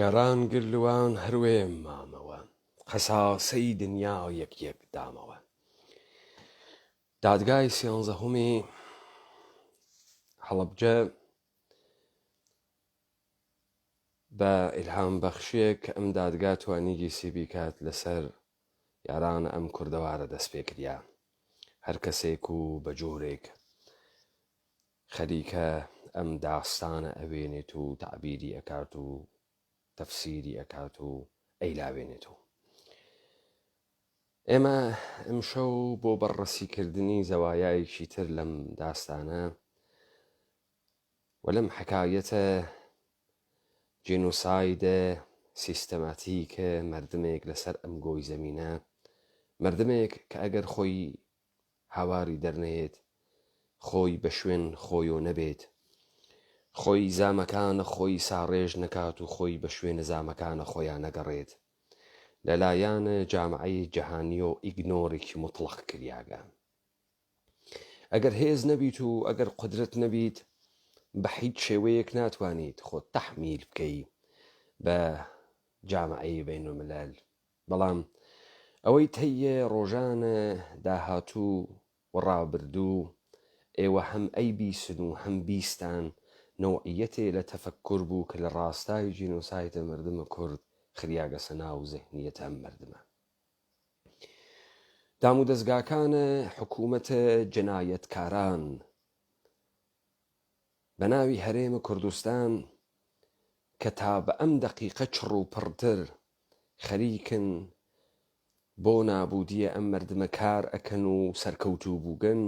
یاران گرلوان هەروێم مامەوە، قەساسەی دنیا یەک یەک دامەوە. دادگای سێنزەهەمی هەڵەبجە بە ئیلهام بەخشیەک کە ئەم دادگا توانیگی سیبی کات لەسەر یاران ئەم کوردەوارە دەست پێ کردیا. هەر کەسێک و بە جۆرێک خەریکە ئەم داستانە ئەوێنێت و تعبیری ئەکات و تەفسیری ئەکات و ئەیلاوێنێت و ئێمە ئەمشەو بۆ بەڕەسیکردنی زەوایایەکی تر لەم داستانە و لەم حکایەتە جێنۆسایدە سیستەماتیکە مردمێک لەسەر ئەم گۆی زەمینە، مردمێک کە ئەگەر خۆی هاواری دەرنێت، خۆی بە شوێن خۆیۆ نەبێت، خۆی زامەکانە خۆی ساڕێژ نەکات و خۆی بە شوێنە زامەکانە خۆیان نەگەڕێت، لەلایەنە جامعەی جەهانی و ئیگنۆرێکی مطلق کریاگە. ئەگەر هێز نەبیت و ئەگەر قدرت نەبیت، بە هیچ شێوەیەک ناتوانیت خۆت تەحمیل بکەی بە جامعەی بینالملل. بەڵام ئەوەی تەیە ڕۆژانە داهاتوو و ڕابردوو، ئێوە هەم ئەی بیسن و هەم بیستان نەوعیەتێ لە تەفەکر بوو کە لە ڕاستای جینۆسایدە مردمە کورد خریاگە سەنا و زەهنیەتە ئەم مردمە. دام و دەستگاکانە حکوومەتە جەنایەتکاران بە ناوی هەرێمە کوردستان کە تا بە ئەم دەقیقە چڕ و پڕتر خەریکن بۆ نابودیە ئەم مردمە کار ئەکەن و سەرکەوتوو بووگەن،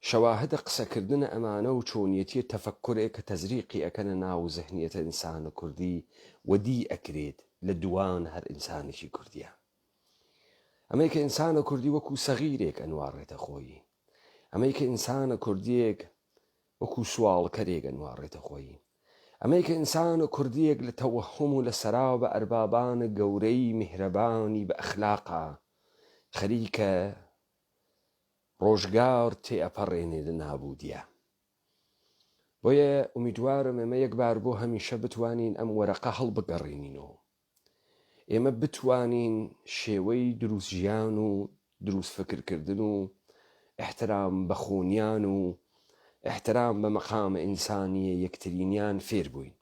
شەواهدە قسەکردنە ئەمانە و چۆنیەتیە تەفەکرێک کە تەزریقی ئەکەنە ناو زەهنیەتە ئینسانە کوردی و دی ئەکرێت لە دوان هەر ئینسانێکی کوردیە. ئەمەی کە ئینسانە کوردی وەکو سەغیرێک ئەنوارڕێتە خۆی، ئەمەی کە ئینسانە کوردیەک وەکو سواڵکەرێک ئەنوارڕێتە خۆی، ئەمەی کە ئینسانە کوردیەک لە تەوەهم و لە سەراو بە ئەربابانە گەورەی میهرەبانی بە ئەخلاقا خەریکە ڕۆژگار تێئەپەڕێنێ لە نابودیە. بۆیە ئومیدوارم ئێمە یەکبار بۆ هەمیشە بتوانین ئەم وەرەقە هەڵبگەڕێنینەوە، ئێمە بتوانین شێوەی دروست ژیان و دروست فکرکردن و احترام بە خۆنیان و احترام بە مەقامە ئینسانیە یەکترینیان فێر بووین.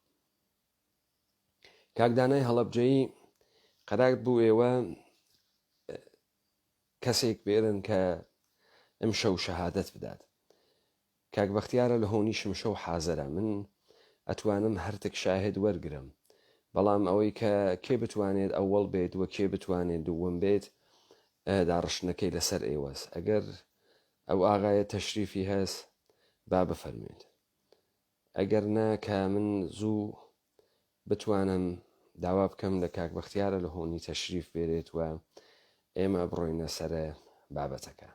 کاکدانای هەڵەبجەیی قەرار بوو ئێوە کەسێک بێرن کە ئەم شەو شەهادەت بدات. کاک بەختیارە لە هۆنیشم شەو حازەرە، من ئەتوانم هەرتێک شاهد وەرگرم، بەڵام ئەوەی کە کێ بتوانێت ئەوەڵ بێت وە کێ بتوانێت دووەم بێت داڕشتنەکەی لەسەر ئێوەس. ئەگەر ئەو ئاغایە تەشریفی هەست با بفەرمێت، ئەگەر نا کە من زوو بتوانم داوا بکەم لە کاک بەختیارە لە هۆنی تەشریف بێرێت و ئێمە بڕۆینە سەرە بابەتەکە.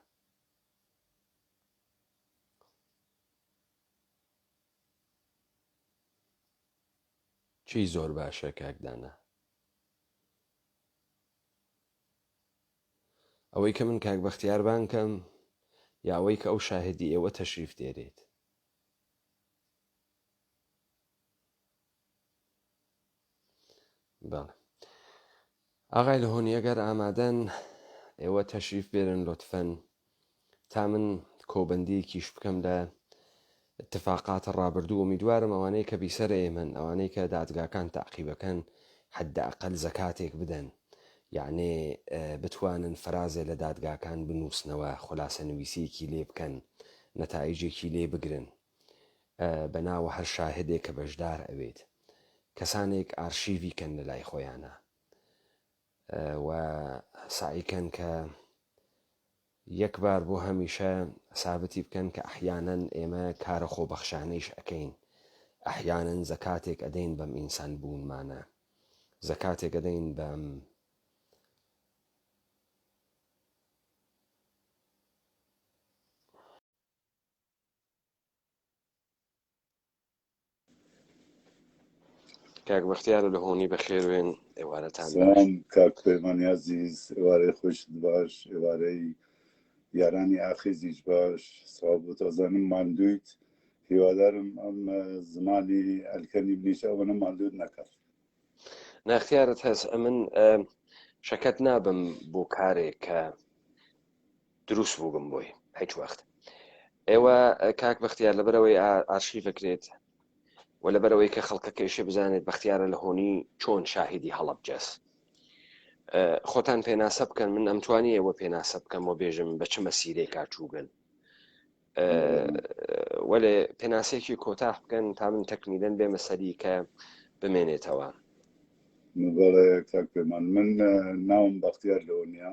چی زۆر باشە کاکدانە؟ ئەوەی کە من کاک بەختیار بانکەم یا ئەوەی کە ئەو شاهدی ئێوە تەشریف دێرێت؟ بەڵێ ئاغای لە هۆنی ئەگەر ئامادەن ئێوە تەشریف بێرن لۆتفەن تا من کۆبەندیەکیش بکەم لە اتفاقاتە ڕابردوو. ئومیدوارم ئەوانەی کە بیسەر ئێمن، ئەوانەی کە دادگاکان تەعقیبەکەن، حەدەئەقەل زەکاتێک بدەن، یعنی بتوانن فەرازێ لە دادگاکان بنووسنەوە، خولاسە نوویسیەکی لێ بکەن، نەتایجێکی لێ بگرن بە ناوە هەر شاهدێک کە بەشدار ئەوێت، کەسانێک ئارشیڤی کەن لە لای خۆیانە و سعیکەن کە یەکبار بۆ هەمیشە سابتی بکەن کە ئەحیانەن ئێمە کارە خۆبەخشانەیش ئەەکەین، ئەحیانەن زەکاتێک ئەدەین بەم ئینسان بوونمانە، زەکاتێک ئەدەین بەم کاک بەختیارە لە هۆنی بەخێوێن ئێوارەتان سلام کاک پەیمانی عزیز، ئێوارەی خۆشت باش، ئێوارەی یارانی ئاخیزیش باش. ساڵ بۆ تازانم ماندوویت هیوادارم ئەم زمانی ئەلکەنی بنیشە ئەوە ماندوود نەکات. ناختیارت هەست ئەمن شەکەت نابم بۆ کارێک کە دروست بووگم بۆی هیچ وەخت. ئێوە کاک بەختیار لەبەرەوەی ئارشیڤەکرێت و لەبەرەوەی کە خەڵکەکەیشە بزانێت بەختیارە لە هۆنی چۆن شاهیدی هەڵەبجەس خۆتان پێناسە بکەن. من ئەمتوانی ئێوە پێناسە بکەم و بێژم بە چ مەسیرەی کاچووگەن، وەلێ پێناسێکی کۆتاح بکەن تا من تەکمیلەن بێمە سەری کە بمێنێتەوە. بەڵێ کاک پێمان، من ناوم بەختیار لەوەنیا،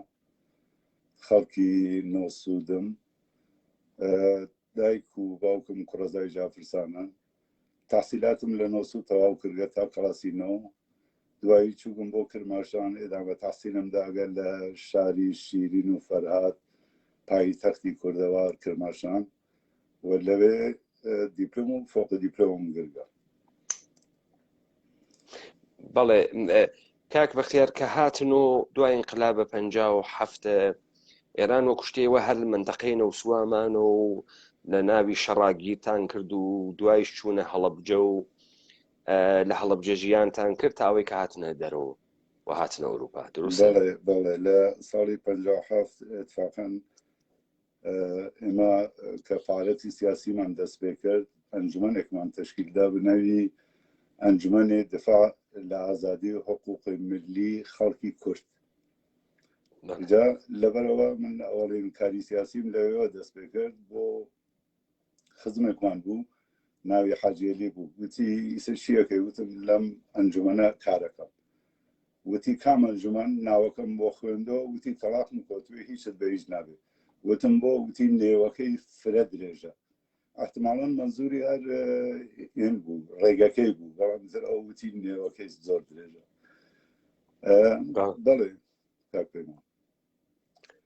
خەڵکی نۆسوودم، دایک و باوکم کوڕەزای جافرسانە، تحسیلاتم لە نۆسوود تەواو کردگە تا کڵاسینەوە، دوایی چووکم بۆ کرماشان، ئێدامە تحسیلم داگە لە شاری شیرین و فەرهاد پایتەختی کوردەوار کرماشان، و لەوێ دیپلۆم و فۆقە دیپلۆم گرگە. بەڵێ کاک بەختیار کە هاتن و دوای ئینقلابە 57 ئێران وەکو شتێوە هەر منتەقەی نەوسوامان و لە ناوی شەڕاگیرتان کرد و دوایش چوونە هەڵەبجە و لە هەڵەبجە ژیانتان کرد تاوەی کە هاتنە دەرەوە و هاتنە ئەوروپا. دروستە؟ بەڵێ لە ساڵی 57 اتفاقاً ئێمە کە فعالەتی سیاسیمان دەست پێ کرد، ئەنجومەنێکمان تەشکیلدا بنەوی ئەنجومەنێ دفاع لە ئازادی و حقوقی ملی خەڵکی کورد. جا لەبەرەوە من ئەوەڵین کاری سیاسیم لەوێەوە دەست پێ کرد، بۆ خزمێکمان بوو ناوی حاجێلی بوو، وتی ئیسە چیەکەی؟ وتم لەم ئەنجومەنە کارەکەم. وتی کام ئەنجومەن؟ ناوەکەم بۆ خوێندەوە، وتی تەلاقم کۆتوێ هیچت بە هیچ نابێت. وتم بۆ؟ وتی نێوەکەی فرە درێژە. احتمالاً منزوری هەر ئێن بوو، ڕێگەکەی بوو، بەڵام ئەو وتی نێوەکەی زۆر درێژە. بەڵێ کاک پێمان،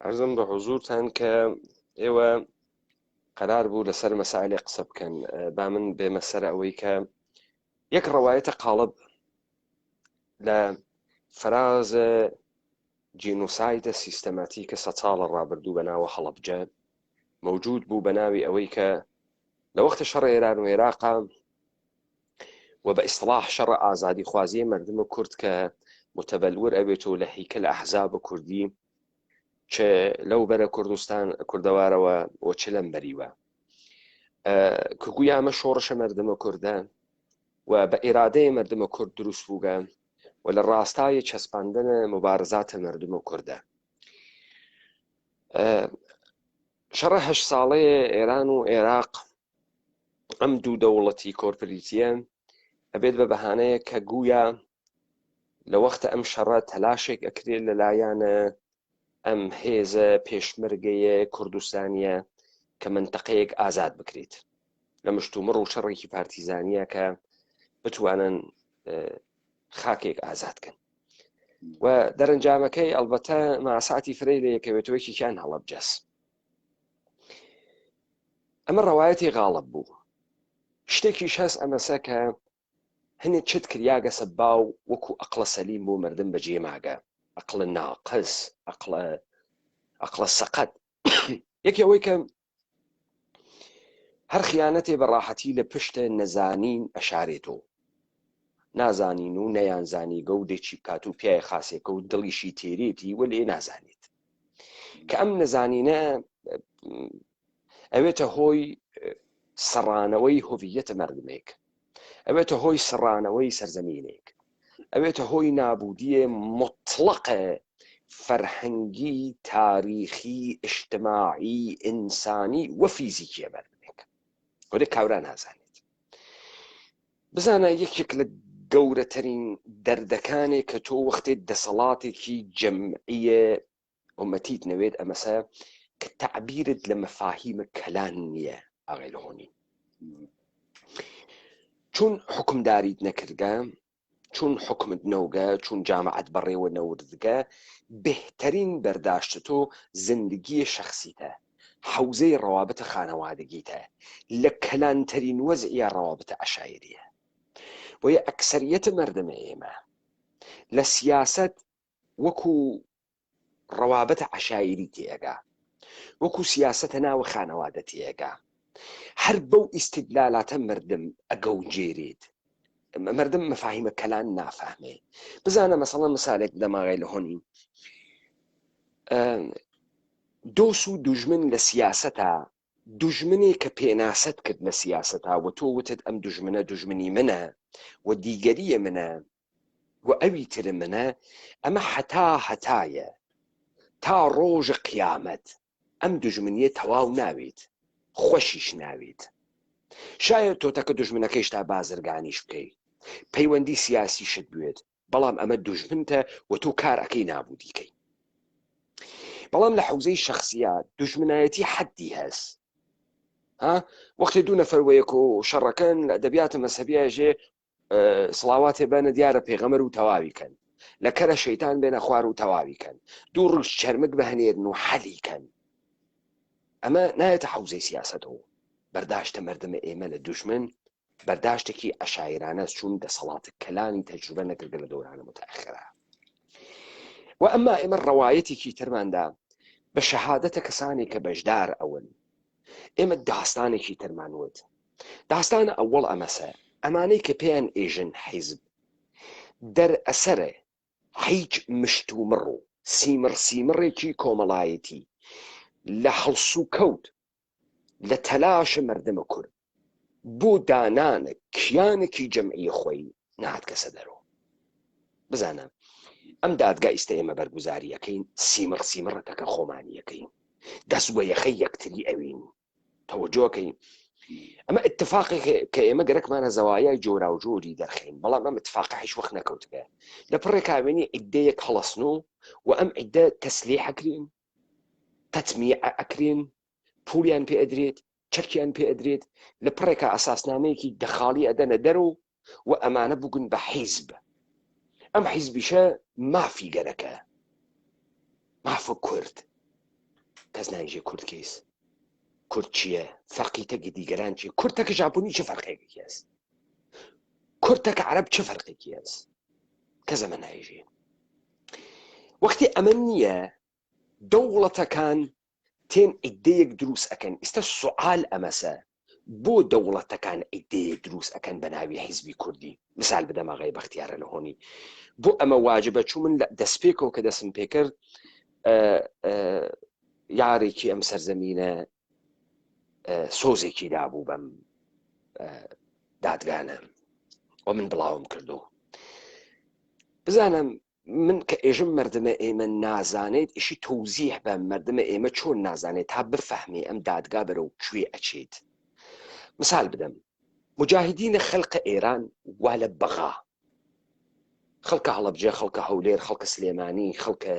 عەرزم بە حوزورتان کە ئێوە قەرار بوو لەسەر مەسائلێ قسە بکەن، با من بێمە سەر ئەوەی کە یەک ڕەوایەتە قاڵب لە فەرازە جینۆسایدە سیستەماتیکە 100 ساڵە ڕابردوو بە ناوە هەڵەبجە مەوجود بوو بە ناوی ئەوەی کە لە وەختە شەڕ ئێران و عێراقا و بە ئیسڵاح شەڕ ئازادی خوازیە مردمە کورد کە متەبەلور ئەبێتەوە لە هیکل ئەحزابە کوردی چ لەو بەرە کوردستان کوردەوارەوە و چ لەم بەریوە کە گویا ئەمە شۆڕشە مردمە کوردە و بە ئێرادەیە مردمە کورد دروست بووگە و لە ڕاستای چەسپاندنە مبارزاتە مردمە کوردە. شەڕە 8 ساڵەیە ئێران و عێراق ئەم دوو دەوڵەتی کۆرپریتیە ئەبێت بە بەهانەیە کە گویا لە وەختە ئەم شەڕە تەلاشێک ئەکرێت لەلایەنە ئەم هێزە پێشمەرگەیە کوردستانیە کە منتەقەیەک ئازاد بکرێت لە مشتومڕ و شەڕێکی پارتیزانیە کە بتوانن خاکێک ئازادکەن و دەرەنجامەکەی ئەلبەتە ماساتی فرەی لە یەکەوێتەوەیکی کیان هەڵەبجەس. ئەمە ڕەوایەتی غاڵب بوو. شتێکیش هەست ئەمەسە کە هەنێ چت کریاگە سەباو وەکو ئەقڵە سەلیم بۆ مردم بەجێ ماگە، ئەقڵە ناقص، ئەقڵە سەقەت. یەکی ئەوەی کە هەر خیانەتێ بەڕاحەتی لە پشتە نەزانین ئەشارێتەوە، نازانین و نەیانزانیگە و دێکی بکات و پیای خاسێکە و دڵیشی تێرێتی وە لێ نازانێت کە ئەم نەزانینە ئەوێتە هۆی سەڕانەوەی هۆڤیەتە مردمێک، ئەوێتە هۆی سەڕانەوەی سەرزەمینێک، ئەوێتە هۆی نابودیە مطلقە فەرهەنگی، تاریخی، ئیجتماعی، ئینسانی و فیزیکیە مردمێک وەدە کاورا نازانێت. بزانە یەکێک لە گەورەترین دەردەکانێک کە تۆ وەختێت دەسەڵاتێکی جەمعیە ئومەتیت نەوێت ئەمەسە کە تعبیرت لە مەفاهیمە کەلان نییە ئاغای لە هۆنی. چون حکمداریت نەکردگە، چون حکمت نەوگە، چون جامعەت بەڕێوە نەوردگە، بهترین بەرداشت تۆ زندگی شخصیتە، حوزەی ڕەوابەتە خانەوادەگیتە، لە کەلانترین وەزعیە ڕەوابەتە عەشایریە. وەیە ئەکسەریەتە مردمە ئێمە لە سیاسەت وەکو ڕەوابەتە عەشایری تێگا، وەکو سیاسەتە ناوە خانەوادە تێگا، هەر بەو ئیستیدلالاتە مردم ئەگەوجێرێت مردم مەفاهیمە کەلان نافەهمێ. بزانە مەسەڵەن مثالێک دەماغی لە هۆنی دۆس و دوژمن لە سیاسەتە، دوژمنێک کە پێناست کرد لە سیاسەتە و تۆ وتت ئەم دوژمنە دوژمنی منە و دیگەریە منە و ئەوی تر منە، ئەمە هەتایە تا ڕۆژە قیامەت ئەم دوژمنیە تەواو ناوێت، خۆشیش ناوێت. شاید تۆ تەکە دوژمنەکەیشتا بازرگانیش بکەیت، پەیوەندی سیاسی شت بوێت، بەڵام ئەمە دوژمنتە و تۆ کارەکەی نابودیکەی. بەڵام لە حوزەی شخصیات دوژمنایەتی حەدی هەست. وەختی دوو نەفەر وەیەک و شەڕەکەن لە ئەدەبیاتە مەسەبیاژێ سڵاواتێ بەنە دیارە پێغەمبەر و تەواویکەن، لە کەرە شەیتان بێنە خوار و تەواویکەن، دوو ڕوش چەرمک بەهێنێرن و حەلیکەن. ئەمە نایەتە حوزەی سیاسەتەوە. بەرداشتە مردمە ئێمە لە دوژمن بەرداشتێکی عەشایرانە چوون دەسەڵاتە کەلانی تەجروبە نەکردە لە دەورانە متەئەخرە. و ئەمما ئێمە ڕەوایەتێکی ترماندا بە شەهادەتە کەسانی کە بەشدار ئەون. ئێمە داستانێکی ترمانوت، داستانە ئەوەڵ ئەمەسە، ئەمانەی کە پێیان ئێژن حیزب دەرئەسەرە هیچ مشت و مڕ و سیمڕێکی کۆمەڵایەتی لە هەڵس و کەوت لە تەلاشە مردمە کورد بۆ دانانە کیانێکی جەمعی خۆی نهاتکەسە دەرەوە. بزانە ئەم دادگا ئیستا ئێمە بەرگوزاریەکەین، سیمڕەتەکە خۆمانیەکەین، دەستوەیەخەی یەکتری ئەوین، تەوەجۆکەین. ئەمە اتفاقی کە ئێمە گەرەکمانە زەوایای جۆرا و جۆری دەرخین، بەڵام ئەم اتفاقی هیچ وەخت نەکەوتگە لە پڕێکاوێنی عیدەیەک هەڵەسن و ئەم عیدە تەسلیح ئەکرین، تەتمیع ئەکرین، پولیان پێ ئەدرێت، چەرکیان پێ ئەدرێت، لە پڕێکا ئەساسنامەیەکی دەخاڵی ئەدەنە دەرەوە و ئەمانە بگون بە حیزب. ئەم حیزبیشە مافی گەرەکە، مافە کورد. کەس نایژێ کورد کەیس کورد چییە؟ فەرقی تەگی دیگەران چیە؟ کورتەکە ژاپۆنی چه فەرقێکی هەست؟ کورتەکە عەرەب چه فەرقێکی هەست؟ کەس ئەمە نایژێ. وەختی ئەمە نییە دەوڵەتەکان تێن عیدەیەک دروست ئەکەن. ئێستا سوعال ئەمەسە، بۆ دەوڵەتەکان عیدەیەک دروست ئەکەن بە ناوی حیزبی کوردی؟ مثال بدەم ئاغای بەختیارە لە هۆنی بۆ ئەمە واجبە. چوو من دەستپێکەوە کە دەستم پێ کرد یارێکی ئەم سەرزەمینە سۆزێکی دابوو بەم دادگانە و من بڵاوم کردو. بزانم من کە ئێژم مردمە ئێمە نازانێت ئیشی تەوزیح بە مردمە ئێمە چۆن نازانێت تا بفەهمێ ئەم دادگا بەرەو کوێ ئەچێت. مثال بدەم، مجاهدینە خەڵقە ئێران وا لە بەغا، خەڵکە هەڵەبجە، خەڵکە هەولێر، خەڵکە سلێمانی، خەڵکە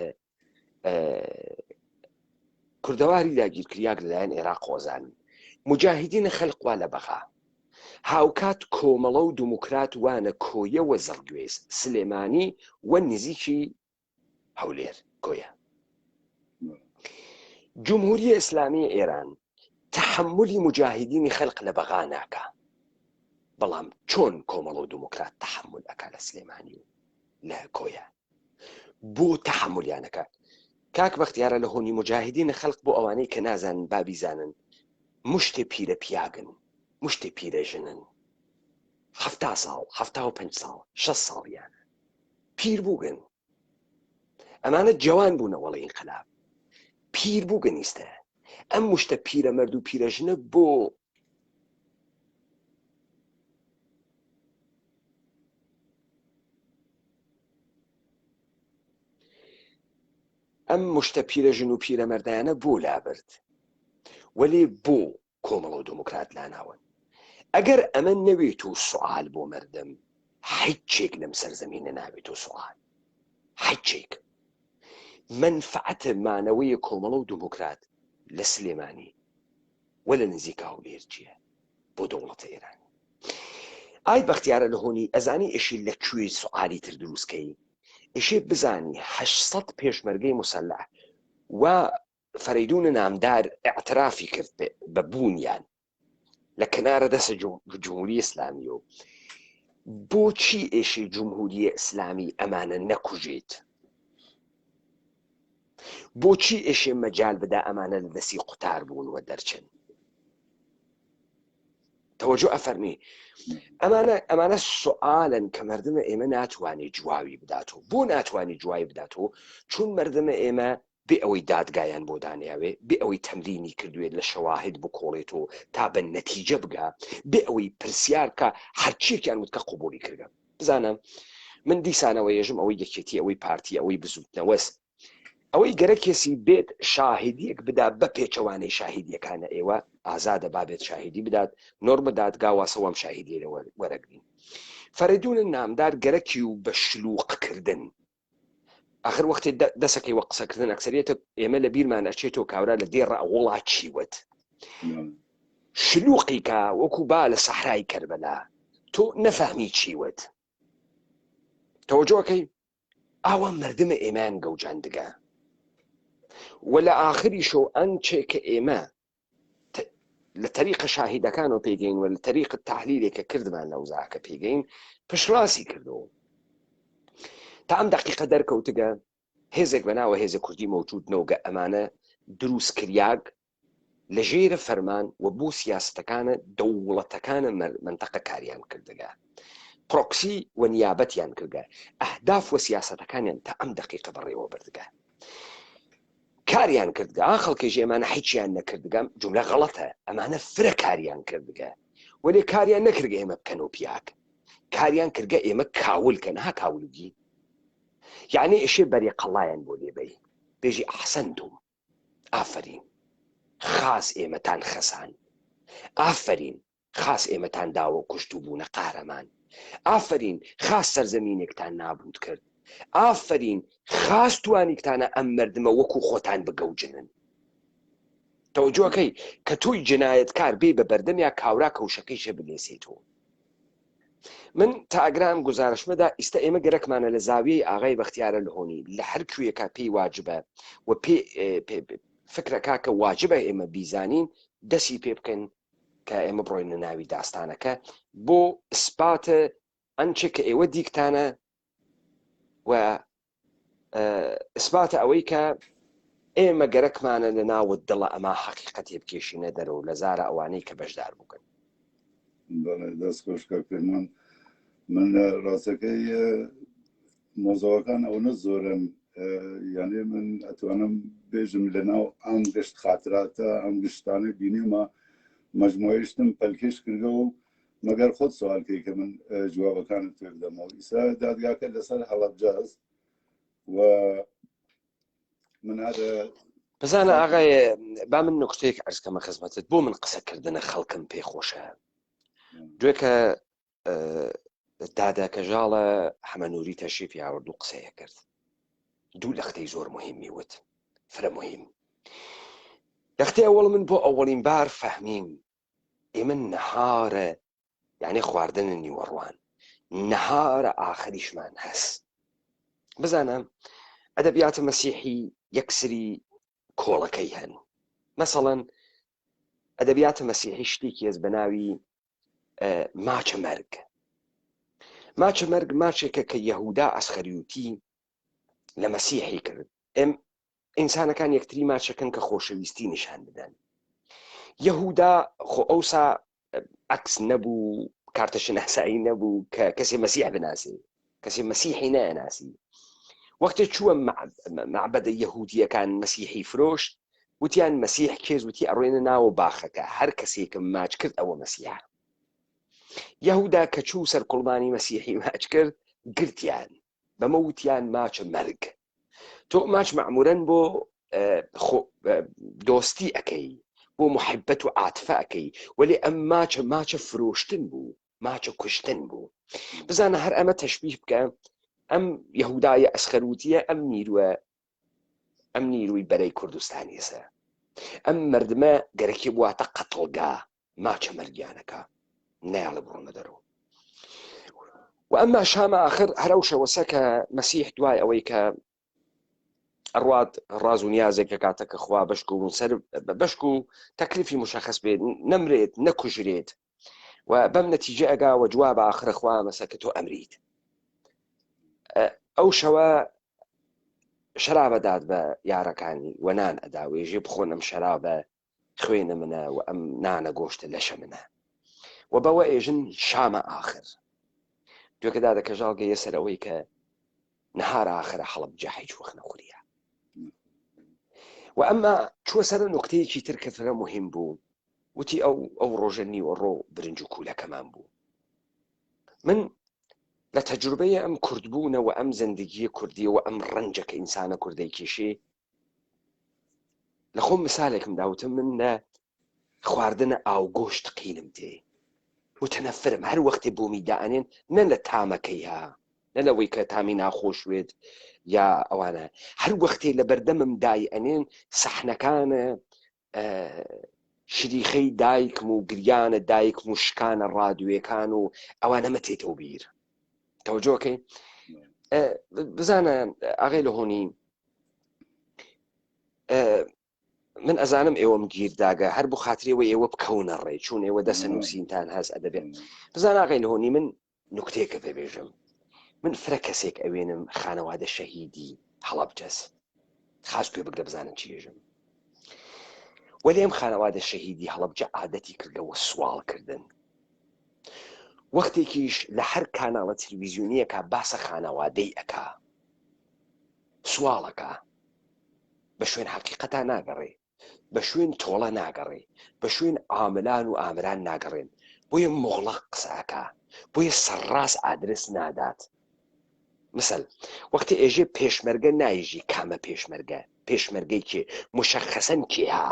کوردەواری داگیرکریاک لەلایەن عێراق خۆزانن. مجاهدینە خەڵق وا لە بەغا، هاوکات کۆمەڵە و دموکرات وانە کۆیە و زەڵگوێز، سلێمانی و نزیکی هەولێر کۆیە. جمهوری ئیسلامی ئێران تحملی مجاهدینی خەڵق لە بەغا ناکا، بەڵام چۆن کۆمەڵە و دموکرات تحمل ئەکا لە سلێمانی و لە کۆیە؟ بۆ تحملیانەکە. کاک بەختیارە لە هۆنی مجاهدینە خەڵق بۆ ئەوانەی کە نازانن بابیزانن، مشتێ پیرە پیاگن، مشتێ پیرەژنن، 70 ساڵ، 75 ساڵ، 6 ساڵیانە پیر بووگن. ئەمانە جوان بوونە وەڵی ئینقلاب، پیر بووگن. ئیستە ئەم مشتە پیرە مەرد و پیرەژنە بۆ ئەم مشتە پیرەژن و پیرەمەردایانە بۆ لابرد، وەلێ بۆ کۆمەڵە و دموکرات لاناون. ئەگەر ئەمە نەوێت و سوال بۆ مردم، هیچێک لەم سەرزەمینە ناوێت و سوال، هیچێک. منفعەتە مانەوەیە کۆمەڵە و دموکرات لە سلێمانی و لە نزیکا هەولێر چییە بۆ دەوڵەتە ئێرانی؟ ئای بەختیارە لە هۆنی ئەزانی ئێشی لەکوێ سوعالی تر دروستکەی؟ ئێشێ بزانی 800 پێشمەرگەی موسەلح و فەرەیدونە نامدار ئاعترافی کرد بە بوونیان لە کەنارە دەستە جمهوری ئیسلامی. و بۆچی ئێشەی جمهوری ئیسلامی ئەمانە نەکوژێت؟ بۆچی ئێشێ مەجال بدا ئەمانە لە دەستی قوتار بوون و دەرچن؟ تەوەجۆ ئەفەرمی ئەمانە سوئالن کە مردمە ئێمە ناتوانێت جواوی بداتەوە. بۆ ناتوانانی جوای بداتەوە؟ چون مردمە ئێمە بێ ئەوەی دادگایان بۆ دانیاوێ، بێ ئەوەی تەمرینی کردوێت لە شەواهد بکۆڵێتەوە تا بە نەتیجە بگا، بێ ئەوەی پرسیار کە هەرچیەکیان وتکە قوبولی کردە. بزانم من دیسانەوە یەژم ئەوەی یەکێتی، ئەوەی پارتی، ئەوەی بزوتنەوەست، ئەوەی گەرە کێسی بێت شاهدیەک بدا بە پێچەوانەی شاهدیەکانە ئێوە ئازادە بابێت شاهدی بدات، نۆرمە دادگا واسەوەم شاهدی لە وەرەگرین. فەرەدونە نامدار گەرەکی و بە شلوقکردن آخر وەختی دەسەکەی وە قسەکردن ئەکسەریەتە ئێمە لە بیرمان ئەچێتەوە کاورا لە دێڕە وڵات چیوت شلوقی کا وەکو با لە سەحرای کەربەلا تۆ نەفەهمی چیوت تەوەجۆکەی ئاوا مردمە ئێمان گەوجاندگە و لە ئاخری شۆ ئەنچێ کە ئێمە لە تەریقە شاهیدەکانەوە پێگەین و لە تەریقە تحلیلێکە کردمان لەوزاکە پێگەین پشڕاستی کردەوە تا ئەم دقیقە دەرکەوتگە هێزێک بەناوە هێزە کوردی مەوجودنەوەگە ئەمانە دروست کریاگ لە ژێرە فەرمان و بۆ سیاستەکانە دەوڵەتەکانە منتەقە کاریان کردگە پرۆکسی و نیابەتیان کردگە ئەهداف و سیاستەکانیان تا ئەم دقیقە بەڕێوە بردگە کاریان کردگە خەڵکیش ئێمانە هیچیان نەکردگەم جملە غەڵەتە ئەمانە فرە کاریان کردگە وەلێ کاریان نەکردگە ئێمە بکەن و پیاک کاریان کردگە ئێمە کاولکەن ها کاولگی یعنی ئێشێ بەرێ قەڵایان بۆ لێبەی بێژی ئەحسەنتم ئافرین خاس ئێمەتان خەسان ئافرین خاس ئێمەتان داوە کوشت و بوونە قارەمان ئافرین خاس سەرزەمینێکتان نابوت کرد ئافرین خاس توانیکتانە ئەم مردمە وەکو خۆتان بگەوجنن تەوەجۆکەی کە تۆی جنایەتکار بێ بە بەردەمیا کاورا کەوشەکەیشە بنێسێتەوە من تا ئەگرام گزارشمەدا ئیستا ئێمە گەرەکمانە لە زاویەی ئاغای بەختیارە لەهۆنی لە هەر کوێکە پێی واجبە و فکرەکە کە واجبە ئێمە بیزانین دەستی پێ بکەن کە ئێمە بڕۆینە ناوی داستانەکە بۆ ئسپاتە ئەنچێ کە ئێوە دیکتانە و ئسپاتە ئەوەی کە ئێمە گەرەکمانە لە ناوت دڵە ئەما حەقیقەتێ بکێشینە دەرەوە لە زارە ئەوانەی کە بەشدار بووکەن. دەست خۆشکە پێمان من ڕاستەکەی مۆزەوەکان ئەوە زۆرن یعنی من ئەتوانم بێژم لەناو ئەم گشت خاتراتە ئەم گشتانە بینیمە مەجموعیشتم پەلکێش کردە و مەگەر خۆت سوالکەی کە من جوابەکانت پێ بدەمەوە ئیسا دادگاکە لەسەر هەڵەبجاست و من هذا بزانە ئاغای با من نقطەیەک عەرزکەمە خزمەتت بۆ من قسەکردنە خەڵکم پێخۆشە دوێکە داداکەژاڵە حەمەنووری تەشریفی ئاورد و قسەیە کرد دوو لەختەی زۆر مهمی وت فرە مهم لەختەی ئەوڵ من بۆ ئەوەڵین بار فەهمیم ئێمە نەهارە یعنی خواردنە نیوەڕوان نەهارە ئاخریشمان هەست بزانم ئەدەبیاتە مەسیحی یەکسری کۆڵەکەی هەن مەسەڵەن ئەدەبیاتە مەسیحی شتێکی هەست بە ناوی ماچە مەرگ ماچە مەرگ ماچێکە کە یەهودا ئەسخەریوتی لە مەسیحی کرد ئینسانەکان یەکتری ماچەکەن کە خۆشەویستی نیشان بدەن یەهودا خۆ ئەوسا عەکس نەبوو کارتە ناسایی نەبوو کە کەسێ مەسیح بناسی کەسێ مەسیحی نەناسی وەختێ چووە معبەدە یەهودیەکان مەسیحی فرۆشت وتیان مەسیح کێز وتی ئەڕۆێنە ناوە باخەکە هەر کەسێکم ماچ کرد ئەوە مەسیح یەهودا کە چوو سەر قوڵبانی مەسیحی ماچ کرد گرتیان بەمە وتیان ماچە مەرگ تۆ ماچ مەعمورەن بۆ دۆستی ئەەکەی بۆ محبەت و عاتفە ئەەکەی وەلێ ئەم ماچە فرۆشتن بوو ماچە کوشتن بوو بزانە هەر ئەمە تەشبیه بکە ئەم یەهودایە ئەسخەروتیە ئەم نیروی بەرەی کوردستانیسە ئەم مردمە گەرەکی بواتە قەتڵگا ماچە مەرگیانەکە نایڵە بڕۆنە دەرەوە و ئەمما شامە ئاخر هەرەو شەوەسە کە مەسیح دوای ئەوەی کە ئەڕوات ڕاز و نیازێکە کاتەکە خوا بەشک و سەر بەشک و تەکلیفی مشەخص بێت نەمرێت نەکوژرێت و بەم نەتیجە ئەگا و جواب ئاخرە خوا مەسە کە تۆ ئەمریت ئەو شەوە شەرابەدات بە یارەکانی و نان ئەدا وێژێ بخۆن ئەم شەرابە خوێنە منە و ئەم نانە گۆشتە لەشە منە و بەوە ئێژن شامە ئاخر دوێکەدا دەکەژاڵگەیە سەر ئەوەی کە نهار آخرە هەڵەبجە هیچ وەخت نەخوریە و ئەمما چوە سەر نوکتەیەکی تر کە فرە مهم بوو وتی ئەو ڕۆژە نیوەڕۆ برنج و کولەکەمان بوو من لە تەجروبەیە ئەم کوردبوونەوە ئەم زەندگیە کوردیەوە ئەم ڕەنجە کە ئینسانە کوردەی کێشێ لە خۆم مثالێکم داوتم من لە خواردنە ئاوگۆشت قینم تێ متەنەفرم هەر وەختێ بۆمی دائەنێن نە لە تامەکەی ها نە لەوەی کە تامی ناخۆشوێت یا ئەوانە هەر وەختێ لە بەردەمم دای ئەنێن سەحنەکانە شریخەی دایکم و گریانە دایکم و شکانە ڕادوێکان و ئەوانە مەتێتەوە بیر تەوەجۆکەی بزانە ئاغای لە هۆنی من ئەزانم ئێوەم گیرداگە هەر بۆ خاترەوە ئێوە بکەونە ڕێ چوون ئێوە دەسە نووسینتان هەست ئەدەبێت بزان ئاغای لە هۆنی من نوکتەیەکە پێبێژم من فرە کەسێک ئەوێنم خانەوادە شەهیدی هەڵەبجەس خاش پێ بگرە بزانن چێژم وەلێم خانەوادە شەهیدی هەڵەبجە عادەتی کردەوە سوالکردن وەختێکیش لە هەر کاناڵە تەلەڤیزیۆنیەکە باسە خانەوادەی ئەکا سوالەکە بە شوێن حەقیقەتان ناگەڕێ بە شوێن تۆڵە ناگەڕێ بە شوێن عاملان و ئامران ناگەڕێن بۆیە مۆغڵق قسەکە بۆیە سەرڕاست ئادرس نادات مثل وەختی ئێژێ پێشمەرگە نایژی کامە پێشمەرگەی کێ مشەخەسەن کێها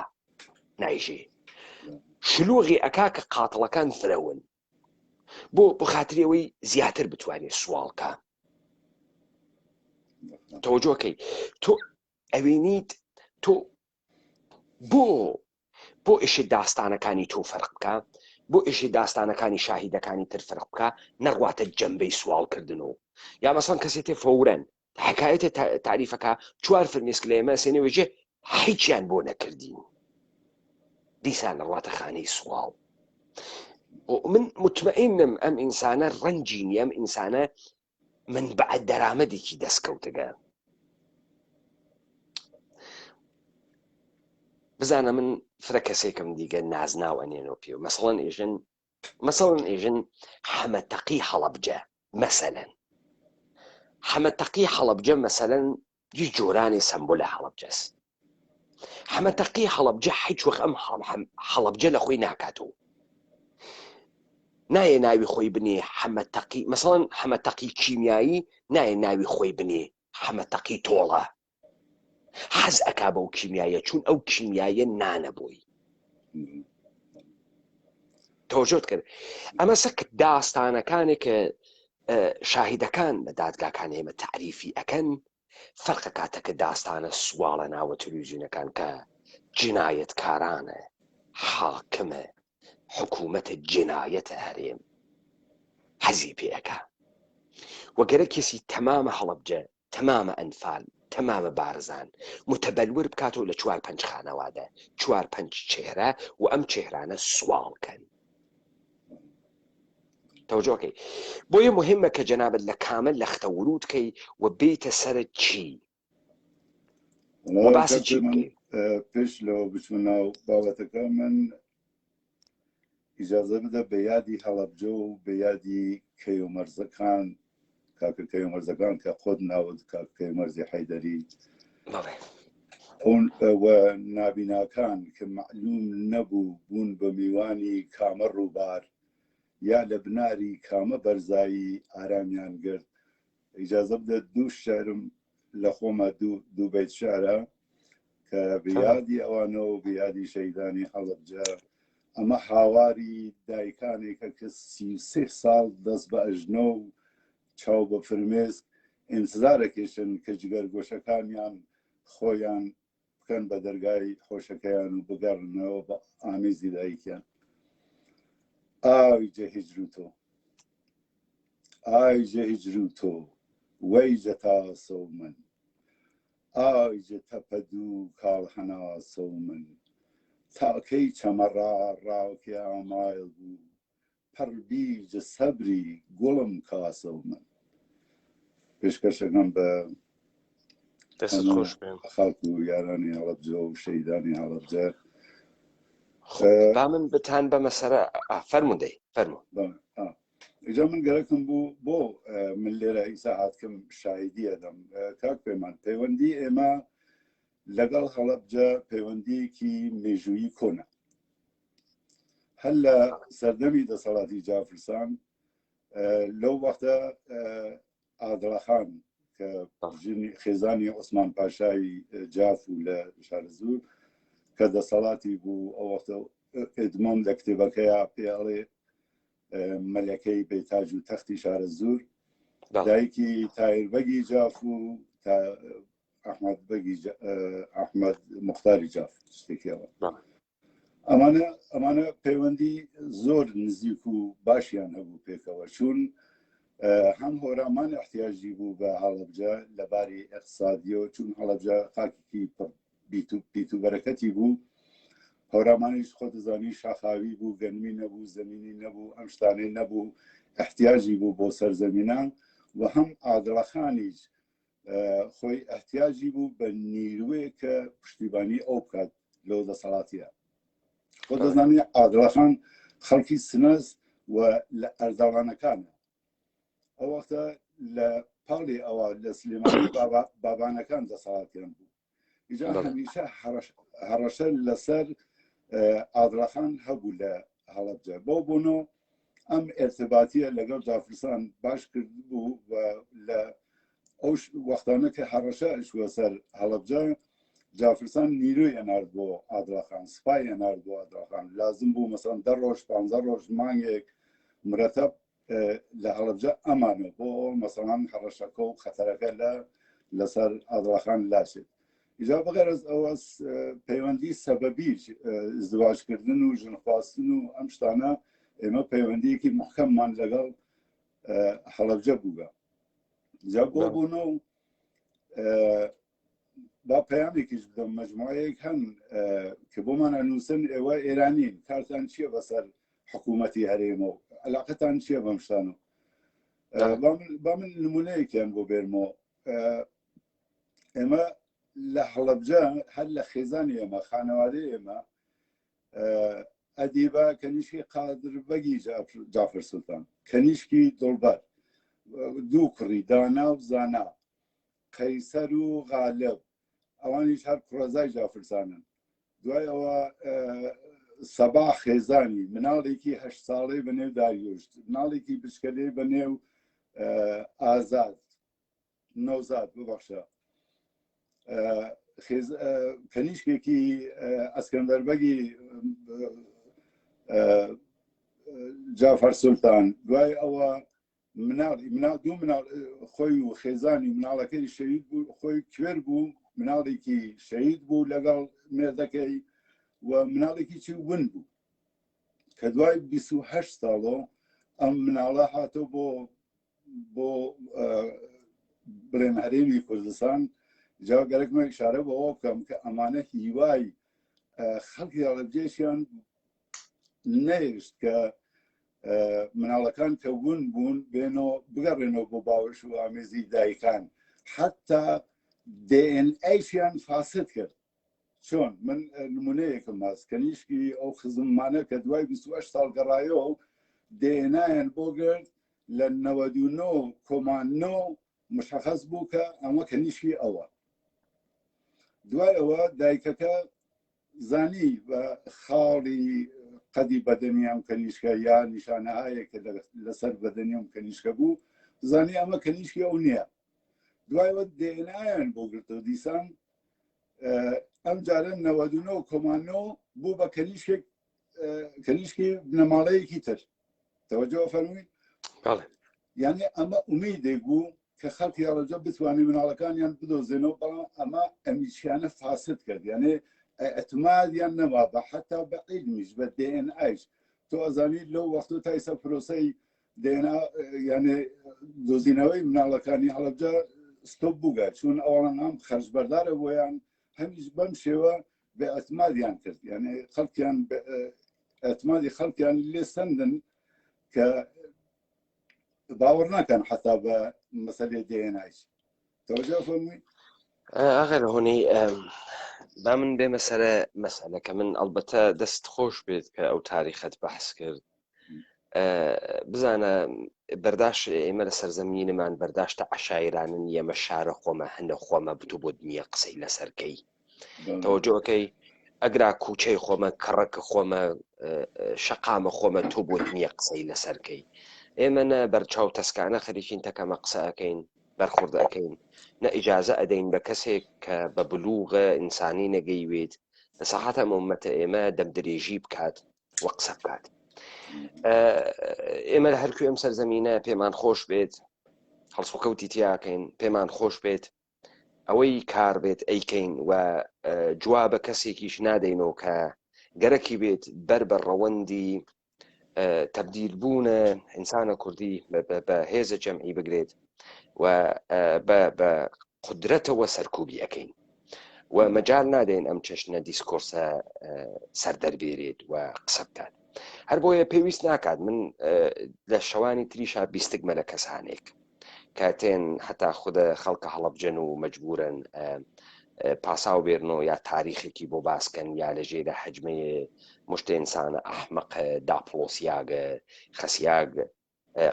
نایژێ شلوغی ئەکا کە قاتڵەکان فرەون بۆ خاترەوەی زیاتر بتوانێت سوالکە تەوەجۆکەی تۆ ئەوێنیت تۆ بۆ ئیشی داستانەکانی تۆ فەرق بکە بۆ ئیشی داستانەکانی شاهیدەکانی تر فەرق بکە نەڕواتە جەمبەی سوالکردنەوە یا مەسەڵەن کەسێتێ فەورەن حکایەتە تاریفەکە چوار فرمێسک لە ئێمە سێنەوەژێ هیچیان بۆ نەکردین دیسان ڕواتە خانەی سوال من مطمئنم ئەم ئینسانە ڕەنجی نیە ئەم ئینسانە منبع دەرامەدێکی دەستکەوتگە بزانە من فرە کەسێکم دیگە نازناو ئەنێنەوە پێ و مەسەڵەن ئێژن حەمەتەقی هەڵەبجە مەسەلەن حەمەتەقی هەڵەبجە مەسەلەن هیچ جۆرانی سمبولە هەڵەبجەس حەمەتەقی هەڵەبجە هیچ وەخت ئەم هەڵەبجە لە خۆی ناکاتەوە نایە ناوی خۆی بنێ حەمەتەقی مەسەڵەن حەمەتەقی کیمیایی نایە ناوی خۆی بنێ حەمەتەقی تۆڵە حەز ئەکا بەو کیمیایە چون ئەو کیمیایە نانەبووی تۆژۆت کرد ئەمە سەک داستانەکانێک کە شاهیدەکان لە دادگاکان ئێمە تعریفی ئەکەن فەرقە کاتەکە داستانە سواڵە ناوە تەلەڤیزیۆنەکان کە جینایەتکارانە حاکمە حکوومەتە جینایەتە هەرێم حەزی پێەکە وەگەرە کەسی تەمامە هەڵەبجە تەمامە ئەنفال تەمامە بارزان متەبەلور بکاتەوە لە 4-5 خانەوادە 4-5 چێرە و ئەم چێرانە سواڵکەن تەوجۆکەی بۆیە مهمە کە جەنابەت لە کامل لەختە ورودکەی و بێتە سەرت چی و باسی چی بکەی پێش لەوە بچمە ناو باوەتەکە من ئیجازە بدە بە یادی هەڵەبجە و بە یادی کەیومەرزەکان کاکە کەیومەرزەکان کە خۆت ناوت کاکە کەیومەرزی حەیدەری و نابیناکان کە معلوم نەبوو بوون بە میوانی کامە ڕووبار یا لە بناری کامە بەرزایی ئارامیان گرت ئیجازە بدە دوو شعرم لە خۆمە دوو بەیت شعرە کە بەیادی ئەوانەوە و بەیادی شەیدانی هەڵەبجە ئەمە هاواری دایکانێکە کە 33 ساڵ دەست بە ئەژنە و چاو بە فرمێسک ئینتزارەکێشن کە جگەرگۆشەکانیان خۆیان بکەن بە دەرگای خۆشەکەیان و بگەڕنەوە بە ئامێزی دایکیان ئای جە هیجر و تۆ وەیجە تاسە و من ئای جە تەپەد و کاڵهەناسە و من تاکەی چەمەڕا ڕاوکێ ئامایل بوو پەڕبیجە سەبری گوڵم کاسە و من پێشکەشەکەم بە خەڵک و یارانی هەڵەبجە و شەیدانی هەڵەبجە با من بتان بەمەسەرە فەرموو دەی فەرموو. ئیجا من گەرەکم بوو بۆ من لێرە ئیساعاتکەم شایدی ئەدەم کاک پەیمان پەیوەندی ئێمە لەگەڵ هەڵەبجە پەیوەندیەکی مێژوویی کۆنە هەر لە سەردەمی دەسەڵاتی جافرسان لەو وەختە ئادڵەخان کە خێزانی عوسمان پاشای جاف و لە شارەزور کە دەسەڵاتی بوو ئەو وەختە ئێدمۆن لە کتێبەکەیە پێڵێ مەلەکەی بێتاج و تەختی شارەزور دایکی تایربەگی جاف و ئەحمەد مختاری جاف شتێکیەوە ئەمانە پەیوەندی زۆر نزیک و باشیان هەبوو پێکەوە چون هەم هۆرامان احتیاجی بوو بە هەڵەبجە لەباری ئەقتصادیەوە چون هەڵەبجە خاکێکی پیت و بەرەکەتی بوو هەورامانیش خۆ دەزانی شاخاوی بوو گەنمی نەبوو زەمینی نەبوو ئەم شتانەی نەبوو احتیاجی بوو بۆ سەرزەمینان و هەم ئادڵەخانیش خۆی احتیاجی بوو بە نیروێ کە پشتیبانی ئەو بکات لەو دەسەڵاتیە خۆ دەزانی ئادڵەخان خەڵکی سنەس و لە ئەردەڵانەکانە ئەو وەختە لە پاڵی ئەوە لە سلێمانی بابانەکان دەسەڵاتیان بوو ئیجا هەمیشە هەڕەشە لەسەر ئادڵەخان هەبوو لە هەڵەبجە بۆ بوونەوە ئەم ئێرتباتیە لەگەڵ جافرسان باش کرد بوو لە ئەو وەختانە کە هەڕەشە ئەشوە سەر هەڵەبجە جافرسان نیروی ئەنارد بۆ ئادڵەخان سپای ئەنارد بۆ ئادڵەخان لازم بوو مەسەڵەن 10 ڕۆژ 15 ڕۆژ مانگێک مرەتەب لە هەڵەبجە ئەمانە بۆ مەسەڵەن هەڕەشەکە و خەتەرەکە لەسەر ئادڵەخان لاشێت ئیجا بەغێر ئەز ئەوە پەیوەندی سەبەبیش ازدواجکردن و ژنخواستن و ئەم شتانە ئێمە پەیوەندیەکی محکەممان لەگەڵ هەڵەبجە بووگە جا بۆ بوونەوە با پەیامێکیش بدەم مەجموعەیەک هەن کە بۆمان ئەنووسن ئێوە ئێرانین کارتان چییە بەسەر حکوومەتی هەرێمە و علاقەتان چییە بەم شتانە با من نمونەیەکیان بۆ بێرمەوە ئێمە لە هەڵەبجە هەر لە خێزانی ئێمە خانەوادەی ئێمە ئەدیبە کەنیشکی قادربەگی جافر سولتان کەنیشکی دڵبەر دوو کوڕی دانا و زانا قەیسەر و غالب ئەوانیش هەر کوڕەزای جافرسانن دوای ئەوە سەبا خێزانی مناڵێکی 8 ساڵەی بەنێو داریۆشت مناڵێکی بچکەلەی بەنێو ئازاد نەوزاد ببەخشە کەنیشکێکی ئەسکەندەربەگی جافر سولتان دوای ئەوە دوو مناڵ خۆی و خێزانی مناڵەکەی شەهید بوو خۆی کوێر بوو مناڵێکی شەهید بوو لەگەڵ مێردەکەی و مناڵێکی چی ون بوو کە دوای 28 ساڵۆ ئەم مناڵە هاتۆ بۆ بڵێن هەرێمی کوردستان جا گەرەکمە ئیشارە بەوە بکەم کە ئەمانە هیوای خەڵکی هەڵەبجێشیان نەهێشت کە مناڵەکان کە ون بوون بێنەوە بگەڕێنەوە بۆ باوەش و ئامێزی دایکان حتا DNAیان فاسد کرد چۆن من نمونەیەکم ماست کەنیشکی ئەو خزممانە کە دوای 28 ساڵ گەڕایەوە DNAیان بۆ گرت لە 99.9 مشخص بوو کە ئەمە کەنیشکی ئەوە دوای ئەوە دایکەکە زانی بە خاڵی قەدی بەدەنیام کەنیشکە یا نیشانەهایە کە لەسەر بەدەنیام کەنیشکە بوو زانی ئەمە کەنیشکی ئەو نییە دوایەوە دێنایان بۆ گرتەوە دیسان ئەم جارە 99.9 بوو بە کەنیشکی بنەماڵەیەکی تر تەوەجۆ فەرمووی یعنی ئەمە ئومیدێک بوو کە خەڵکی هەڵەبجە بتوانێت مناڵەکانیان بدۆزێنەوە بەڵام ئەمە ئەمیشیانە فاسد کرد یعنی ئەتمادیان نەما بە حتا بە عیلمیش بە DNAیش تۆ ئەزانی لەو وەختە تایسە پرۆسەی DNA یعنی دۆزینەوەی مناڵەکانی هەڵەبجە ستۆپ بووگە چون ئەوڵان هەم خەرجبەردارە بۆیان هەمیش بەم شێوە بە ئەتمادیان کرد یعنی خەڵکیان ئەتمادی خەڵکیان لێ سندن کە باوەڕ ناکەن حتا بە مەسەلەی DNAیش تەوەجۆ فەرمووی ئاغا لە هۆنەی با من بێ مەسەلەکە من ئەلبەتە دەست خۆش بێت کە ئەو تاریخەت بەحس کرد بزانە بەرداشت ئێمە لە سەرزەمینمان بەرداشتە عەشایرانن ئێمە شارە خۆمە هەندە خۆمە بتو بۆ دنیا قسەی لەسەرکەی تەوەجۆکەی ئەگرا کوچەی خۆمە کەڕەکە خۆمە شەقامە خۆمە تۆ بۆ دنیا قسەی لەسەرکەی ئێمە نە بەرچاو تەسکانە خەریکین تەکەمە قسە ئەەکەین بەرخورد ئەەکەین نە ئیجازە ئەدەین بە کەسێک کە بە بلوغە ئینسانی نەگەیوێت لە سەحەتە مۆمەتە ئێمە دەمدرێژی بکات وە قسە بکات ئێمە لە هەرکوێ ئەم سەرزەمینە پێمان خۆش بێت هەڵسوکەوتی تیاکەین پێمان خۆش بێت ئەوەی کار بێت ئەیکەین و جوابە کەسێکیش نادەینەوە کە گەرەکی بێت بەر بە ڕەوەندی تەبدیل بوونە ئینسانە کوردی بە هێزە جەمعی بگرێت و بە قدرەتەوە سەرکوبی ئەەکەین و مەجال نادەین ئەم چەشنە دیسکۆرسە سەردەربێرێت و قسە بکات هەر بۆیە پێویست ناکات من لە شەوانی تریشا بیستگمە لە کەسانێک کاتێن حتا خودە خەڵکە هەڵەبجەن و مەجبورن پاساو بێرنەوە یا تاریخێکی بۆ باسکەن یا لە ژێرە حەجمەیە مشتە ئینسانە ئەحمەق داپڵۆسیاگە خەسیاگ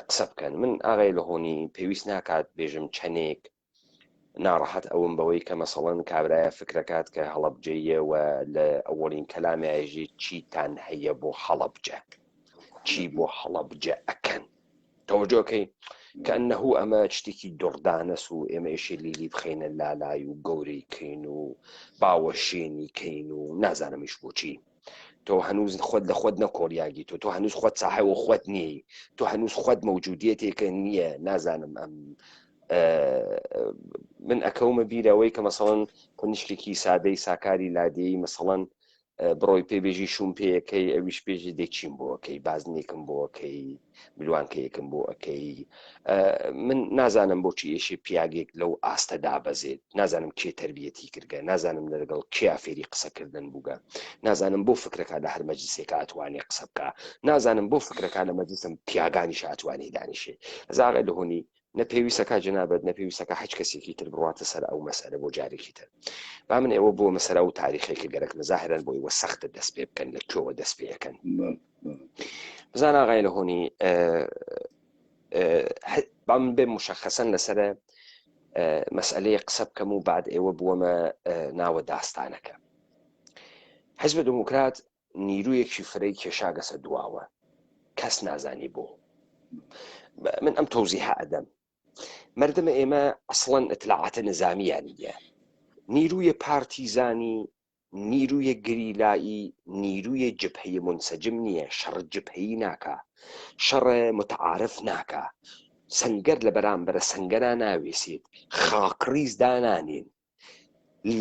قسە بکەن من ئاغای لە هۆنی پێویست ناکات بێژم چەندێک ناڕەحەت ئەوم بەوەی کە مەسەڵەن کابرایە فکرەکات کە هەڵەبجەیە و لە ئەوەڵین کەلامیژی چیتان هەیە بۆ هەڵەبجە چی بۆ هەڵەبجە ئەکەن تەوەجۆکەی کە ئەنەهوو ئەمە شتێکی دۆڕدانەس و ئێمە ئێشێ لیلی بخینە لالای و گەورەی کەین و باوەشێنی کەین و نازانمیش بۆچی تۆ هەنووز خۆت لە خۆت نەکۆریاگی تۆ هەنووز خۆت ساحەوە خۆت نییە تۆ هەنووز خۆت مەوجودیەتێکە نییە نازانم ئەم من ئەکەومە بیرەوەی کە مەسەڵەن تەنیشتێکی سادەی ساکاری لادێی مەسەڵەن بڕۆی پێبێژی شوم پێەکەی ئەویش پێژی دێکچیم بۆ ئەەکەی بازنێکم بۆ ئەەکەی بلوانکەیەکم بۆ ئەەکەی من نازانم بۆچی ئێشێ پیاگێک لەو ئاستە دابەزێت نازانم کێ تەربیەتی کردگە نازانم لەگەڵ کێ فێری قسەکردن بووگە نازانم بۆ فکرەکە لە هەر مەجلیسێکە ئەتوانێ قسە بکە نازانم بۆ فکرەکە لە مەجلیسم پیاگانیش ئەتوانێ دانیشێ زاغە لە هۆنی نەپێویستەکە جەنابەت نەپێویستەکە هیچ کەسێکی تر بڕاتە سەر ئەو مەسەلە بۆ جارێکی تر با من ئێوە بۆ مەسەلا و تاریخێکی گەرەک مەزاهرن بۆی وە سەختە دەست پێ بکەن لە کۆوە دەست پێەکەن بزان ئاغای لە هۆنی با من بێ مشەخەسەن لەسەرە مەسئلەیە قسە بکەم و بعد ئێوە بووەمە ناوە داستانەکە حیزب دموکرات نیرویەکی فرەی کێشاگەسە دواوە کەس نازانی بۆ من ئەم تەوزیحە ئەدەم مردمە ئێمە ئەسڵەن ئەتلاعاتە نظامیان نیە نیرویە پارتیزانی نیرویە گریلایی نیرویە جبهەیە منسەجم نییە شەڕ جبهەیی ناکە شەڕ متعارف ناکە سەنگەر لە بەرامبەرە سەنگەرا ناوێسێت خاکڕیز دانانێن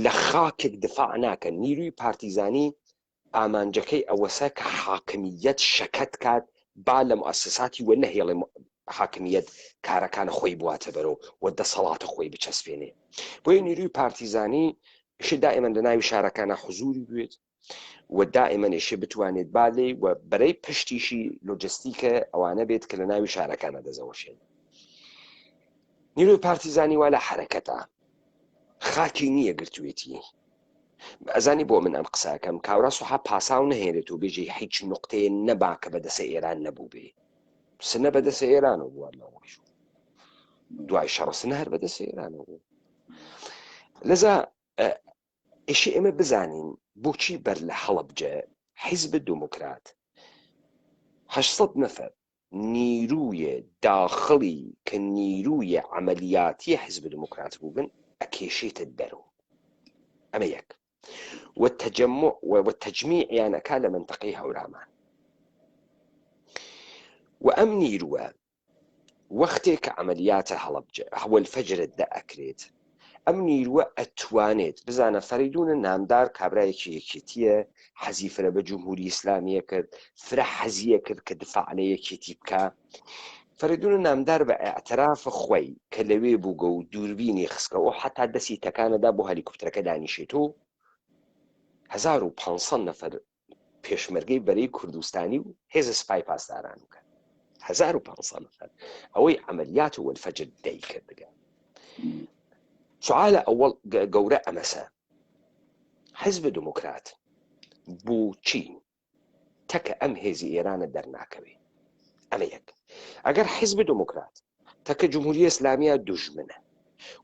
لە خاکێک دفاع ناکە نیروی پارتیزانی ئامانجەکەی ئەوەسە کە حاکمیەت شەکەت کات با لە مؤسساتی وە نەهێڵێ حاکمیەت کارەکانە خۆی بواتە بەرەو و دەسەڵاتە خۆی بچەسپێنێ بۆیە نیروی پارتیزانی شێ دائما لە ناوی شارەکانە حزوری بێت و دائما ئێشێ بتوانێت بالێ و بەرەی پشتیشی لۆجستیکە ئەوانە بێت کە لە ناوی شارەکانە دەزەوەشێن نیروی پارتیزانی وا لە حرەکەتە خاکی نییە گرتوێتی ئەزانی بۆ من ئەم قساکەم کاورا سوحا پاساو نەهێنێت و بێژی هیچ نقطەیە نەباکە بەدەسە ئێران نەبوو بێ سنە بەدەسە ئێرانەوە بووە لەوەش دوای شەڕ سنە هەر بەدەسە ئێرانەوە بوو لەذا ئێشێ ئێمە بزانین بۆچی بەر لە هەڵەبجە حیزب دموکرات 800 نەفەر نیرویە داخڵی کە نیرویە عملیاتی حیزب دموکرات بووبن ئەکێشێتە دەرەوە ئەمە یەک والتجمع والتجميع كان منطقي هورامان وأمني روا وقتك عمليات هەڵەبجە هو الفجر الدأكريت أمني روا أتوانيت بزانا فريدون نامدار كابرايكي يكيتية حزيفنا بجمهوري إسلامية كد فرح حزية كد كدفاع عليه كيتيبكا فريدون نامدار باعتراف خوي كلوي بوغو دوربيني خسكا وحتى دسي تكان دابو هليكوبتركا دانيشيتو 1500 نەفەر پێشمەرگەی بەرەی کوردستانی و هێز سپای پاسداران بکەن 1500 نەفەر ئەوەی عملیات و الفەجر دەی کردگە سوالە ئەوەڵ گەورە ئەمەسە حزب دموکرات بوو چی تەکە ئەم هێزی ئێرانە دەرناکەوێ ئەمە یەک ئەگەر حزب دموکرات تەکە جمهوری ئیسلامیە دوژمنە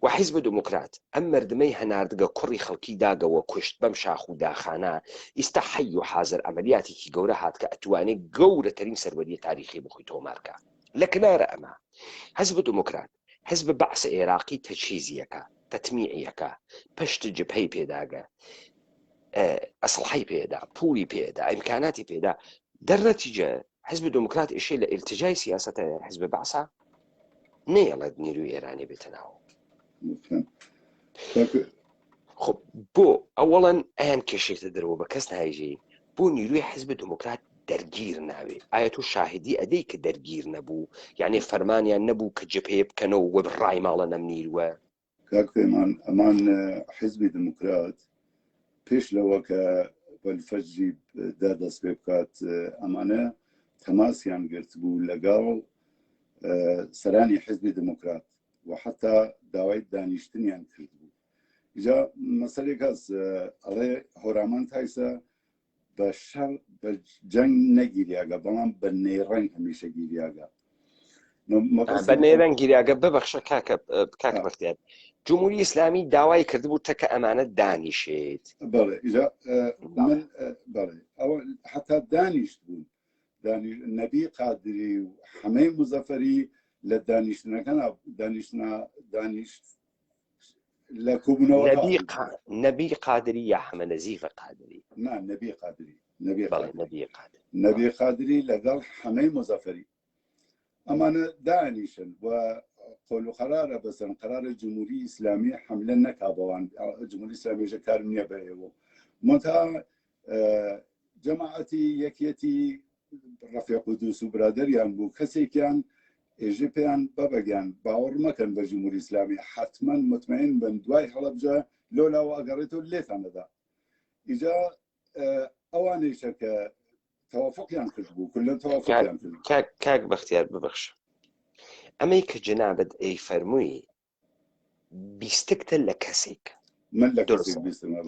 و حزب دموکرات ئەم مردمەی هەناردگە کوڕی خەڵکی داگەوە کوشت بەم شاخ و داخانە ئیستا حەی و حازر ئەمەلیاتێکی گەورە هات کە ئەتوانێت گەورەترین سەروەریە تاریخی بخۆی تۆمارکە لە کنارە ئەمە حزب دموکرات حزب بەعس عێراقی تەجهیزیەکە تەتمیعیەکە پشت جبهەی پێداگە ئەسڵحەی پێدا پولی پێدا ئیمکاناتی پێدا دەرنەتیجە حزب دموکرات ئیشێ لە ئیلتجای سیاسەتە حزب بەعسا نێڵێت نیروی ئێرانی بێتەناوە خب بۆ ئەوەڵەن ئەیان کێشێتە دەرەوە بە کەس نایژێ بۆ نیروی حزب دموکرات دەرگیر ناوێ ئایا تو شاهدی ئەدەی کە دەرگیر نەبوو یعنی فەرمانیان نەبوو کە جبهەیە بکەنەوە وە ڕای ماڵە نەم نیروە کاک پەیمان ئەمان حزبی دموکرات پێش لەوە کە بەلفەجری دادەست پێ بکات ئەمانە تەماسیان گرت بوو لەگەڵ سەرانی حزبی دموکرات و حتا داوای دانیشتنیان کرد بوو جا مەسەلێک هەست ئەڵێ هۆرامان تایسە بە شەڕ بە جەنگ نەگیریاگە بەڵام بە نێڕەنگ هەمیشە گیریاگە بە نێرەنگ گیریاگە ببەخشە کاک بەختیار جمهوری ئیسلامی داوای کردبوو تەکە ئەمانە دانیشێت بەڵێ من بەڵێ ئەوە حتا دانیشت بوون نەبی قادری و حەمەی مزەفەری لە دانیشتنەکە دانیشت لە کوبنەوە نەبی قادری یا حەمە نەزیفە قادری نەبی قادری نەبی قادری لەگەڵ حەمەی مزەفەری ئەمانە دانیشن و قۆل و قەرارە بەسەر قەرارە جمهوری ئیسلامی حملە نەکا بەوان جمهوری ئیسلامیێژە کار نییە بە ئێوە مۆتا جەماعەتی یەکێتی ڕەفیق و دووس و برادەریان بوو کەسێکیان ئێژێ پێیان بەبەگیان باوەڕ مەکەن بە جمهوری ئیسلامی حتمما مطمئن بن دوای هەڵەبجە لۆلاوە ئەگەڕێتەوە لێتانەدا ئیجا ئەوانەیشە کە توافقیان کرد بوو کلن توافقیان کرد کاک بەختیار ببەخش ئەمەی کە جەنابەت ئەی فەرمووی بیستکتە لە کەسێک من لە کەسێک بیستمە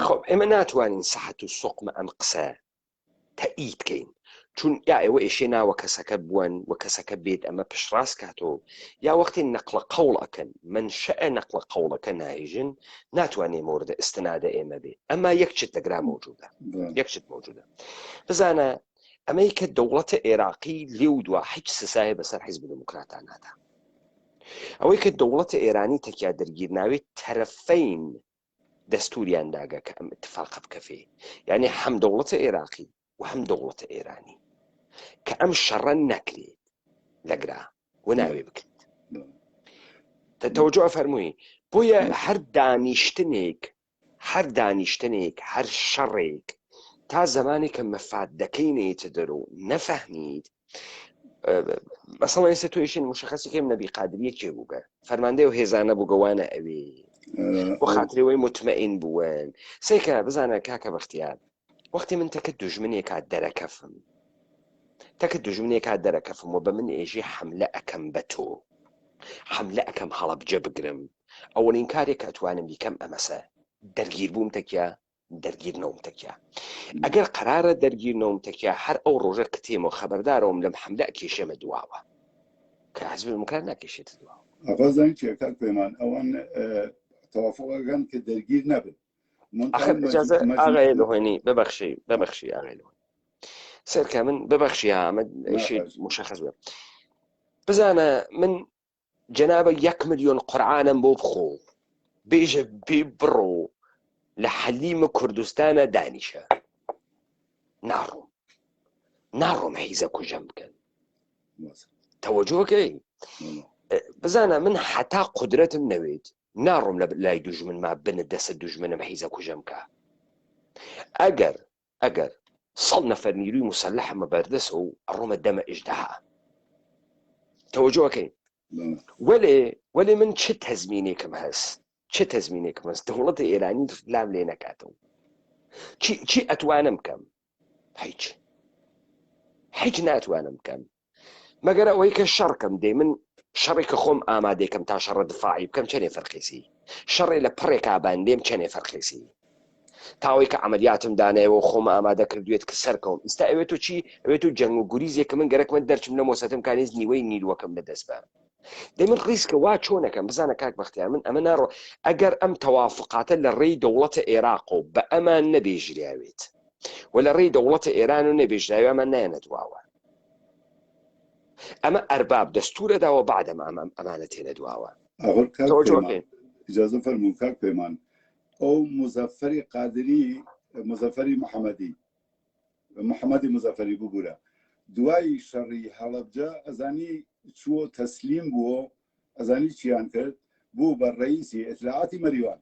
خۆ ئێمە ناتوانین سەحەت و سوقمە ئەم قسە تەئید بکەین چون یا ئێوە ئێشێ ناوە کەسەکە بوون و کەسەکە بێت ئەمە پشتڕاست کاتەوە یا وەختی نەقڵە قەوڵ ئەکەن منشەئە نەقڵە قەوڵەکە ناهێژن ناتوانێ مۆردە ئستنادە ئێمە بێ ئەمە یەک چت دەگرا موجودە یەک چت موجودە بزانە ئەمەی کە دەوڵەتە عێراقی لێو دوا هیچ سزایە بەسەر حیزب دموکراتان نادا ئەوەی کە دەوڵەتە ئێرانی تەکیا دەرگیر ناوێت تەرەفەین دەستوریان داگە کە ئەم اتفاقە بکەفێ یعنی هەم دەوڵەتە عێراقی و هەم دەوڵەتە ئێرانی کە ئەم شەڕە نەکرێت لەگرا و ناوێ بکرێت تەوەجۆ فەرمووی بۆیە هەر دانیشتنێک هەر شەڕێک تا زمانی کە مەفاد دەکەینێتە دەرۆ نەفەهمید مەسەڵەن ئێستا تۆیشین مشخەسێکم نەبی قادریە کێ بووگە فەرماندەی و هێزانە بووگەوانە ئەوێ بۆ خاترەوەی مطمئین بوون سێکە بزانە کاکە بەختیار وەختی من تەکە دوژمنێکا دەرەکەفم و بە من ئێژێ حەملە ئەەکەم بە تۆ حەملە ئەەکەم هەڵەبجە بگرم ئەوەڵین کارێک کە ئەتوانم بیکەم ئەمەسە دەرگیر بووم تەکیا دەرگیر نەوم تەکیا ئەگەر قرارە دەرگیر نەوم تەکیا هەر ئەو ڕۆژە کە تێمەوە خەبەردارەوەم لەم حەملە کێشەمە دواوە کە حیزب دموکرات ناکێشێتە دواوە ئەغازان چێکات پەیمان ئەوان تەوافقەکان کە دەرگیر نەبن ئاغای لەهۆنی ببەخشی ئاغای لەهۆنی سەرکە من ببەخشی ئەمە مشخص بێ بزانە من جەنابە 1 ملیۆن قورعانم بۆ بخۆ بێژە بێ بڕۆ لە حەلیمە کوردستانە دانیشە ناڕۆم حیزە کوژەم بکەن تەوەجۆکەی بزانە من حتا قودرەتم نەوێت ناڕۆم لە لای دوژمن ما بنە دەسە دوژمنم حیزە کوژەم کە ئەگەر 100 نەفەر نیروی مسلحمە بەردەسە و ئەڕۆمە دەمە ئیژدەها تەوەجۆکەی وەلێ من چ تەزمینێکم هەست دەوڵەتە ئێرانی لام لێ نەکاتەوە چی ئەتوانم بکەم هیچ ناتوانم بکەم مەگەر ئەوەی کە شەڕکەم دێ من شەڕی کە خۆم ئامادەکەم تا شەڕە دفاعی بکەم چەنێ فەرقیسی شەڕێ لە پڕێکا باندێم چەنێ فەرقیسی تاوەی کە عملیاتم دانایەوە خۆمە ئامادە کردوێت کە سەرکەوم ئستا ئەوێت و چی ئەوێت و جەنگ و گوریزێکە من گەرەک من دەرچم لە مۆسەتم کانێز نیوەی نیروەکەم لەدەست بە دەی من ڕیسکە وا چۆنەکەم بزانە کاک بەختیار من ئەمە ناڕۆ ئەگەر ئەم تەوافقاتە لە ڕێی دەوڵەتە عێراق و بە ئەمان نەبێژراوێت و لە ڕێی دەوڵەتە ئێران و نەبێژراوی ئەمە نایەنەدواوە ئەمە ئەرباب دەستورەداوە بعدەم ئەمانە تێنە دواوە ئیجازە فەرموو کاک پەیمان ئەو مزەفەری قادری مزەفەری محەممەدی مزەفەری ببوورە دوای شەڕی هەڵەبجە ئەزانی چووە تەسلیم بووە ئەزانی چیان کرد بوو بە ڕئیسی ئەطلاعاتی مەریوان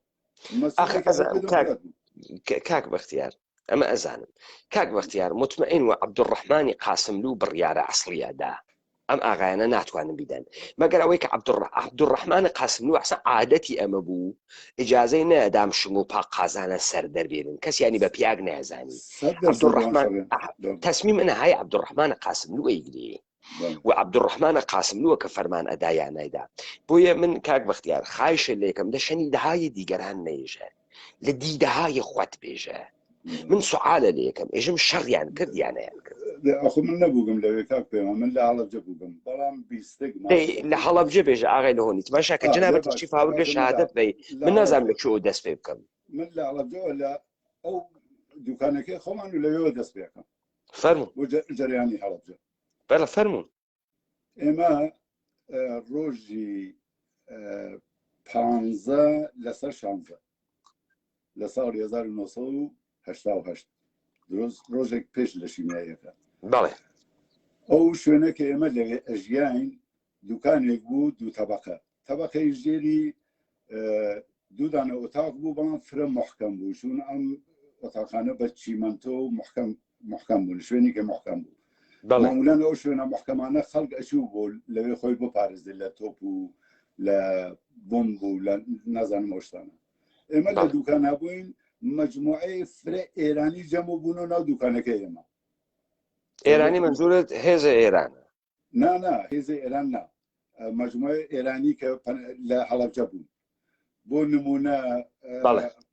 کاک بەختیار ئەمە ئەزانم کاک بەختیار مطمئن و عەبدوڕەحمانی قاسملوو بڕیارە عەسڵیەدا ئەم ئاغایانە ناتوانن بیدەن مەگەر ئەوەی کە عەبدوڕەحمانی قاسملوو ئەسا عادەتی ئەمە بوو ئیجازەی نەدام شم و پاق قازانە سەر دەربێنن کەسیانی بە پیاگ نازانی عەبدوڕەحمان تەسمیم ئەنە های عەبدوڕەحمانی قاسملوو ئەیگرێ و عەبدوڕەحمانە قاسملووە کە فەرمان ئەدایان نایدا بۆیە من کاک بەختیار خایشە لێکم دە شەنی دەهای دیگەران نەیژە لە دیدەهای خوات بێژە من سوعالە لێکم ئێژم شەڕیان کردیانیان کرد ئەخۆ من نەبووگم لەوێ کاک پێوە من لە هەڵەبجە بووگم بەڵام بیستێک لە هەڵەبجە بێژە ئاغای لە هۆنیت باشە کە جنابەت چی فاور لە شهادەت بی من نازانم لە کوێ دەست پێ بکەم من لە هەڵەبجەوە لە ئەو دوکانەکەی خۆمان و لەوێەوە دەست پێ بکەم فەرموو بۆ جەریانی هەڵەبجە بەڵە فەرموون ئێمە ڕۆژی 15 لەسەر 16 لە ساڵی 1970 ڕۆژێک پێش لە شیمیاییەکە بەڵێ ئەو شوێنە کە ئێمە لەوێ ئەژیاین دوکانێک بوو دوو تەبەقە تەبەقەی ژێری دوودانە ئۆتاق بوو بەڵام فرە محکەم بوو چون ئەم ئۆتاقانە بە چیمەنتۆ و محکەم بوون شوێنی کە محکەم بوو معمولەن ئەو شوێنە محکەمانە خەڵک ئەچوو بۆ لەوێ خۆی بپارێزێت لە تۆپ و لە بۆمب و لە نازانم ئەو شتانە ئێمە لە دوکانە بووین مجموعەی فرە ئێرانی جەمع بوون و ناو دوکانەکە ئێمە ئێرانی منزورت هێزە ئێرانە نا هێزە ئێران نا مجموعەی ئێرانی کە لە هەڵەبجە بوون بۆ نمونە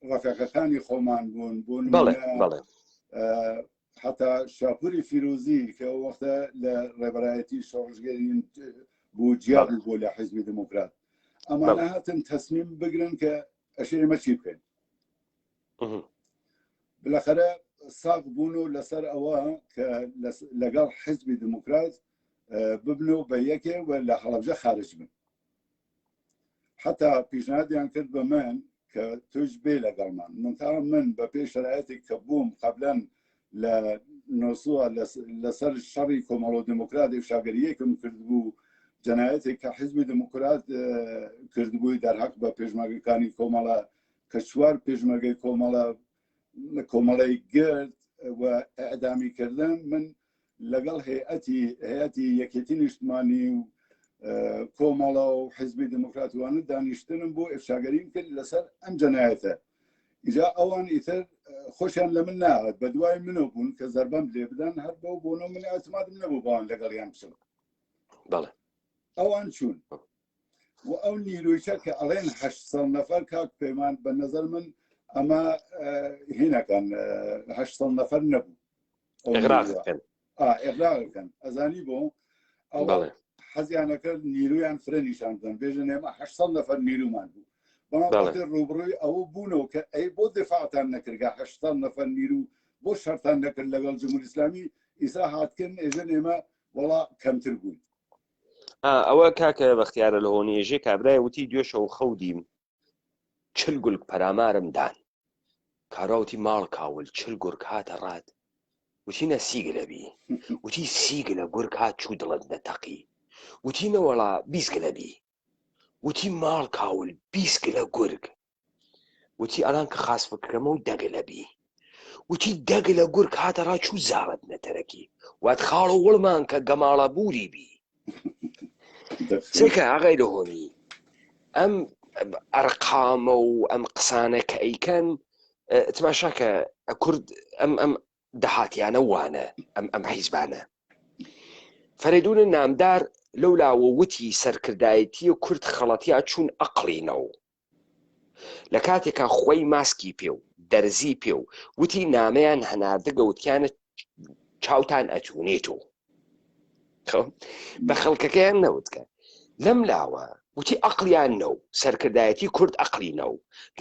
ڕەفیقەکانی خۆمان بوون بۆ نمونە حتا شاپوری فیروزی کە ئەو وەختە لە ڕێبەرایەتی شۆڕژگەرین بوو جیاد بۆ لە حیزبی دموکرات ئەمانە هاتن تەسمیم بگرن کە ئەشێ ئێمە چی بکەین بالاخره ساق بوون و لەسەر ئەوە کە لەگەڵ حیزبی دموکرات ببن و بە یەکێ و لە هەڵەبجە خارج بن حتا پیشنهادیان کرد بە من کە توش بێ لەگەڵمان منتها من بە پێی شەرایەتێک کە بووم قەبلەن لە نۆسووە لەسەر شەڕی کۆمەڵە دموکرات ئێفشاگەریەکم کردبوو جەنایەتێک کە حیزبی دموکرات کردبووی دەرحەق بە پێشمەرگەکانی کۆمەڵە کە چوار پێشمەرگەی کۆمەڵەی گرد و ئەعدامیکردن من لەگەڵ هەیەتی یەکێتی نیشتمانی و کۆمەڵە و حیزبی دموکراتوانە دانیشتنم بۆ ئێفشاگەریم کرد لەسەر ئەم جەنایەتە ئیجا ئەوان ئیتر خۆشیان لە من ناهات بە دوای منە بوون کە زەربەم لێ بدەن هەر بۆ بۆنەوە من ئەتمادم نەبوو بەوان لەگەڵیان بچم ئەوان چوون و ئەو نیرویچە کە ئەڵێن 800 نەفەر کاک پەیمان بە نەزەر من ئەمە هینەکەن 800 نەفەر نەبوو ئێغراقەکەن ئەزانی بۆ ئەو حەزیانەکە نیرویان فرە نیشاندن بێژن ئێمە 800 نەفەر نیرومان بوو بەڵام ڕوبڕووی ئەوە بوونەوە کە ئەی بۆ دفاعتان نەکردگا 800 نەفەر نیرو بۆ شەرتان نەکرد لەگەڵ جمهوری ئیسلامی ئیسا هاتکردن ئێژن ئێمە وەڵا کەمتر بوون ئەوە کاکە بەختیارە لە هۆنیێژێ کابرای وتی دوێشەوە خەودیم چل گولک پەرامارم دان کاراوتی ماڵ کاول چل گورک هاتە ڕات وتی نە سیگلەبی وتی سیگلە گورک هات چوو دڵت نەتەقی وتی نەوەڵا بیسگلەبی وتی ماڵ کاول بیسگلە گورگ وتی ئەلان کە خاس بکرەمە و دەگلەبی وتی دەگلە گورک هاتە ڕات چوو زاڵت نەتەرەکی وات خاڵە وڵمان کە گەماڵە بووری بی چێکە ئاغای لەهۆنی ئەم ئەرقامە و ئەم قسانە کە ئەیکەن تماشاکە کورد ئەم دەهاتیانە وانە ئەم حیزبانە فەرێدونە نامدار لەولاوە وتی سەرکردایەتی و کورد خەڵەتیا چوون ئەقڵینەوە لە کاتێکا خۆی ماسکی پێ و دەرزی پێ و وتی نامەیان هەناردەگە وتیانە چاوتان ئەتوونێتەوە بە خەڵکەکەیان نەوتکە لەم لاوە وتی ئەقلیان نەو سەرکردایەتی کورد ئەقلی نەو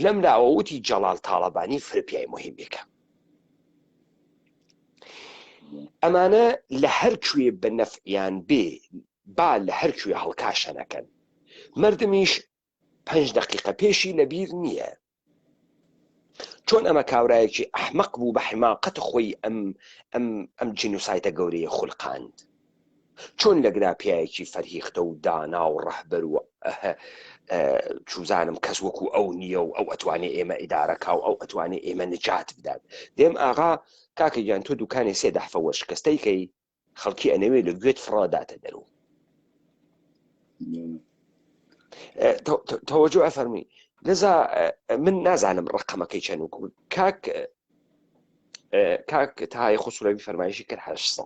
لەم لاوە وتی جەڵال تاڵەبانی فرپیای مهمێکە ئەمانە لە هەر کوێ بە نەفعیان بێ با لە هەر کوێ هەڵکاشەنەکەن مردمیش 5 دقیقە پێشی لەبیر نییە چۆن ئەمە کاورایەکی ئەحمەق بوو بە حماقەت خۆی ئەم جینوسایتە گەورەیە خوڵقاند چۆن لە گراپیایەکی فەرهیختە و دانا و ڕەهبەر و چوزانم کەس وەکو ئەو نییە و ئەو ئەتوانێ ئێمە ئیدارەکە و ئەو ئەتوانێ ئێمە نجات بدات دێم ئاغا کاکە گیان تۆ دوکانی 3 دەحفە وەرشکەستەیکەی خەڵکی ئەنەوێ لە گوێت فراداتە دەرو تەوەجۆ ئەفەرمی لەذا من نازانم ڕقەمەکەی چەند و کاک تاهای خسروەوی فەرمایشی کرد 800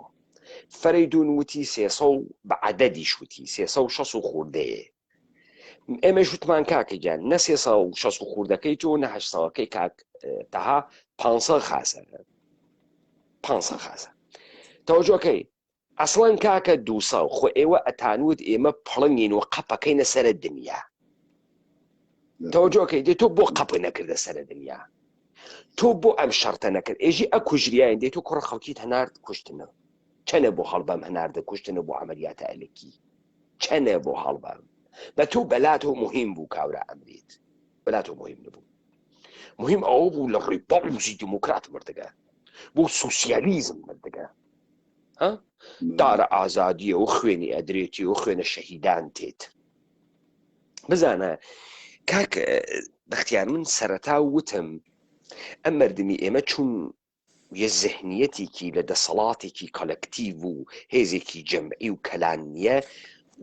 فەریدون وتی 300 بە عەدەدیش وتی 360 و خوردەیە ئێمەش وتمان کاکە گیان نە 360 و خوردەکەی تۆ نە 800ەکەی کاک تاها 500 خاسە 500 خاسە تەوەجۆکەی ئەسڵەن کاکە 200 خۆ ئێوە ئەتانوت ئێمە پڵنگین و قەپەکەینە سەرە دنیا تەوەجۆکەی دێت تۆ بۆ قەپە نەکردە سەرە دنیا تۆ بۆ ئەم شەرتە نەکرد ئێژی ئەکوژریایان دێت تۆ کوڕە خەڵکیت هەنارد کوشتنە چەنە بۆ هەڵبەم هەناردە کوشتنە بۆ عەمەلیاتە ئەلکی چەنە بۆ هەڵبەم بە تۆ بەلاتۆ مهم بوو کاورە ئەمریت بەلاتۆ مهم نەبوو مهم ئەوە بوو لە ڕێی بەڵوزی دموکرات مردەگە بۆ سوسیالیزم مردەگە دارە ئازادیە و خوێنی ئەدرێتی و خوێنە شەهیدان تێت بزانە کاک بەختیار من سەرەتا وتم ئەم مردمی ئێمە چون یە زەهنیەتێکی لە دەسەڵاتێکی کۆلەکتیڤ و هێزێکی جەمعی و کەلان نییە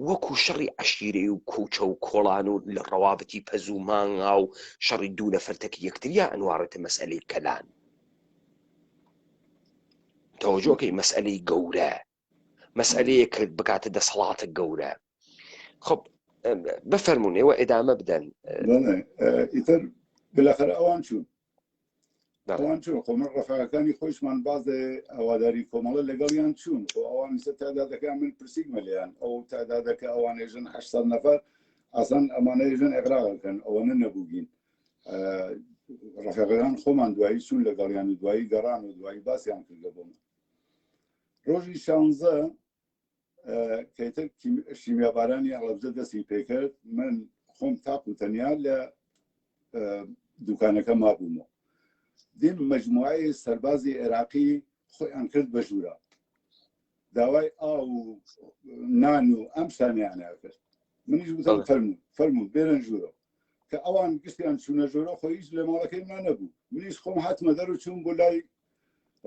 وەکو شەڕی عەشیرەی و کۆچە و کۆڵان و لە ڕەوابەتی پەزومانگا و شەڕی دوو نەفەرتەکی یەکتریا ئەنوارەتە مەسئلەی کەلان تەوەجۆکەی مەسئلەی گەورە مەسئلەیە کرد بکاتە دەسەڵاتە گەورە خب بفەرمونون ئێوە ئێدامە بدەن ئیتر بالاخره ئەوان چوون خۆمە ڕەفاقەکانی خۆشمان بازێ ئەواداری کۆمەڵە لەگەڵیان چوون خۆ ئەوان سە تادادەکە من پرسیگمە لێیان ئەو تادادەکە ئەوانێژن 800 نەفەر ئاسان ئەمانەیژن ئێغراغەکەن ئەوەنە نەبووگین ڕەفاقەکان خۆمان دوایی چوون لەگەڵیان و دوایی گەڕان و دوایی باسییان کردە بۆمە ڕۆژی 16 کەیتر شیمیابارانی ئەڵەبجە دەستی پێکرد من خۆم تاق و تەنیا لە دوکانەکە مابوومەوە دیم مجموعەی سەربازی عێراقی خۆیان کرد بە ژوورە داوای ئاو و نان و ئەم شتانیانە کرد منیش وتم فەرموو بێرن ژوورە کە ئەوان گشتیان چوونە ژوورە خۆی هیچ لە ماڵەکەیمان نەبوو منیش خۆم هاتمە دەر و چوون بۆ لای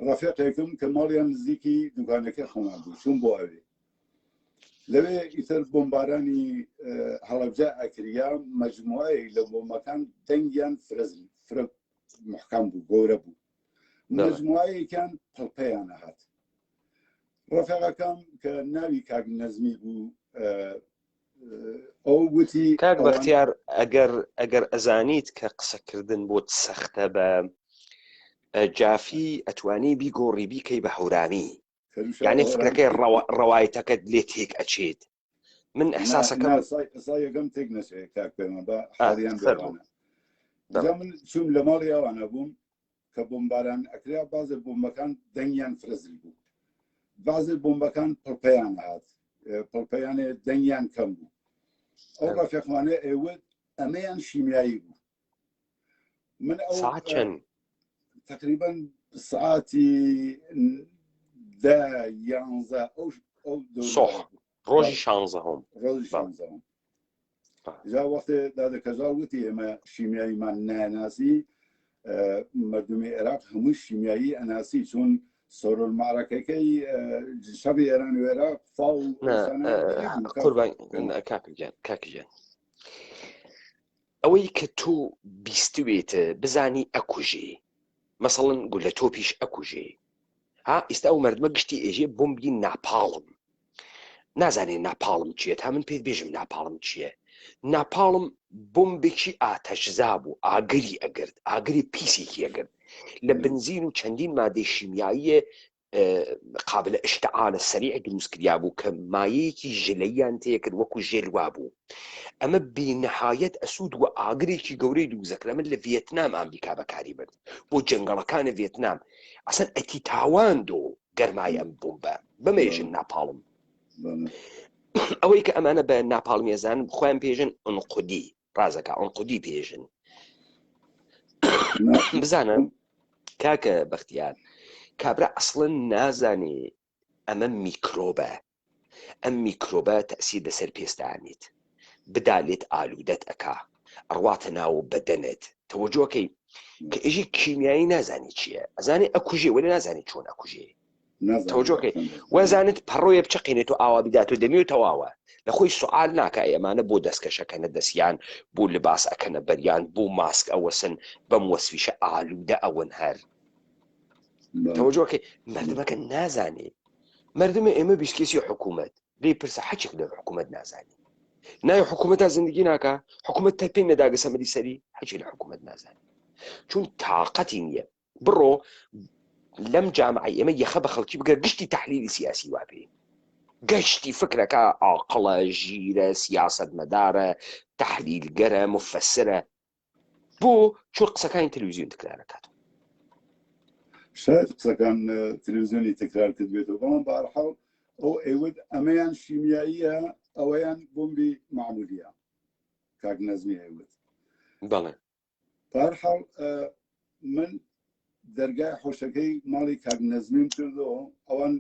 ڕەفیقێکم کە ماڵیان نزیکی دوکانەکە خۆمان بوو چوون بۆ ئەوێ لەوێ ئیتر بۆمبارانی هەڵەبجە ئەکریا مەجموعەیەک لە بۆمبەکان دەنگیان فرە محکەم بوو گەورە بوو مجموعەیەکیان پڵپەیان هات ڕەفیقەکەم کە ناوی کاک نەزمی بوو ئەو وتی کاک بەختیار ئەگەر ئەزانیت کە قسەکردن بۆت سەختە بە جافی ئەتوانی بیگۆڕی بیکەی بە هەورامی یعنی فکرەکەی ڕەوایەتەکەت لێ تێک ئەچێت من ئەحساسەکەم یەکەم تێک نەچێت کاک پێمە بە حاڵیان بێوانە من چوم لە ماڵی ئەوانە بووم کە بۆمباران ئەکریا بازە بۆمبەکان دەنگیان فرەزی بوو بازە بۆمبەکان پڵپەیان هات پڵپەیانێ دەنگیان کەم بوو ئەو ڕەفیقمانە ئێوت ئەمەیان شیمیایی بوو من ساعت چەند تقریبا ساعتی 10-11 صح ڕۆژی 16 ڕۆژی 16 جا وەختێ دادەکەجا وتی ئێمە شیمیاییمان ناناسی مردمی عێراق هەموو شیمیایی ئەناسی چون سۆرۆلمارەکەەکەی شەڕی ئێران و عێراق فاو کاکەگیان ئەوەی کە تۆ بیستوێتە بزانی ئەکوژێ مەسەڵەن گولە تۆپیش ئەکوژێ ها ئێستا ئەو مردمە گشتی ئێژێ بۆمبی ناپاڵم نازانێ ناپاڵم چییە تا من پێت بێژم ناپاڵم چییە ناپاڵم بۆمبێکی ئاتەشزا بوو ئاگری ئەگرت ئاگری پیسێکی ئەگرت لە بنزین و چەندین مادەی شیمیایی قابل اشتعال سریع دروست کریا بوو کە مایەیەکی ژلەیان تێکرد وەکو ژێلوا بوو. ئەمە بینەهایەت ئەسوود و ئاگرێکی گەورەی دروزەکرا من لە ڤێتنام ئەمریکا بەکاری برد بۆ جەنگەڵەکانی ڤێتنام ئەسەن ئەتی تاواندۆ گەرمای ئەم بۆمبە بەمێژن ناپاڵم ئەوەی کە ئەمانە بە ناپاڵمیێزان خۆیان پێژن ئەنقودی ڕازەکە ئەنقودی پێژن بزانە کاکە بەختیار کابرا ئەسڵن نازانێ ئەمە میکرۆبە ئەم میکرۆبە تەسیر لەسەر پێستانیت بدالێت ئالوودەت ئەکا ئەڕواتە ناو بەدەنت تەوەجۆکەی کە ئێژی کیمیایی نازانی چییە ئەزانێ ئەکوژێ وەلی نازانی چۆن ئەکوژێ تەوەجۆکەی وەزانت پەڕۆیە بچەقینێت و ئاوا بدات و دەمی و تەواوە لە خۆی سوال ناکە ئەمانە بۆ دەستکەشەکەنە دەستیان بۆ لباس ئەکەنە بەریان بۆ ماسک ئەوەسن بەم وەسویشە ئالوودە ئەوەن هەر تەوەجۆکەی مردمەکە نازانێ مردمە ئێمە بیشکێسی حکوومەت لێ پرسە حەچێک لە حکوومەت نازانی ناوی حکوومەتە زندگی ناکە حکوومەت تا پێی نەداگە سەمەری سەری حەچی لە حکوومەت نازانی چون تااقەتی نییە بڕۆ لەم جامعی ئێمە یەخە بە خەڵکی بگە گشتی تحلیلی سیاسی وابێ گەشتی فکرەکە عاقڵە ژیرە سیاست مەدارە تحلیلگەرە مفەسرە بۆ چۆن قسەکانی تەلەڤیزیۆن تکرارەکات شاید قسەکان تەلەڤیزیۆنی تکرار کرد بێتەوە بەڵام بەهەرحاڵ ئەو ئێوە ئەمەیان شیمیاییە ئەوەیان بۆمبی معمولیە کاک نەزمی ئێوت بەڵێ بەهەرحاڵ من دەرگای حۆشەکەی ماڵی کاک نەزمیم کردەوە ئەوان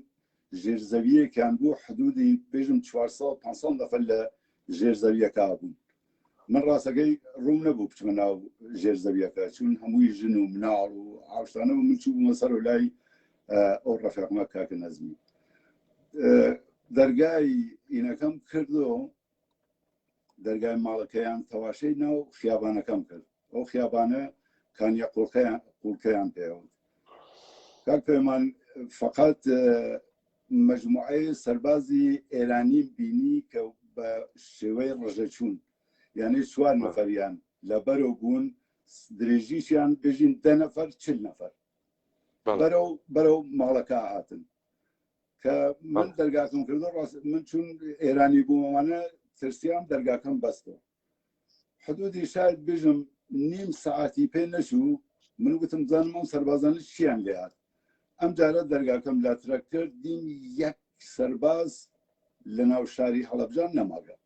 ژێرزەویەکیان بوو حدودی بێژم 400-500 نەفەر لە ژێرزەویەکە بوون من ڕاستەکەی ڕوم نەبوو بچمە ناو ژێرزەویەکە چون هەمووی ژن و مناڵ و ئاوشتانە و من چوو بوومە سەر و لای ئەو ڕەفیقمە کاکە نەزمی دەرگای ئینەکەم کردەوە دەرگای ماڵەکەیان تەواشەی ناو خیابانەکەم کرد ئەو خیابانە کانیا قوڵکەیان پێوت کاک پەیمان فقط مجموعەی سەربازی ئێرانی بینی کە بە شێوەی ڕژەچوون یعنی 4 نەفەریان لەبەرەو بوون درێژیشیان بێژین 10 نەفەر 40 نەفەر بەرەو ماڵەکە هاتن کە من دەرگاکەم کردو ڕاست من چون ئێرانی بوومەوانە ترسیام دەرگاکەم بەستەوە حدودی شاید بێژم نیم ساعتی پێ نەچوو من گوتم زانم ئەم سەربازانە چیان لێهات ئەم جارە دەرگاکەم لاترە کرد دین یەک سەرباز لە ناو شاری هەڵەبجان نەماگە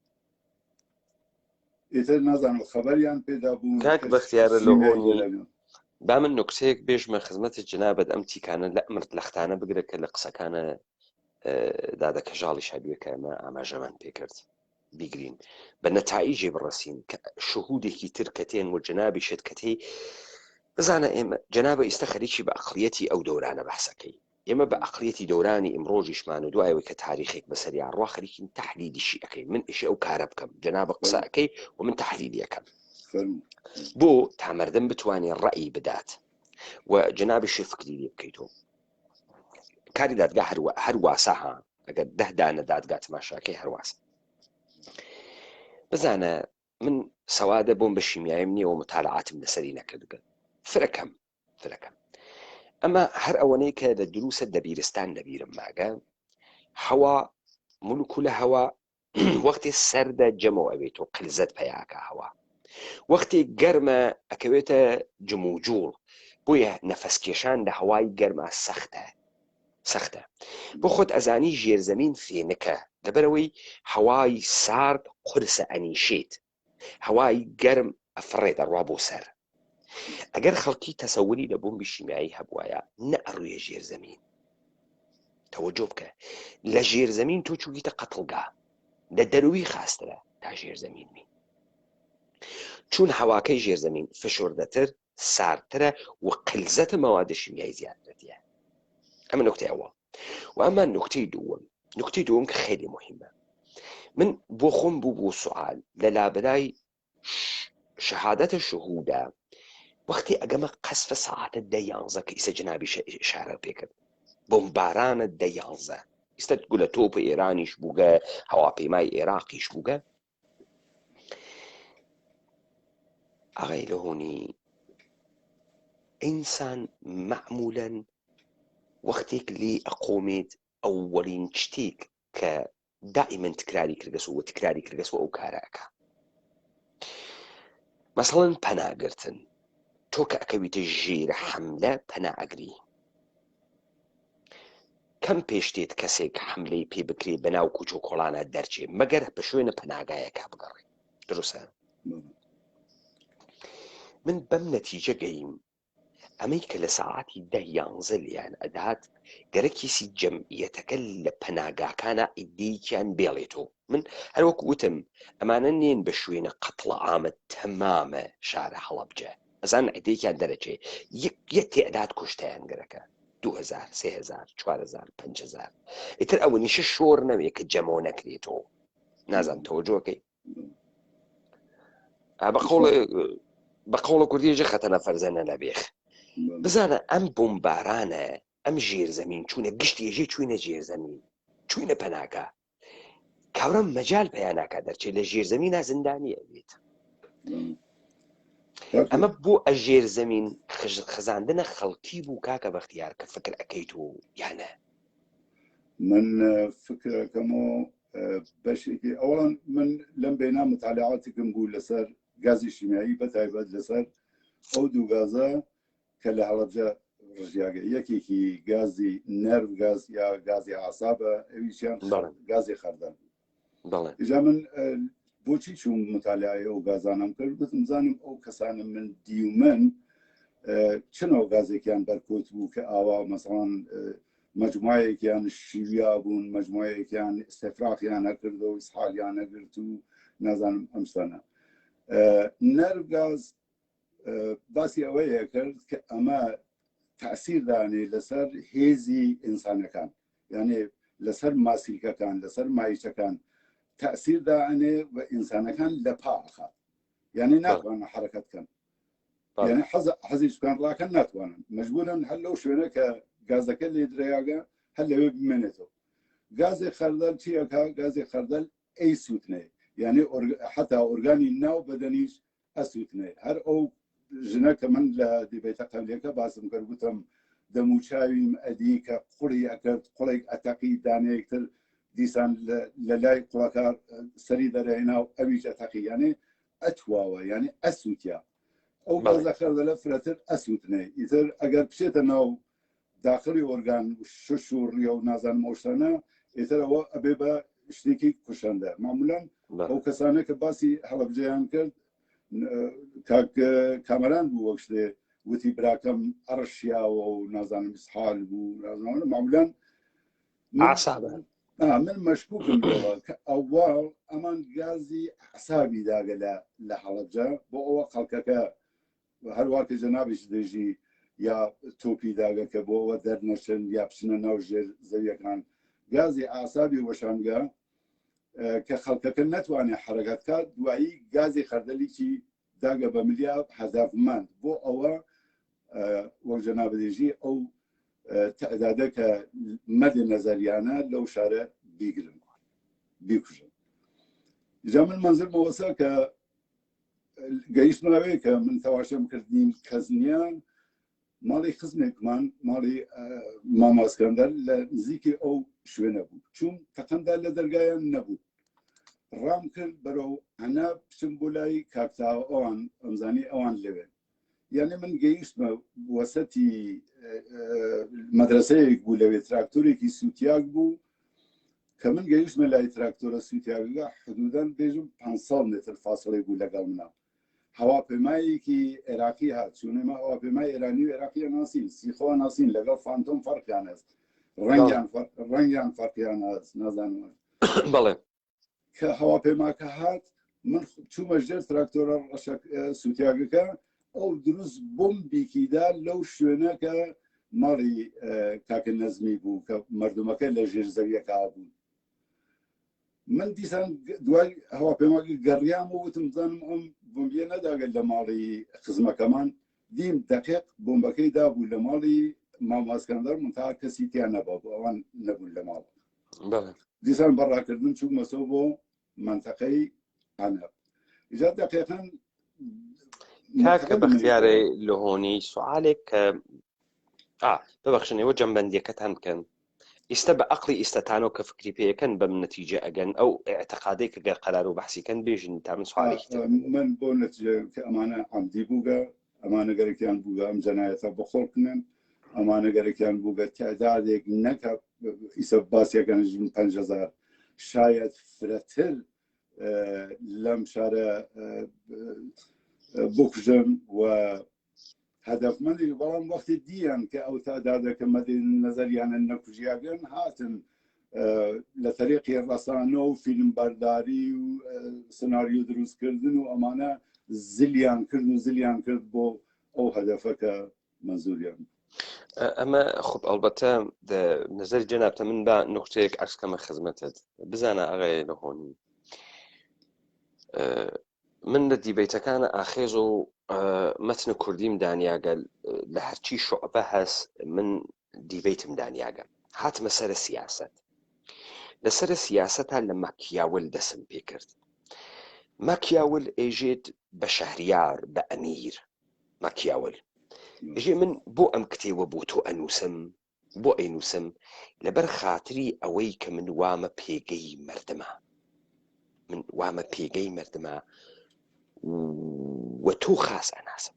ئێتر نازانم خەبەریان پێدا بوو کاک بەختیارە لە هۆنی با من نوکسەیەک بێژمە خزمەتە جنابەت ئەم تیکانە لە ئەمرد لەختانە بگرە کە لە قسەکانە دادەکەژاڵی شادوێکە ئەمە ئاماژەمان پێکرد بیگرین بە نەتائیجێ بڕەسین کە شهودێکی تر کەتێن و جنابی شت کەتەی بزانە ئێمە جنابە ئێستا خەریکی بە ئەقلیەتی ئەو دەورانە بەحسەکەی ئێمە بە ئەقلیەتی دەورانی ئیمڕۆژیشمان و دوایەوەی کە تاریخێک بەسەریان ڕوا خەریکین تحلیلیشی ئەەکەی من ئیش ئەو کارە بکەم جنابە قسەکەی و من تحلیلیەکەم بۆ تامەردم بتوانێت ڕەئی بدات و جنابشی فکری لێ بکەیتەوە کاری دادگا هەرواسە ها ئەگەر 10 دانە دادگا تەماشاکەی هەرواسە بزانە من سەوادە بۆم بە شیمیایم نییەوە متالعاتم لەسەری نەکردگە فرەکەم ئەمە هەر ئەوەنەی کە لە دروسە دەبیرستان لەبیرم ماگە هەوا مولکو لە هەوا وەختی سەردە جەمەوە ئەوێتەوە قلزەت پەیاکە هەوا وەختی گەرمە ئەکەوێتە جموجوڵ بۆیە نەفەسکێشان لە هەوای گەرمە سەختە بۆ خۆت ئەزانی ژێرزەمین فێنکە لەبەرەوەی هەوای سارد قورسە ئەنیشێت هەوای گەرم ئەفڕێت ئەڕوا بۆ سەر ئەگەر خەڵکی تەسەوری لە بۆمبی شیمیایی هەبوایە نەئەڕوویە ژێرزەمین تەوەجۆ بکە لە ژێرزەمین تۆ چوویتە قەتڵگا لە دەروی خاسترە تا ژێرزەمینمی چون هەواکەی ژێرزەمین فشۆردەتر ساردترە و قلزەتە مەوادە شیمیایی زیاترەتیە ئەمە نکتەیەوە و ئەمە نکتەی دووەم کە خیلی مهمە من بۆ خۆم بوو بۆ سوال لە لابەرای شەهادەتە شهودە وەختی ئەگەمە قەسفە ساعتە 11 کە ئیسە جنابیشە ئشارە پێکرد بۆمبارانە 11 ئیستا گولە تۆپە ئێرانیش بووگە هەواپەیمای عێراقیش بووگە ئاغای لە هۆنی ئینسان معمولاً وەختێک لێ ئەقۆمێت ئەووەڵین شتێک کە دائیمەن تکراری کردەسەوە و تکراری کردەسەوە ئەو کارەکە. مەسەڵەن پەناگرتن، تۆ کە ئەکەویتە ژێرە حەملە پەناگری، کەم پێشتێت کەسێک حملەی پێ بکرێ بەناو کوچ و کۆڵانە دەرچێ مەگەر بە شوێنە پەناگایەکە بگەڕێ. دروستە؟ من بەم نەتیجە گەیم ئەمەی کە لە سەعاتی 10-11 لیان ئەدات گەرەکیسی جەمعیەتەکە لە پەناگاکانە ئیدەیەکیان بێڵێتەوە. من هەروەکو وتم ئەمانە نێن بە شوێنە قەتڵە ئامە تەمامە شارە هەڵەبجە، ئەزان ئیدەیەکیان دەرەچێ یەک تێعداد کوشتیان گەرەکە 2000 3000 4000 5000 ئیتر ئەوەنیشە شۆڕ نەوێ کە جەمۆ نەکرێتەوە. نازانم تەوەجۆکەی بە قەوڵە کوردیەژە خەتەنە فەرزەنە لە بێخ بزانە ئەم بۆمبارانە ئەم ژێرزەمین چوونە گشتێژێ چوینە ژێرزەمین چوینە پەناگا کاورم مەجال پەیاناکە دەرچێت لە ژێرزەمینە زیندانی ئەوێت. ئەمە بۆ ئەژێرزەمین خزاندنە خەڵکی بوو کاکە بەختیار کە فکر ئەەکەیت و یانە؟ من فکرەکەمەوە بەشێکی ئەوڵان من لەم بێنا متعالیعاتێکم بوو لەسەر گازی شیمیایی بەتایبەت لەسەر ئەو دوو گازە کە لە هەڵەبجە ڕژیاگە یەکێکی گازی نەرڤ گاز یا گازی عاسابە ئەویشیان گازی خەردەن. ئیجا من بۆچی چوون متعالیای ئەو گازانم کرد بتم زانم ئەو کەسانم من دیومەن چنەوە گازێکیان بەرکۆت بوو کە ئاوا مەسەڵەن مجموعەیەکیان شیویا بوون مجموعەیەکیان استفراغیان نەکرد و ئیسحالیان نەگرت و نازانم ئەمسانە. نەرڤ گاز باسی ئەوەیە کرد کە ئەمە تەأسیر دانێ لەسەر هێزی ئینسانەکان، یعنی لەسەر ماسیلکەکان لەسەر مایچەکان تأثیر دانێ و ئینسانەکان لە پاخە، یعنی ناتوانە حرەکەت بکەن، یعنی حەزی سوکانڕاکە ناتوانن، مەجبورن هەر لەو شوێنە کە گازەکە لێ درێیاگە هەر لەوێ بمێنێتەوە. گازی خەردەل چیەکە؟ گازی خەردەل ئەی سووتنێ، یعنی حتا ئۆرگانی ناو بەدەنیش ئەسووتنێ. هەر ئەو ژنە کە من لە دیبێتە قەبلەکە باسم کرد گوتم دەموچاویم ئەدی کە قوڵی ئەکرد قوڵێک ئەتەقی دانەیەکتر دیسان لە لای قوڵەکە سەری دەرهێنا و ئەویش ئەتەقی، یعنی ئەتواوە، یعنی ئەسووتیا. ئەو گازە خەردەلە فرەتر ئەسووتنێ. ئیتر ئەگەر بچێتە ناو داخلی ئۆرگان شش و ڕیە و نازانم ئەو شتانە ئیتر ئەوە ئەبێ بە شتێکی کوشەندە. معمولاً ئەو کەسانە کە باسی هەڵەبجەیان کرد کامەران بوو وەک شتێ وتی براکەم ئەڕشیاوە و نازانم ئیسحال بوو معمولاً من مەشکوکم لەوە کە ئەوواڵ ئەمان گازی عسابی داگە لە هەڵەبجە بۆ ئەوە خەڵکەکە هەروە کە جەنابیش دەژی یا تۆپی داگە کە بۆ ئەوە دەرنەچن یا بچنە ناو ژێر زەویەکان. گازی ئاسابی وەشانگە کە خەڵکەکە نەتوانێت حرەکەت کات، دوایی گازی خەردەلیکی داگە بە ملیار هەدەفمەند بۆ ئەوە وەک جەنابدێژی ئەو تەعدادە کە مەدی نەزەریانە لەو شارە بیگرن بیکوژن. جا من منزل بۆوەسە کە گەیشتمەوەی کە من تەواشەم کردیم کەزنیان ماڵی خزمێکمان ماڵی ماماسکەندەر لە نزیکی ئەو شوێنە بوو، چون تەقەندا لە دەرگایان نەبوو. ڕام کرد بەرەو هەنا بچم بۆ لای کاکتاوە ئەوان ئەمزانی ئەوان لەوێن. یعنی من گەیشتمە وەسەتی مەدرسەیەک بوو لەوێ تراکتۆرێکی سووتیاک بوو کە من گەیشتمە لای تراکتۆرە سووتیاگە حدوداً بێژم 500 متر فاصلەی بوو لەگەڵ منە. هەواپەیمایەکی عێراقی هات، چونێمە هەواپەیمای ئێرانی و عێراقیە ناسین، سیخۆ ناسین، لەگەڵ فانتۆم فەرقیان هەست، ڕەنگیان فەرقیان هەست نازانم. بەڵێ کە هەواپەیماکە هات من چوومە ژێر تراکتۆرە سووتیاگەکە، ئەو دروست بۆمبێکیدا لەو شوێنە کە ماڵی کاکە نەزمی بوو کە مردمەکە لە ژێر زەویەکە بوون. من دیسان دوای هەواپەیماکە گەڕیام و وتم زانم ئەم بۆمبیە نەداگەن لە ماڵی خزمەکەمان، دیم دەقیق بۆمبەکەی دابوو لە ماڵی ماماسکەندەر منتها کەسی تیان نەبا بوو، ئەوان نەبوون لە ماڵ. دیسان بەڕاکردن چوومەسەوە بۆ منتەقەی عەنەب. ئیجا دەقیقاً کاکە بەختیارێ لە هۆنی سوالێک کە ببەخشنەوە جەمبەندیەکەتان بکەن ئێستا بە عەقڵی ئێستاتانەوە کە فکری پێەکەن بەم نەتیجە ئەگەن ئەو ئێعتقادێک کە گەر قەرار و بەحسیکەن بێژن تا من سوالێکی تر من بۆ نەتیجە کە ئەمانە عەمدی بووگە ئەمانە گەرەکیان بووگە ئەم جەنایەتە بەخۆڵکنن ئەمانە گەرەکیان بووگە تعدادێک نەکە ئیسە باسیەکەن 5,000 شاید فرەتر لەم شارە بکوژن و هەدەفمەندی بەڵام وەختی دییان کە ئەو تعدادەکە مەدی نەزەریانە نەکوژیاگەن هاتن لە طریقی ڕەسانە و فیلمبەرداری و سناریۆ دروستکردن و ئەمانە زلیان کرد بۆ ئەو هەدەفەکە مەنزوریان ئەمە خب ئەلبەتە نظری جەنابتە من بە نقطەیەک عەرزکەمە خزمەتت بزانە ئاغای لە هۆنی من لە دیبەیتەکانە ئاخێز و مەتنە کوردیم دانیاگەل لە هەرچی شوعبە هەست من دیبەیتم دانیاگەم هاتمە سەرە سیاست لەسەر سیاسەتا لە ماکیاول دەسم پێ کرد ماکیاول ئێژێت بە شەهریار بە ئەمیر ماکیاول ئێژێ من بۆ ئەم کتێوە بۆ تۆ ئەنووسم بۆ ئەینووسم لەبەر خاتری ئەوەی کە من وامە پێگەی مردمە من وامە پێگەی مردمە و تۆ خاس ئەناسم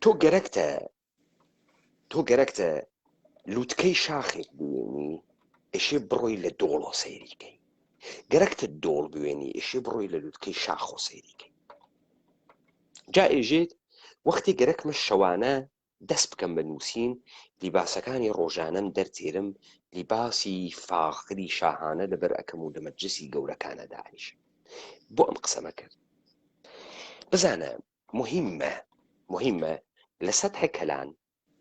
تۆ گەرەکتە لووتکەی شاخێک بوێنی ئێشێ بڕۆی لە دۆڵۆ سەیریکەی گەرەکتە دۆڵ بوێنی ئێشێ بڕۆی لە لووتکەی شاخۆ سەیریکەی جا ئێژێت وەختی گەرەکمە شەوانە دەست بکەم بە نووسین لیباسەکانی ڕۆژانەم دەرتێرم لیباسی فاخری شاهانە لەبەر ئەکەم و لە مەجلیسی گەورەکانە دانیش بۆ ئەم قسەمە کرد بزانە مهمە لە سەتحی کەلان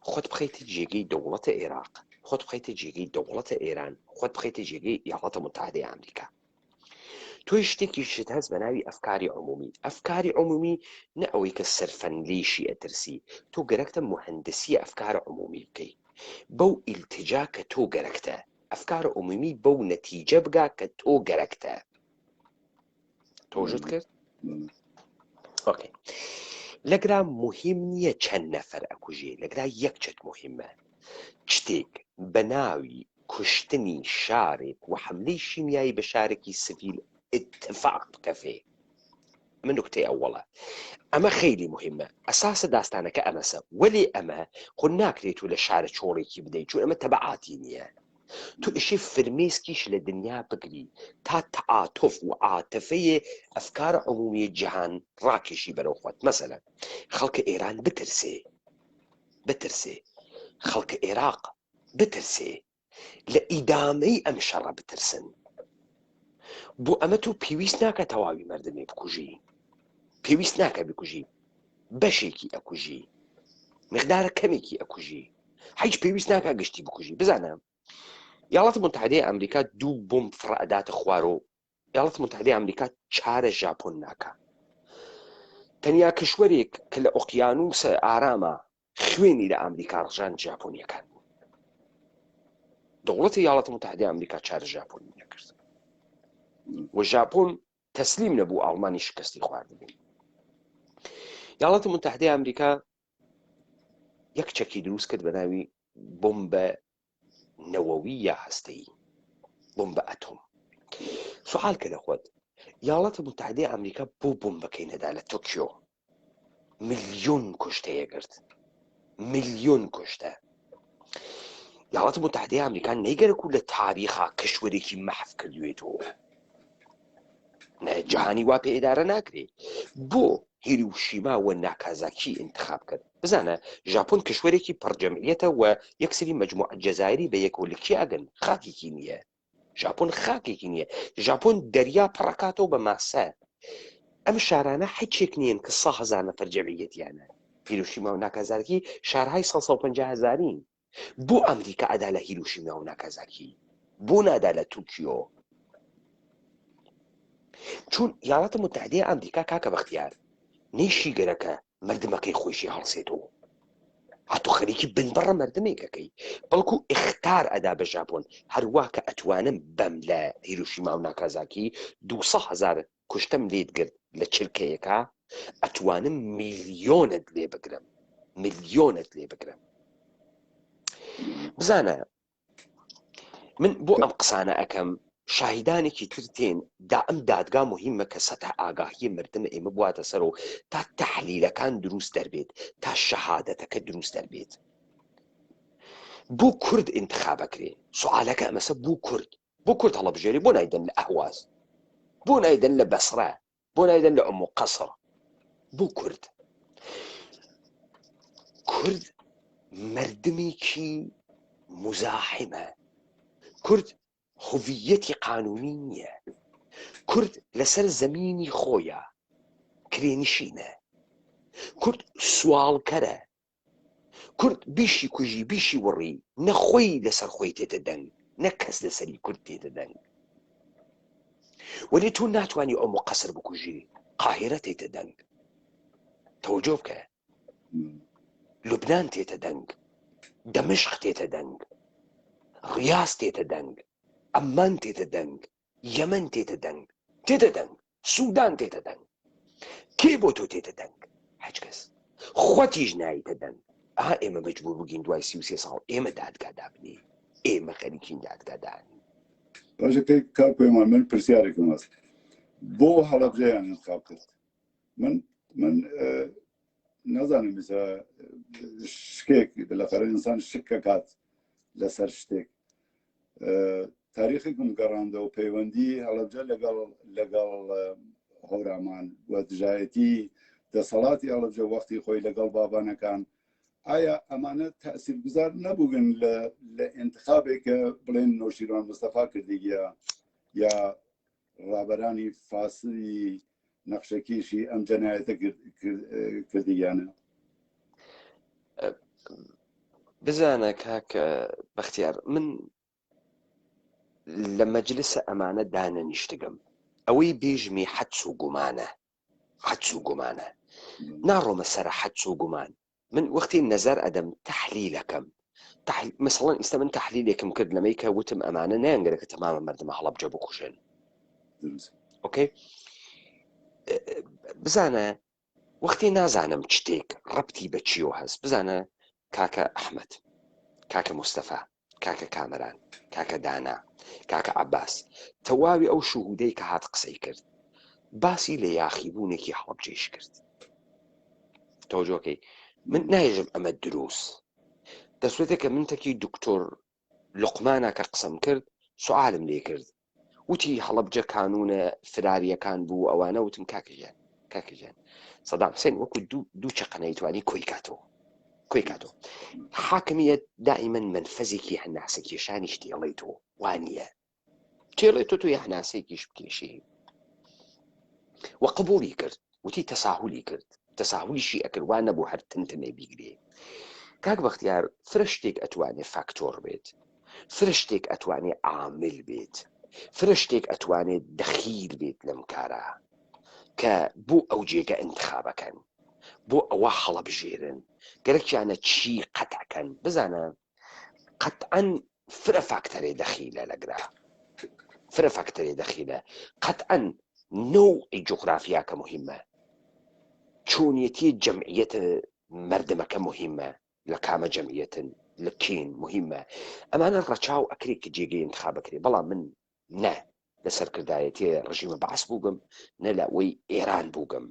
خۆت بخەیتە جێگەی دەوڵەتە عێراق خۆت بخەیتە جێگەی دەوڵەتە ئێران خۆت بخەیتە جێگەی یاڵەتە متحدەی ئەمریکا تۆی شتێکی شت هەست بە ناوی ئەفکاری عمومی نە ئەوەی کە سەرفەن لێشی ئەترسی تۆ گەرەکتە مهندسی ئەفکار عمومی بکەی بەو ئیلتجا کە تۆ گەرەکتە ئەفکار عمومی بەو نەتیجە بگا کە تۆ گەرەکتە تۆژت کرد؟ ئۆکێ لەگرا مهم نییە چەند نەفەر ئەکوژێ لەگرا یەک چت مهمە شتێک بە ناوی کوشتنی شارێک و حملەی شیمیایی بە شارێکی سڤیل اتفاق بکەفێ من نکتەی ئەوڵە ئەمە خەیلی مهمە ئەساسە داستانەکە ئەمەسە وەلێ ئەمە خۆ ناکرێت و لە شارە چۆڵێکی بدەیت چون ئەمە تەبعاتی نییە تو ئشی فرمێسکیش لە دنیا بگری تا تعاتف و عاتفەیە ئەفکار عمومی جیهان ڕاکێشی بەرەو خۆت مەسەلەن خەڵکە ئێران بترسێ خەڵکە عێراق بترسێ لە ئیدامەی ئەم شەڕە بترسن بۆ ئەمە تو پێویست ناکە تەواوی مردمێ بکوژی پێویست ناکە بکوژی بەشێکی ئەکوژی مقدارە کەمێکی ئەکوژی هیچ پێویست ناکە گشتی بکوژی بزانە یاڵەتی متحدەی ئەمریکا 2 بۆمب فڕەداتە خوارۆ یاڵەتی متحدەی ئەمریکا 4 ژاپۆن ناکە تەنیا کشوەرێک کە لە ئۆقیانوسە ئارامە خوێنی لە ئەمریکا ڕژان ژاپۆنیەکان بوو دەوڵەتی یاڵەتی متحدەی ئەمریکا 4 ژاپۆنی نەکرد و ژاپۆن تەسلیم نەبوو ئاڵمانی شکستی خواردبێ یاڵەتی متحدەی ئەمریکا یەک چەکی دروست کرد بە ناوی بۆمبە نەوەوی یا هەستەیی بۆمبە ئەتۆم سوحال کە لە خۆت یاڵەتی متحدەی ئەمریکا بۆ بۆمبەکەی نەدا لە تۆکیۆ ملیۆن کوشتەیە کرد ملیۆن کوشتە یاڵەتی متحدەی ئەمریکا نەیگەرەکو لە تاریخا کەشوەرێکی مەحف کردوێتەوە جیهانی وا پێ ئێدارە ناکرێت بۆ هیروشیما و ناکازاکی انتخاب کرد بزانە ژاپۆن کشوەرێکی پڕجەمعیەتە و یەکسری مەجموعە جەزایری بە یەکۆلکی ئەگەن خاکێکی نییە ژاپۆن خاکێکی نییە ژاپۆن دەریا پڕەکاتەوە بە ماسە ئەم شارانە هیچێک نیەن کە 100,000 نەفەر جەمعیەتیانە هیروشیما و ناکازاکی شارهای 150,000 بۆ ئەمریکا ئەدا لە هیروشیما و ناکازاکی بۆ نادا لە توکیۆ چون یاڵەتە متحدەی ئەمریکا کاکە بەختیار نێشی گەرەکە مردمەکەی خۆشی هەڵسێتەوە هاتۆ خەریکی بنبڕە مردمێکەکەی بەڵکو ئختار ئەدا بە ژاپۆن هەروە کە ئەتوانم بەم لە هیروشیما و ناکازاکی 200,000 کوشتەم لێت گرت لە چرکەیەکە ئەتوانم میلیۆنت لێ بگرم، میلیۆنت لێ بگرم. بزانە من بۆ ئەم قسانە ئەەکەم شاهیدانێکی تر تێن دا ئەم دادگا مهمە کە سەتە ئاگاهی مردمە ئێمە بواتە سەرەوە تا تەحلیلەکان دروست دەربێت، تا شەهادەتەکە دروست دەربێت. بۆ کورد انتخابەکرێ سوالەکە ئەمەسە بۆ کورد هەڵەبژێری بۆ نایدەن لە ئەهواز، بۆ نایدەن لە بەسرە، بۆ نایدەن لە ئەم قەسڕ، بۆ کورد مردمێکی مزاحمە، کورد هویەتی قانونی نییە، کورد لەسەر زەمینی خۆیە کرێنشینە، کورد سوالکەرە، کورد بیشی کوژی بیشی وڕی نەخۆی لەسەر خۆی تێتە دەنگ، نە کەس لەسەری کورد تێتە دەنگ. وەلی تۆ ناتوانانی ئەو قەسر بکوژی، قاهرە تێتە دەنگ، تەوەجۆ بکە، لوبنان تێتە دەنگ، دەمشق تێتە دەنگ، ڕیاض تێتە دەنگ، ئەمان تێتە دەنگ، یەمەن تێتە دەنگ، سوودان تێتە دەنگ. کێ بۆ تۆ تێتە دەنگ؟ هیچ کەس. خۆتیش نایتە دەنگ. ئێمە مەجبوور بووین دوای 33 ساڵ ئێمە دادگادا بنین، ئێمە خەریکین دادگادان. باشە پێی کار پێمان من پرسیارێکم هەست بۆ هەڵەبجەیان انتخاب کرد. من نازانم بیسە شکێک بالاخره ئینسان شکە کات لەسەر شتێک. تاریخێکم گەڕاندەوە پەیوەندی هەڵەبجە لەگەڵ هەورامان و دژایەتی دەسەڵاتی هەڵەبجە وەختی خۆی لەگەڵ بابانەکان ئایا ئەمانە تەئسیرگوزار نەبووگن لە انتخابێک کە بڵێن نۆشیروان مستەفا کردیگە یا ڕابەرانی فاسدی نەخشەکیشی ئەم جەنایەتە کردیانە؟ بزانە کاکە بەختیار، من لە مەجلسە ئەمانە دانەنیشتگەم، ئەوەی بێژمی حەدس و گومانە ناڕۆمە سەرە حەدس و گومان. من وەختی نەزەر ئەدەم تەحلیلەکەم، مثڵەن ئێستا من تەحلیلێکم کرد لەمەی کە وتم ئەمانە نایەنگەرە کە تەمامە مردمە هەڵەبجە بکوژێن. ئۆکەی، بزانە وەختی نازانم شتێک ڕەبتی بە چیۆ هەست، بزانە کاکە ئەحمەد، کاکە مستەفا، کاکە کامەران، کاکە دانا، کاکە عەباس، تەواوی ئەو شوهودەی کە هات قسەی کرد باسی لە یاخیبوونێکی هەڵەبجەیش کرد. تەوەجۆکەی من نایژم ئەمە دروست دەسوێتە کە من تەکی دکتۆر لوقمانە کە قسەم کرد سوالم لێ کرد، وتی هەڵەبجە کانونە فراریەکان بوو ئەوانە، وتم کاکەجان سەدام حوسێن وەکو دوو چەقە نەیتوانی کۆی کاتۆ حاکمیەت دائیمەن منفەزێکی هەناسە کێشانی شتێڵی تۆ وانییە تێڵێ تۆ یە هەناسەیەکیش بکێشی وە قبوڵی کرد، وتی تەساهولی کرد، تەساهولیشی ئەکردوان نەبوو هەر تنتنێ بیگرێ. کاک بەختیار فرشتێک ئەتوانێت فاکتۆر بێت، فرشتێک ئەتوانێت عامل بێت، فرشتێک ئەتوانێت دەخیل بێت لەم کارە کە بۆ ئەو جێگە انتخابەکەن، بۆ ئەوە هەڵەبژێرن گەرەکیانە چی قەتعکەن. بزانە قەتعەن فرە فاکتەرێ دەخیلە لەگرا، فرە فاکتەرێ دەخیلە، قەتعەن نەوعی جوغرافیا کە مهمە، چۆنیەتی جەمعیەت مردمەکە مهمە، لە کامە جەمعیەتن لە کین مهمە. ئەمانە ڕەچاو ئەکرێت کە جێگەی انتخابەکرێ. بەڵام من نە لە سەرکردایەتی ڕژیمە بەعەس بووگم، نە لە ئەوەی ئێران بووگم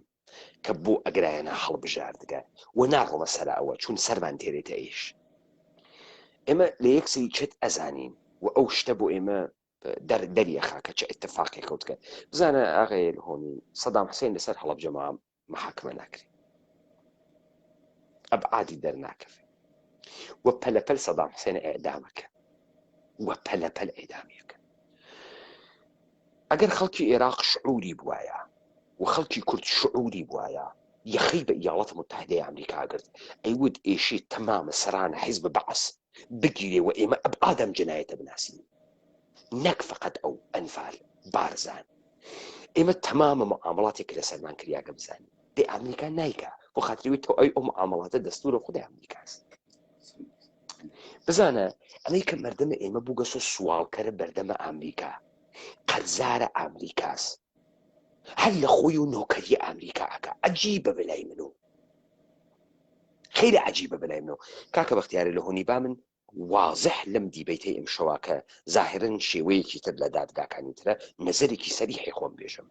کە بۆ ئەگرایەنە هەڵبژاردگە و ناڕۆمە سەر ئەوە چون سەرمان تێرێتە ئێش. ئێمە لە یەکسری چێت ئەزانین و ئەو شتە بۆ ئێمە دەریە خاکە چه ئتفاقی کەوتکە. بزانە ئاغای هۆنی سەدام حوسێن لەسەر هەڵەبجەمە محاکمە ناکرێت، ئەبعادی دەرناکەوێت و پەلەپەل سەدام حوسێنە ئێدامەکە و پەلەپەل ئێدامیەکە. ئەگەر خەڵکی عێراق شعوری بوایە و خەڵکی کورد شعوری بوایە یەخی بە ئیاڵەتە متحیدەی ئەمریکا گرت، ئەیود ئێشی تەمامە سەرانە حیزب بەعەس بگیرێ و ئێمە ئەبعادەم جنایەتە بناسین، نەک فقط ئەو ئەنفال بارزان. ئێمە تەمامە معامڵاتێک لە سەرمان کریاگە بزانین دێ ئەمریکا نایکە بۆ خاتریوی تۆ ئەو معامڵاتە دەستورە خودای ئەمریکاست. بزانە ئەمەی کە مردمە ئێمە بووگەسۆ سوالکەرە بەردەمە ئەمریکا، قەرزارە ئەمریکاست، هەر لە خۆی و نۆکەری ئەمریکاکە عەجیبە بەلای منۆ خەیرە عەجیبە بەلای منەوە کاکە بەختیارە لە هۆنی با من واضح لەم دیبەیتەی ئەمشەوە کە ظاهرن شێوەیەکی تر لە دادگاکانی ترە نەزەرێکی سەریحی خۆم بێژم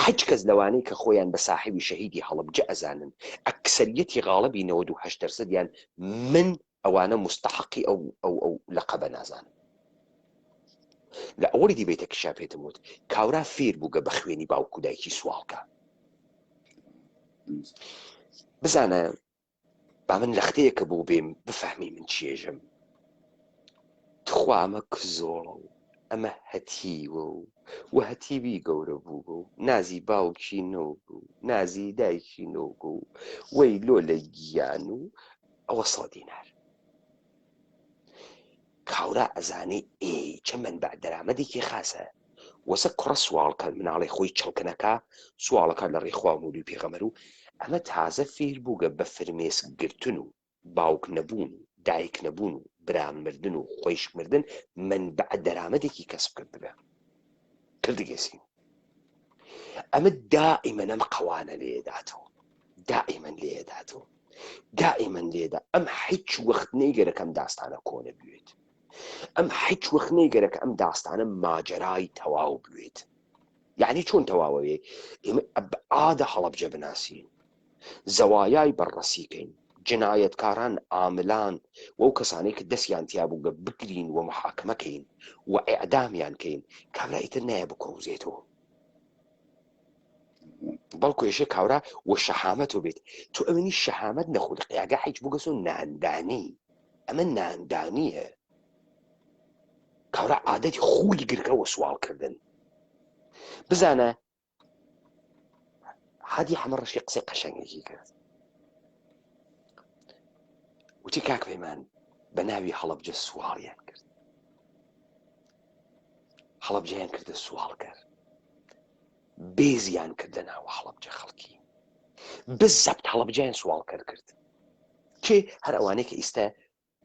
حەج کەس لەوانەی کە خۆیان بە ساحیبی شەهیدی هەڵەبجە ئەزانن ئەکسەریەتی غاڵەبی 98% من ئەوانە مستحقی ئەو لەقەبە نازانم لە ئەوەی دیبێتە کشا پێتم وت کاورا فێر بووگە بە خوێنی باوکو دایکی سوالکە بزانە با من لەختەیەکە بۆ بێم بفەهمی من چێژم تخوا ئەمە کزۆڵە و ئەمە هەتیوە و هەتیوی گەورە بوو بوو نازی باوکی نۆ بوو نازی دایکی نۆ بوو وەی لۆ لە گیان و ئەوە 100 دینار کاورا ئەزانێ چە منبع دەرامەدێکی خاسە وەسە کوڕە سوالکە مناڵی خۆی چڵکنەکە سوالەکە لە ڕێخوا مولی پێغەمەر و ئەمە تازە فێر بووگە بە فرمێسک گرتن و باوک نەبوون و دایک نەبوون و برام مردن و خۆیش مردن منبع دەرامەدێکی کەسب کرد ببە کردگەسی ئەمە دائیمەن ئەم قەوانە لێداتەوە دائیمەن لێدا ئەم هیچ وەخت نەیگەرەکەم داستانە کۆنە بوێت ئەم هیچ وەخت نەیگەرەکە ئەم داستانە ماجەرای تەواو بوێت یعنی چۆن تەواوەوێ ئێمە ئادە هەڵەبجە بناسین زەوایای بەڕەسیکەین جنایەتکاران ئاملان وەو کەسانەی کە دەستیان تیا بووگە بگرین و محاکمەکەین و ئیعدامیان کەین کابرا ئیتر نایە بکۆزێتەوە بەڵکو ێشە کاورا وە شەحامەتۆ بێت تۆ ئەمەنی شەحامەت نەخولقیاگە هیچ بگەسۆ ناندانی ئەمە ناندانیە کاورا عادەتی خولی گرکەوە سوالکردن بزانە هادی هەمە ڕەشی قسەی قەشەنگێکی کرد وتی کاک پەیمان بە ناوی هەڵەبجە سواڵیان کرد هەڵەبجەیان کردە سوالکەر بێزیان کرد لە ناوە هەڵەبجە خەڵکی بزەبت هەڵەبجەیان سوالکەر کرد کێ هەر ئەوانەی کە ئیستا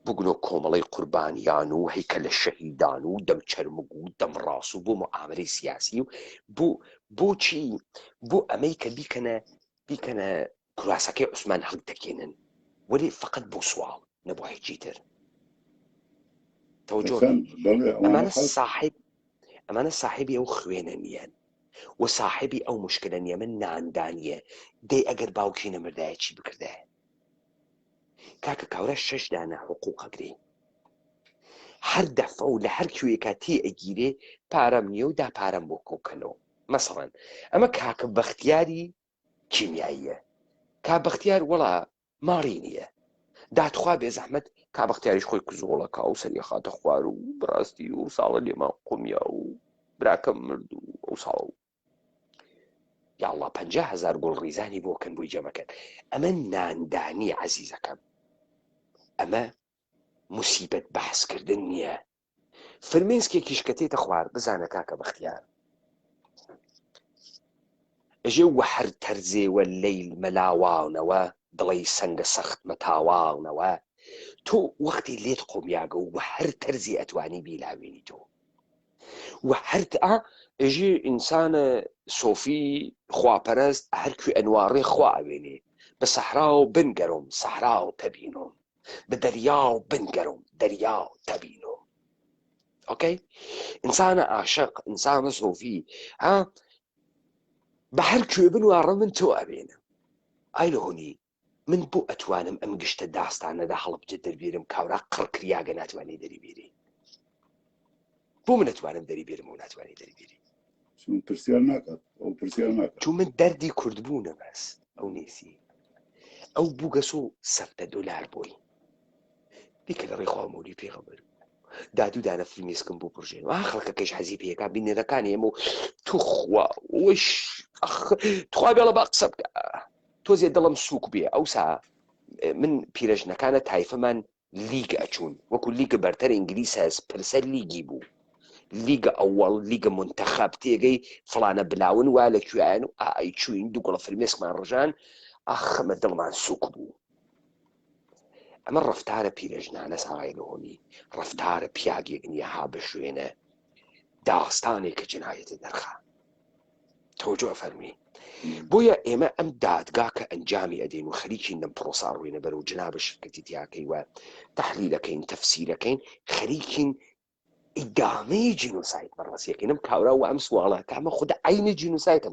بگنۆ کۆمەڵی قوربانیان و هەیکە لە شەهیدان و دەم چەرمگ و دەم ڕاست و بۆ مەعاملەی سیاسی و بۆچی بۆ ئەمەی کە بیکەنە کواسەکەی عوسمان هەڵ دەکێنن وەلی فقط بۆ سوال نەبوو هیچی تر تەوەجۆ ئەمانە ساحیبی ئەو خوێنە نیەن و ساحیبی ئەو مشکلە نیە من ناندانیە دەی ئەگەر باوکی نەمردایە چی بکردایە کاکە کاورە 6 دانە حقوق ئەگرێ هەر دەفە و لە هەر کوێکە تێ ئەگیرێ پارەم نییە و دا پارەم بۆ کۆکەنەوە مەسەڵەن ئەمە کاکە بەختیاری کیمیاییە کا بەختیار وەڵا ماڵی نییە داتخوا بێ زەحمەت کا بەختیاریش خۆی کزۆڵەکە و سەری خاتە خوار و بڕاستی و ساڵە لێما قومیا و براکەم مرد و ئەو ساڵ یاڵڵا 50,000 گوڵ ڕیزانی بۆکەن بۆی جەمەکەن ئەمە ناندانی عەزیزەکەم ئەمە موسیبەت بەحسکردن نییە فرمێسکێکیش کە تێتە خوار بزانە کاکە بەختیار ئەژێ وە هەر تەرزێوە لەیل مەلاواونەوە دڵی سەنگە سەختمە تاواونەوە تۆ وەختی لێت قۆمیاگە و هەر تەرزی ئەتوانی بیلاوێنی تۆ و هەر ئەژێ ئینسانە سۆفی خواپەرست هەرکوێ ئەنوارێ خوا ئەوێنێ بە سەحرا و بنگەڕم سەحرا و تەبینۆم بە دەریا و بنگەڕم دەریا و تەبینۆم ئۆکەی ئینسانە عاشق ئینسانە سۆفی بە هەر کوێ بنوارڕە من تۆ ئەبێنم ئای لە هۆنی من بۆ ئەتوانم ئەم گشتە داستانەدا هەڵبجە دەربێرم کاورا قڕکریاگە ناتوانێ دەریبێری بۆ من ئەتوانم دەریبێرم و ناتوانێ دەریبێری پرسیار ناکات ئەو پرسیار ناکات چون من دەردی کوردبوونە بەس ئەو نیسی ئەو بووگەسۆ $100 بۆی دیکە لە ڕێخوا مەولی پێغەمبەر دادوو دانە فیلمیسکم بۆ پڕژێن و خەڵکەکەش حەزی پێەکە بینەرەکانی ئێمە و توخوا وش تخوا بێڵە با قسە بکە تۆزێ دڵم سووک بێ ئەوسا من پیرەژنەکانە تایفەمان لیگە ئەچوون وەکو لیگە بەرتەر ئینگلیس هەست پرسە لیگی بوو لیگە ئەوەڵ لیگە منتەخەب تێگەی فڵانە بلاون وا لە کوێیان و ئای چوین دوو گوڵە فرمێسکمان ڕژان ئەخەمە دڵمان سووک بوو ئەمە ڕەفتارە پیرەژنانە ساغای لەهۆنی ڕەفتارە پیاگێک نییە ها بە شوێنە داستانێک کە جنایەتە دەرخا تۆجۆ فەرمی بۆیە ئێمە ئەم دادگا کە ئەنجامی ئەدەین و خەریکی لەم پرۆسا ڕووینە بەر و جنابە شرکەتی تیاکەی وە تەحلیلەکەین تەفسیرەکەین خەریکین ئیدامەی جینۆسایت بەڕاستیەکەین ئەم کاورا و ئەم سواڵە کامە خودە عینی جینۆسایت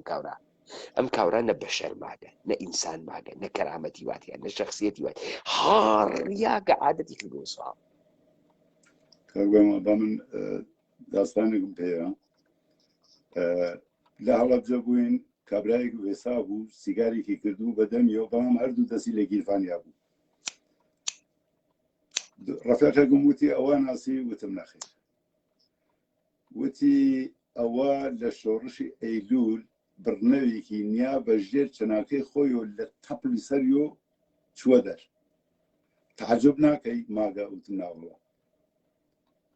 ئەم کاورا نە بەشەر ماگە نە ئینسان ماگە نە کەرامەتی واتیان نە شەخسیەتی وات هاڕیاگە عادەتی کردووە سوال بە من داستانێکم پێەیە لە هەڵەبجە بووین کابرایەک وێسا بوو سیگارێکی کردو بە دەمیەوە بەڵام هەردوو دەستی لە گیرفانیا بوو ڕەفیقێکم وتی ئەوە ناسی وتم نەخێر وتی ئەوە لە شۆڕشی ئەیلول بڕنەوێکی نیا بە ژێر چناکەی خۆی و لە تەپڵی سەریۆ چووە دەر تعجب ناکەی ماگە وتم ناوەوە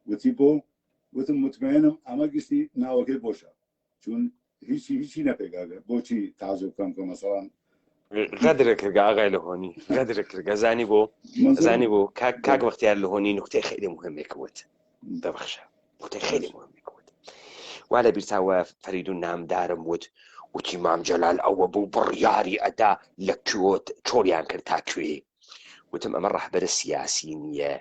وتی بۆ وتم مطمئنم ئەمە گشتی ناوەکەی بۆشە چون هیچی نەپێگاگە بۆچی تعجب بکەم کە مەسەڵان غەدرە کردگە ئاغای لە هۆنی غەدرە کردگە زانی بۆ کاک وەختیار لە هۆنی نوختەی خەیلی مهمێکەوت ببەخشە نوختەی خەیلی مهمێکەوت وا لە بیرچاوە فەرید و نامدارم وتی مام جەلال ئەوە بوو بڕیاری ئەدا لە کوێت چۆریان کرد تا کوێ وتم ئەمە ڕەحبەرە سیاسی نییە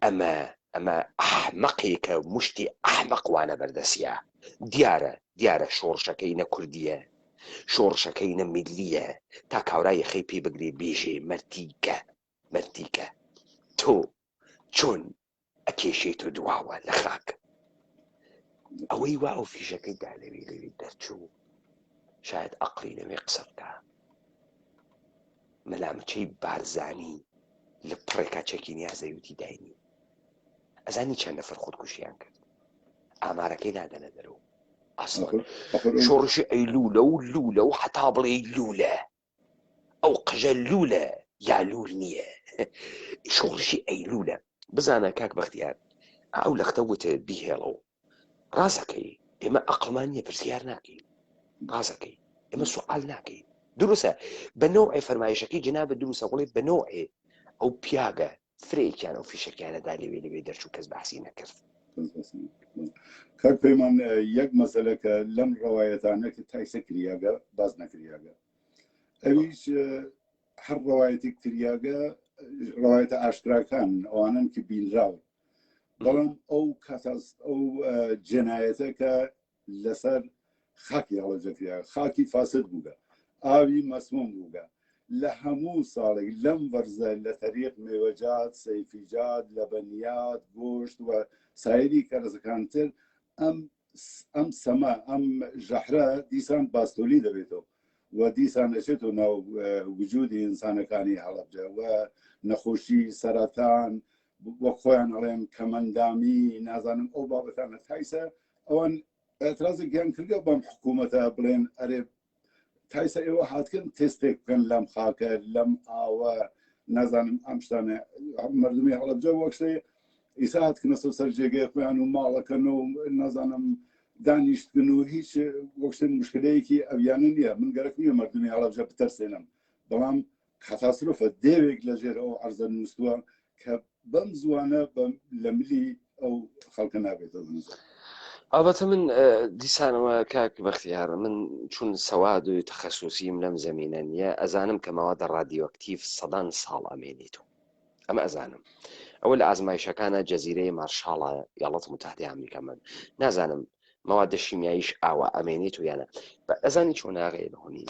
ئەمە ئەحمەقێکە مشتی ئەحمەق وانە بەردەسیە دیارە شۆڕشەکەی نە کوردیە شۆڕشەکەی نە میلیە تا کاورای خەی پێ بگرێ بێژێ مەرتیکە تۆ چۆن ئەکێشێت و دواوە لە خاک ئەوەی وا ئەو فیشەکەیدا لەوێ دەرچوو شاید ئەقلی لەوێ قسە بکە مەلامچەی بارزانی لە پڕێکا چەکی نیازەویتی داینی ئەزانی چەند نەفەر خۆدکوشیان کرد ئامارەکەی نادەنە دەرەوە شۆڕشی ئەیلولە و لولە و حتا بڵێ لولە ئەو قژە لولە یا لول نییە شۆڕشی ئەیلولە بزانە کاک بەختیار ئەو لەختە وتە بیهێڵە و ڕازەکەی ئێمە ئەقڵمان نیە پرسیار ناکەین ڕازەکەی ئێمە سوال ناکەین دروستە بە نۆعی فەرمایشەکەی جنابە دروستە وڵێ بە نۆعێ ئەو پیاگە فرێکیان ئەو فیشەکیانەدا لەوێ دەرچوو کەس بەحسی نەکرد کاک پەیمان یەک مەسەلە کە لەم ڕەوایەتانە کە تایسە کریاگە باز نەکریاگە ئەویش هەر ڕەوایەتی کریاگە ڕەوایەتە ئاشکراکان ئەوانن کە بینراون بەڵام ئەو جێنایەتە کە لەسەر خاکی هەڵەبجەکریا خاکی فاسد بووگە ئاوی مەسموم بووگە لە هەموو ساڵێک لەم بەرزە لە تەریق مێوەجات سەیفیجات لەبەنیات گۆشت و سایری کەرزەکانتر ئەم سەما ئەم ژەحرە دیسان باستۆلی دەبێتەوە و دیسان دەچێتەوە ناو وجودی ئینسانەکانی هەڵەبجە و نەخۆشی سەرەتان وە خۆیان هەڵێن کەمەندامی نازانم ئەو بابەتانە تایسە ئەوان ئەترازێک گیان کردگە بەم حکوومەتە بڵێن ئەرێ تایسە ئێوە هاتکن تێستێک بکەن لەم خاکە لەم ئاوە نازانم ئەم شتانە مردمی هەڵەبجە وەک شتێ ئیسا هاتکنە سەر جێگەی خۆیان و ماڵەکەن و نازانم دانیشتن و هیچ وەکشتن مشکلەیەکی ئەویانە نییە من گەرەک نییە مردمی هەڵەبجە بتەرسێنم بەڵام کاتاسترۆفە دێوێک لەژێر ئەو عەرزە نووسووە کە بەم زوانە لە ملی ئەو خەڵکە نابێتە دەنووسە ئەڵبەتە من دیسانەوە کاک بەختیار من چون سەواد و تەخەسوسیم لەم زەمینە نییە ئەزانم کە مەوادە ڕادیۆکتیڤ سەدان ساڵ ئەمێنێتەوە ئەمە ئەزانم ئەوە لە ئازمایشەکانە جەزیرەی مارشاڵە یاڵەت متحدەی ئەمریکا من نازانم مەوادە شیمیاییش ئاوە ئەمێنێت و یانە ئەزانی چۆن ناغێ لە هۆنی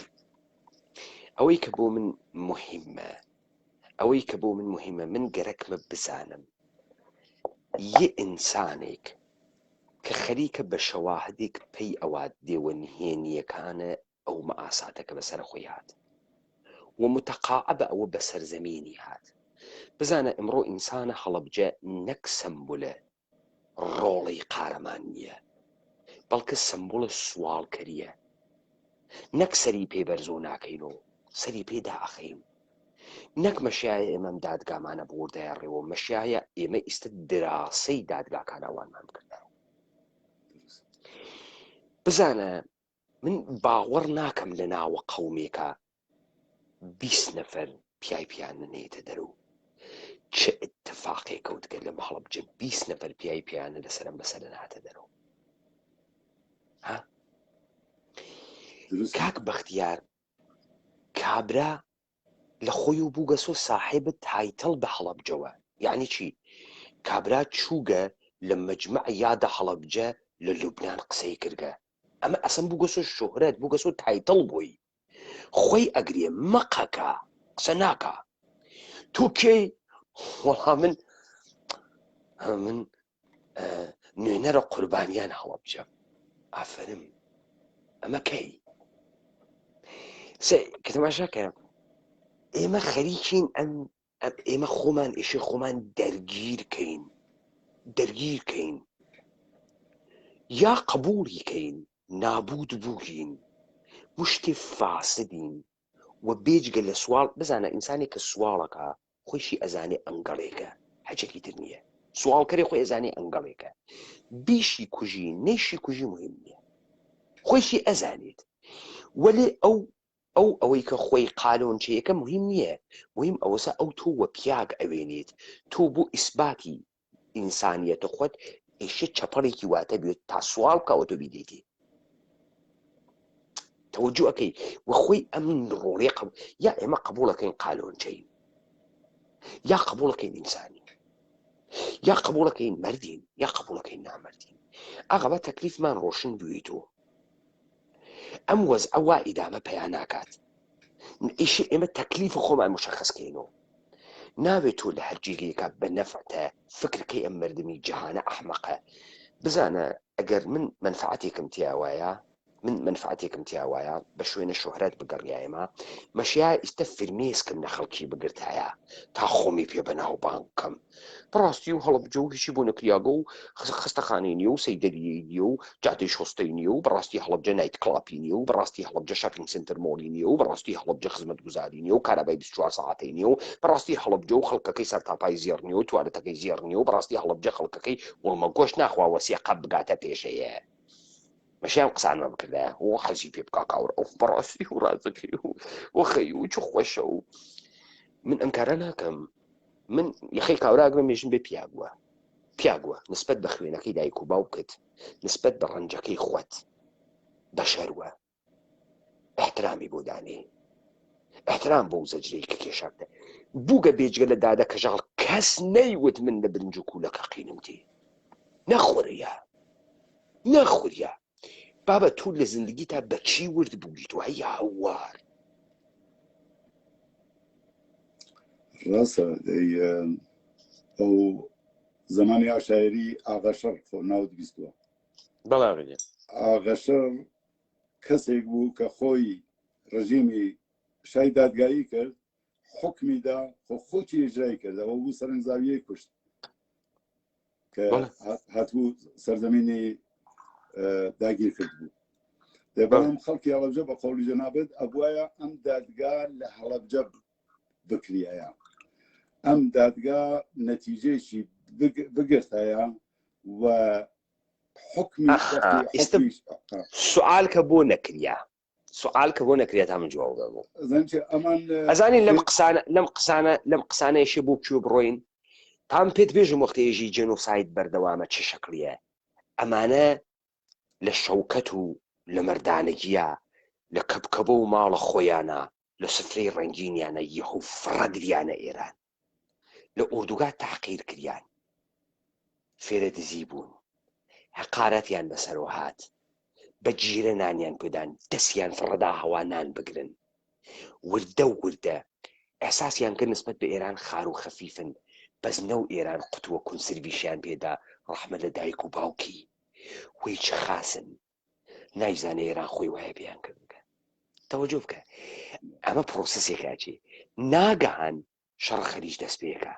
ئەوەی کە بۆ من مهمە من گەرەکمە بزانم یە ئینسانێک کە خەریکە بە شەواهدێک پێی ئەوە دێوەنهێنیەکانە ئەو مەئاساتەکە بەسەر خۆی هات و متەقاعبە ئەوە بەسەر زەمینی هات بزانە ئەمڕۆ ئینسانە هەڵەبجە نەک سمبولە ڕۆڵی قارەمان نییە بەڵکە سمبولە سوالکەریە نەک سەری پێبەرزۆ ناکەینەوە سەری پێدا ئەخەین نەک مەشایە ئێمەم دادگامانە بۆردایڕێەوە مەشایە ئێمە ئیستە دراسەی دادگاکانەوانمان کردەوە بزانە من باوەڕ ناکەم لە ناوە قەومێکە 20 نەفەر پیان نێتە دەرەوە چه اتفاقێک کەوتگە لە هەڵەبجە 20 نەفەر پیانە لەسەرم بەسەر ناتە دەرەوە کاک بەختیار کابرا لە خۆی و بووگەسۆ ساحێبت تایتڵ بە هەڵەبجەوە. یعنی چی؟ کابرا چووگە لە مەجمع یادە هەڵەبجە لە لوبنان قسەی کردگە. ئەمە ئەسم بووگەسۆ شۆهرەت بووگەسۆ تایتڵ بووی خۆی ئەگرێ مەقەکە قسە ناکە. تۆ کێی؟ وەڵا من نوێنەرە قوربانیان هەڵەبجە. ئافرم ئەمە کەی؟ کە تەماشاکە ئێمە خەریکین ئێمە خۆمان ئێشی خۆمان دەرگیرکەین یا قبوڵیکەین نابود بووگین مشتی فاسدین و بێجگە لە سوال بزانە ئینسانی کە سوالەکە خۆشی ئەزانێ ئەنگەڵێکە هەچێکی تر نییە. سوالکەری خۆی ئەزانێ ئەنگەڵێکە. بیشی کوژی نەیشی کوژی مهم نییە خۆشی ئەزانێت. وەلێ ئەوەی کە خۆی قالۆنچەیەکە مهم نییە. مهم ئەوەسە ئەو تۆ وە پیاگ ئەوێنێت تۆ بۆ ئیسباتی ئینسانیەتە خۆت ئێشە چەپەڵێکی واتە بێت تا سوال بکەوە تۆ بیدێتی تەوەجو ئەەکەی وە خۆی ئەم ڕۆڵێ یا ئێمە قبوڵەکەین قالۆنچەین یا قبوڵەکەین ئینسانی یا قبوڵەکەین مەردین یا قبوڵەکەین نامەردین. ئاغا تەکلیفمان ڕۆشن بوویتەوە ئەم وەزعە وا ئیدامە پەیان ناکات. ئیشی ئێمە تەکلیف خۆمان مشەخصکەینەوە. ناوێت تۆ لە هەرجێگەیەکە بە نەفعتە فکرکەی ئەم مردمی جەهانە ئەحمەقە. بزانە ئەگەر من منفعەتێکم تیاوایە بە شوێنە شۆهرەت بگەڕیایمە مەشیای ئیستە فرمێسکم لە خەڵکی بگرتایە تا خۆمی پێ بەناو بانکەم. بەڕاستی و هەڵبجە و هیچی بۆ نەکریاگە و خستەخانەی نیە و سەیدەریەی نیە و جادەی شۆستەی نیە و بەڕاستی هەڵبجە نایت کڵاپی نیە و بەڕاستی هەڵبجە شاپینگ سنتەر مۆڵی نیە و بەڕاستی هەڵبجە خزمەتگوزاری نیە و کارەبای 24 ساعەتەی نیە و بەڕاستی هەڵبجە و خەڵکەکەی سەرتاپای زێڕ نیە و توالەتەکەی زێڕ نیە و بەڕاستی هەڵبجە خەڵکەکەی وڵمە گۆشت ناخوا وەسیقە بگاتە پێشەیە. مەشیان قسانمە بکردە و حەزی پێ بکا کاور ئەو بەڕاستی و ڕازەکەی و خەی و چ خۆشە و من ئەم کارە ناکەم. من یخەی کاوراگرم مێژن بێ پیاگووە نسبەت بە خوێنەکەی دایک و باوکت نسبەت بە ڕەنجەکەی خۆت بە شەروە ئەحترامی بۆ دانێ ئەحترام بۆ زەجرەی کە کێشا بدە بووگە بێجگە لە دادە کەژاڵ کەس نەیوت من لە برنج و کوولەکە قینم تێ نەخورە بابە تو لە زندگی تا بەچی ورد بوویت و هەیە هەوار ڕاستە ئەو زمانی عشایری ئاغەشەر خۆ ناوت بیستووە. بەڵاغێ ئاغەشەر کەسێک بوو کە خۆی ڕژیمی شای دادگایی کرد حکمیدا خۆکی ئیجرای کردەوە بوو سەرنجزاویەی کوشت کە هاتبوو سەرزەمینی داگیر کرد بوو. دەبەڵام خەڵکی هەڵەبجە بە قەولی جەنابەت ئەبوایە ئەم دادگا لە هەڵەبجە بکریایە. ئەم دادگا نەتیجەیەکی بگرتایە و حکمی سوال کە بۆ نەکریا تا من جواب بۆ ئەزانین لەم قسانەیەشی بۆ بچوو بڕۆین تام پێت بێژم وەختەیەژی جێنۆساید بەردەوامە چه شەکلیە. ئەمانە لە شەوکەت و لە مەردانەگیە لە کەبکەبە و ماڵە خۆیانە لە سفرەی ڕەنگینیانە یەهو فڕەگریانە ئێران لە ئوردوگا تاقیر کریان فێرە دزی بوون حقارەتیان بەسەرەوە هات بە جیرە نانیان پێدان دەستیان فڕەدا هەوا نان بگرن وردە ئەحساسیان کرد نسبەت بە ئێران خار و خەفیفن بەزنە و ئێران قوتووە کونسرویشیان پێدا ڕەحمە لە دایک و باوکی وی چ خاسن نایزانە ئێران خۆی وایە بیان کردگە. تەوەجۆ بکە ئەمە پرۆسسێکاچی ناگەهان شەڕ خەریج دەست پێەکە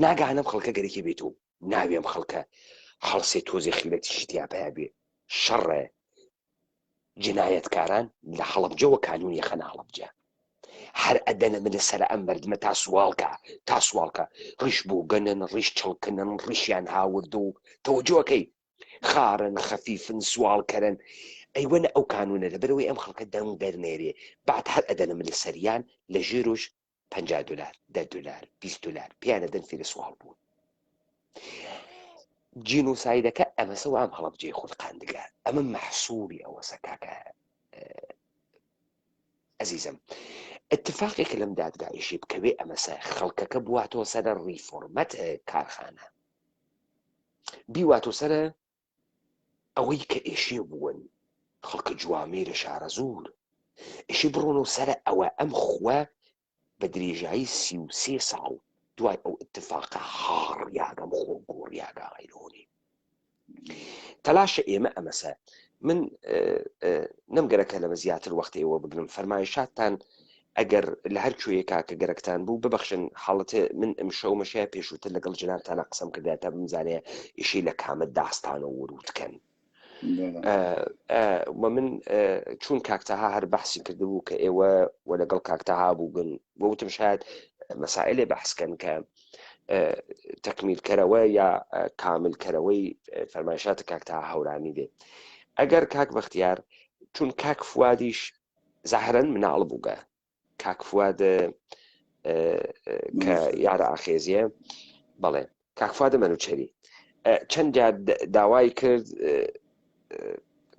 ناگەهانم خەڵکە گەرەکی بێت و ناوێم خەڵکە هەڵسێ تۆزی خیلەتی شتیاپەیە بێ شەڕێ جنایەتکاران لە هەڵەبجەوە کانونی خەنە هەڵەبجە هەر ئەدەنە من لەسەر ئەم مردمە تا سوالکە ڕیش بووگەنن ڕیش چڵکنن ڕیشیان هاورد و تەوەجۆکەی خارن خەفیفن سوالکەرن ئەیوەنە ئەو کانونە لەبەرەوەی ئەم خەڵکە دەنگ دەرنێرێ بعد هەر ئەدەنە من لە سەریان لە ژێرۆش $50 $10 $20 پیانەدەن فێرە سوال بوون. جینۆسایدەکە ئەمەسەوە ئەم هەڵەبجەی خۆت قاندگە ئەمە مەحسووری ئەوەسە کاکە ئەزیزم اتفاقێک لەم دادگایشی بکەوێ ئەمەسە خەڵکەکە بواتەوە سەرە ڕیفۆرمەت کارخانە بیواتۆ سەرە ئەوەی کە ئێشێ بوون خەڵکە جوامێرە شارە زۆر ئێشی بڕۆنەوە سەرە ئەوە ئەم خوە بە درێژایی 33 ساڵ دوای ئەو اتفاقە هاڕیاگەم خۆ گۆڕیاگا غەیرۆنی تەلاشە ئێمە ئەمەسە من نەمگەرەکە لەمە زیاتر وەختەوە بگرم فەرمایشاتتان ئەگەر لە هەر کوێیەکا کە گەرەکتان بوو ببەخشن حاڵەتە من ئەمشەو مەشەیە پێشووتر لەگەڵ جنابتانە قسەم کردە تا بمزانێ ئیشی لە کامە داستانە وروتکەن من چون کاکتەها هەر بەحسی کردبوو کە ئێوە و لەگەڵ کاکتەها بووگن بۆوتم شاید مەسائلێ بەحسکەن کە تەکمیلکەرەوە یا کاملکەرەوەی فەرمایشاتە کاکتەها هەورانی دێ ئەگەر کاک بەختیار چون کاک فوادیش زەهرەن مناڵ بووگە کاک فواد کە یارە ئاخێزیە بەڵێ کاک فوادە مەنوچەری چەند داوای کرد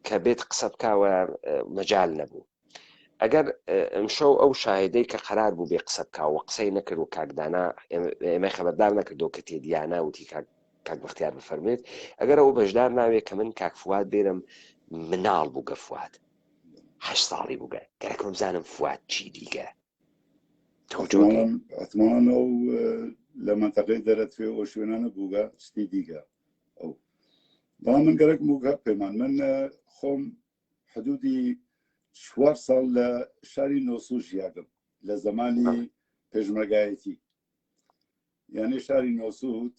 کە بێت قسە بکاوە مەجال نەبوو ئەگەر ئەمشەو ئەو شاهدەی کە قەرار بوو بێ قسە بکاوە قسەی نەکرد و کاکدانا ئێمە خەبەردار نەکردەوە کە تێدیانە وتی کاک بەختیار بفەرمێت ئەگەر ئەو بەشدار ناوێت کە من کاک فواد بێرم مناڵ بووگە فواد 8 ساڵی بووگە گەرەکەم بزانم فواد چی دیگە ئەتمانە و لە منتەقەی دەرەتوێ ئەو شوێنانە بووگە شتی دیگە ئەو بەڵام من گەرەک بووگە پەیمان من خۆم حدودی 4 ساڵ لە شاری نۆسوو ژیاگم لە زمانی پێشمەرگایەتی یعنی شاری نۆسوود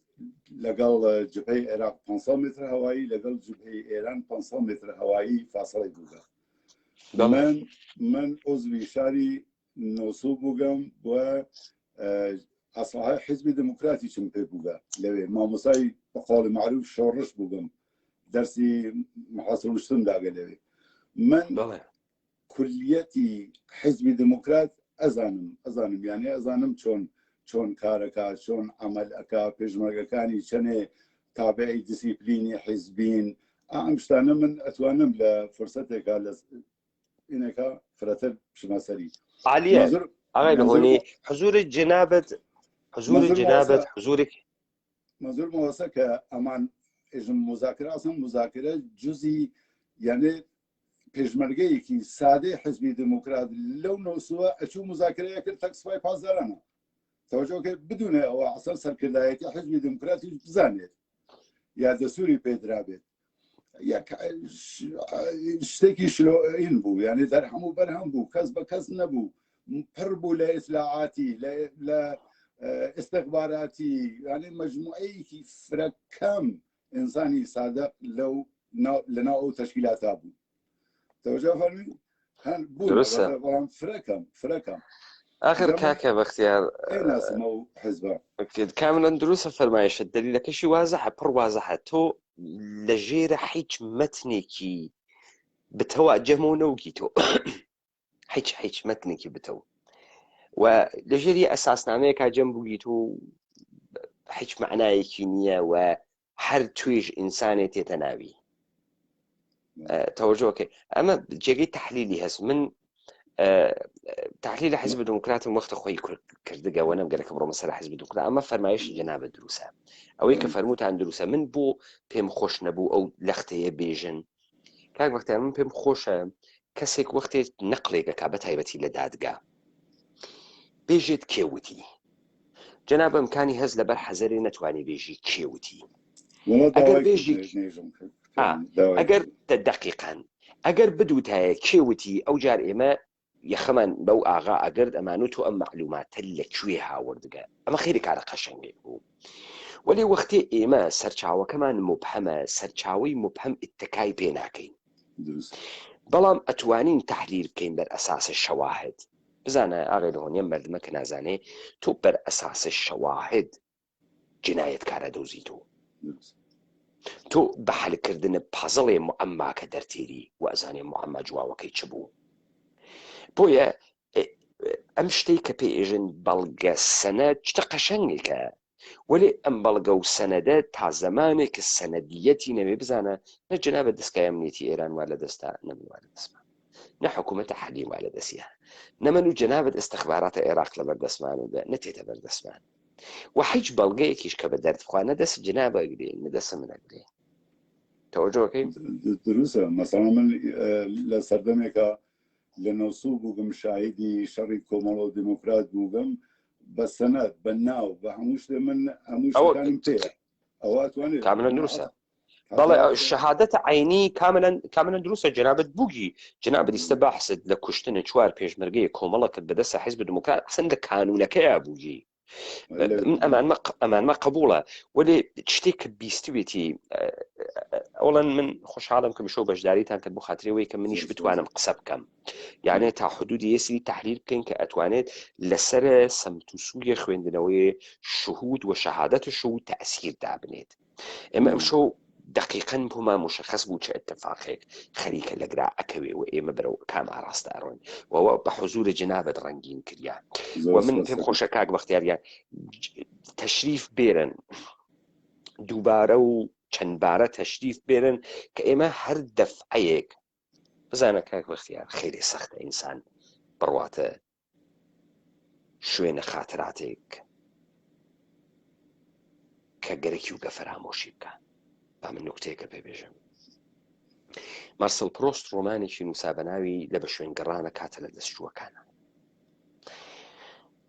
لەگەڵ جبهەی عێراق 500 متر هەوایی لەگەڵ جبهەی ئێران 500 متر هەوایی فاصلەی بووگە من عضوی شاری نۆسوو بووگەم بۆ ئەسڵهای حیزبی دموکراتی چم پێ بووگە لەوێ مامۆسای بەقاڵی معروف شۆڕش بووگەم دەرسی محاسب وشتم داگە لەوێ من کولیەتی حیزبی دموکرات ئەزانم یعنی ئەزانم چۆن کارەکە چۆن عمل ئەکا پێشمەرگەکانی چەنێ تابعی دیسیپلینی حیزبین ئەم شتانە من ئەتوانم لە فرسەتێکا لە ئینەکە فرەتر بشمەسەری عالیە ئاغای لەهۆنی حزوری جنابەت حزورێک مەزور مەوەسە کە ئەمان ئێژم مذاکرە ئەسم مذاکرە جزئی یعنی پێشمەرگەیەکی سادەی حزبی دموکرات لەو نۆسووە ئەچوو مذاکرەیە کرد تەکسفای پازدارانە تەوەجۆکە بدونێ ئەوە ئەسەر سەرکردایەتی حزبی دموکراتی بزانێت یا دەسووری پێدرابێت شتێکی شلۆئین بوو یعنی دەرهەموو بەرهەم بوو کەس بە کەس نەبوو پڕ بوو لە ئیسلاعاتی لە استخباراتی ینی مەجموعەیەکی فرەکەم ئینسانی سادەق لەناو ئەو تەشکیلاتا بوو تەوەجۆ فەرمی بوو فرەکەم آخر کاکە بەختیار کاملا دروستە فەرمایشت دەلیلەکەشی وازەحە پڕ وازەحە تۆ لە ژێرە هیچ مەتنێکی بتەوە جەمە و نەوگی تۆ هیچ مەتنێکی بتەوە و لە ژێری ئەساسنامەیەکا جەم بووگیت و هیچ معنایەکی نییە و هەر توێژ ئینسانێت تێتە ناوی تەوەجۆکە ئەمە جێگەی تەحلیلی هەست من تحلیل حزب دموکراتم وەختە خۆی کردگەوە نەمگەرەکە بڕۆمە سەر حزب دموکرات ئەمە فەرمایشی جەنابەت دروستە ئەوەی کە فەرمووتان دروستە من بۆ پێم خۆش نەبوو ئەو لەختەیە بێژن کاک بەختیار من پێم خۆشە کەسێک وەختێک نەقلێکەکە بە تایبەتی لە دادگا بێژێت کێوتی جەناب ئەمکانی هەز لەبەر حەزەرێ نەتوانی بێژی کێوتی ئەگەر دەقیقان ئەگەر بدوتایە کێوتی ئەو جار ئێمە یەخەمان بەو ئاغا ئەگەرد ئەمانوت و ئەم مەعلوماتە لەکوێ هاوردگە ئەمە خێری کارە قەشەنگێک بوو وەلی وەختێ ئێمە سەرچاوەکەمان مبهەمە سەرچاوی مبهەم ئتکای پێ ناکەین بەڵام ئەتوانین تحلیل بکەین بەر ئەساسە شەواهد بزانە ئاغای لەهۆنیە مەردمە کە نازانێ تۆ بەر ئەساسە شەواهد جنایەتکارە دۆزیتەوە تۆ بە حەلکردنە پازڵێ موعەماکە دەرتێری و ئەزانێ موعەما جواوەکەی چ بوو بۆیە ئەم شتەی کە پێئێژن بەڵگە سەنەد شتە قەشەنگێکە وەلی ئەم بەڵگە و سەنەدە تا زەمانێک کە سەنەدیەتی نەوێ بزانە نە جەنابەت دەستگای ئەمنیەتی ئێران وا لە دەستا نەبووە لە دەستمان نە حکوومەتە حەلیم وا لە دەستیە نەمەن و جەنابەت ئستخباراتە عێراق لە بەردەستماندا نەتێتە بەردەستمان و هیچ بەڵگەیەکیش کە بە دەردخوا نەدەست جەنابە ئەگرێ نەدەسە من ئەگرێ تەوەجۆکەی دروستە مەسەڵەن من لە سەردەمێکە لە نەوسوو بووگم شاهدی شەڕی کۆمەڵ و دیموکرات بووگم بە سەنەد بە ناو بە هەموو شتێ من هەموو شتەکانم پێیە ئەوە توانێت کاملا دروستە بەڵێ شەهادەت عینی کاملا دروستە جەنابەت بووگی جەنابەت ئیستە بەحست لە کوشتنە 4 پێشمەرگەی کۆمەڵەکەت بەدەستە حیزب دموکرات حەسەن لە کانونەکەیە بووگی ئەمانمە قبوڵە وەلێ شتێک کە بیستوێتی ئەوڵەن من خۆشحاڵم کە مشۆ بەشداریتان کرد بۆ خااترەوەی کە منیش بتوانم قسە بکەم یانێت تا حدودی یەسی تحلیل بکەین کە ئەتوانێت لەسەر سەمت و سووری خوێندنەوەی شهود و شەهادەتش و تەسیر دابنێت ئێمە ئەم شەو دقیقەن بۆمان مشخص بوو چه اتفاقێک خەریکە لەگرا ئەکەوێ و ئێمە بەرەو کام ئاراستە ئەڕۆین وەوە بە حوزورە جەنابەت ڕەنگین کردیان و من پێم خۆشە کاک بەختیاریان تەشریف بێرن دووبارە و چەندبارە تەشریف بێرن کە ئێمە هەر دەفعەیەک بزانە کاک بەختیار خێری سەختە ئینسان بڕواتە شوێنە خاتراتێک کە گەرەکی و گە فەرامۆشی بکە با من نوکتەیەکە پێبێژم مارسەل پرۆست ڕۆمانێکی نووسا بە ناوی لە بە شوێنگەڕانە کاتە لە دەستچووەکانە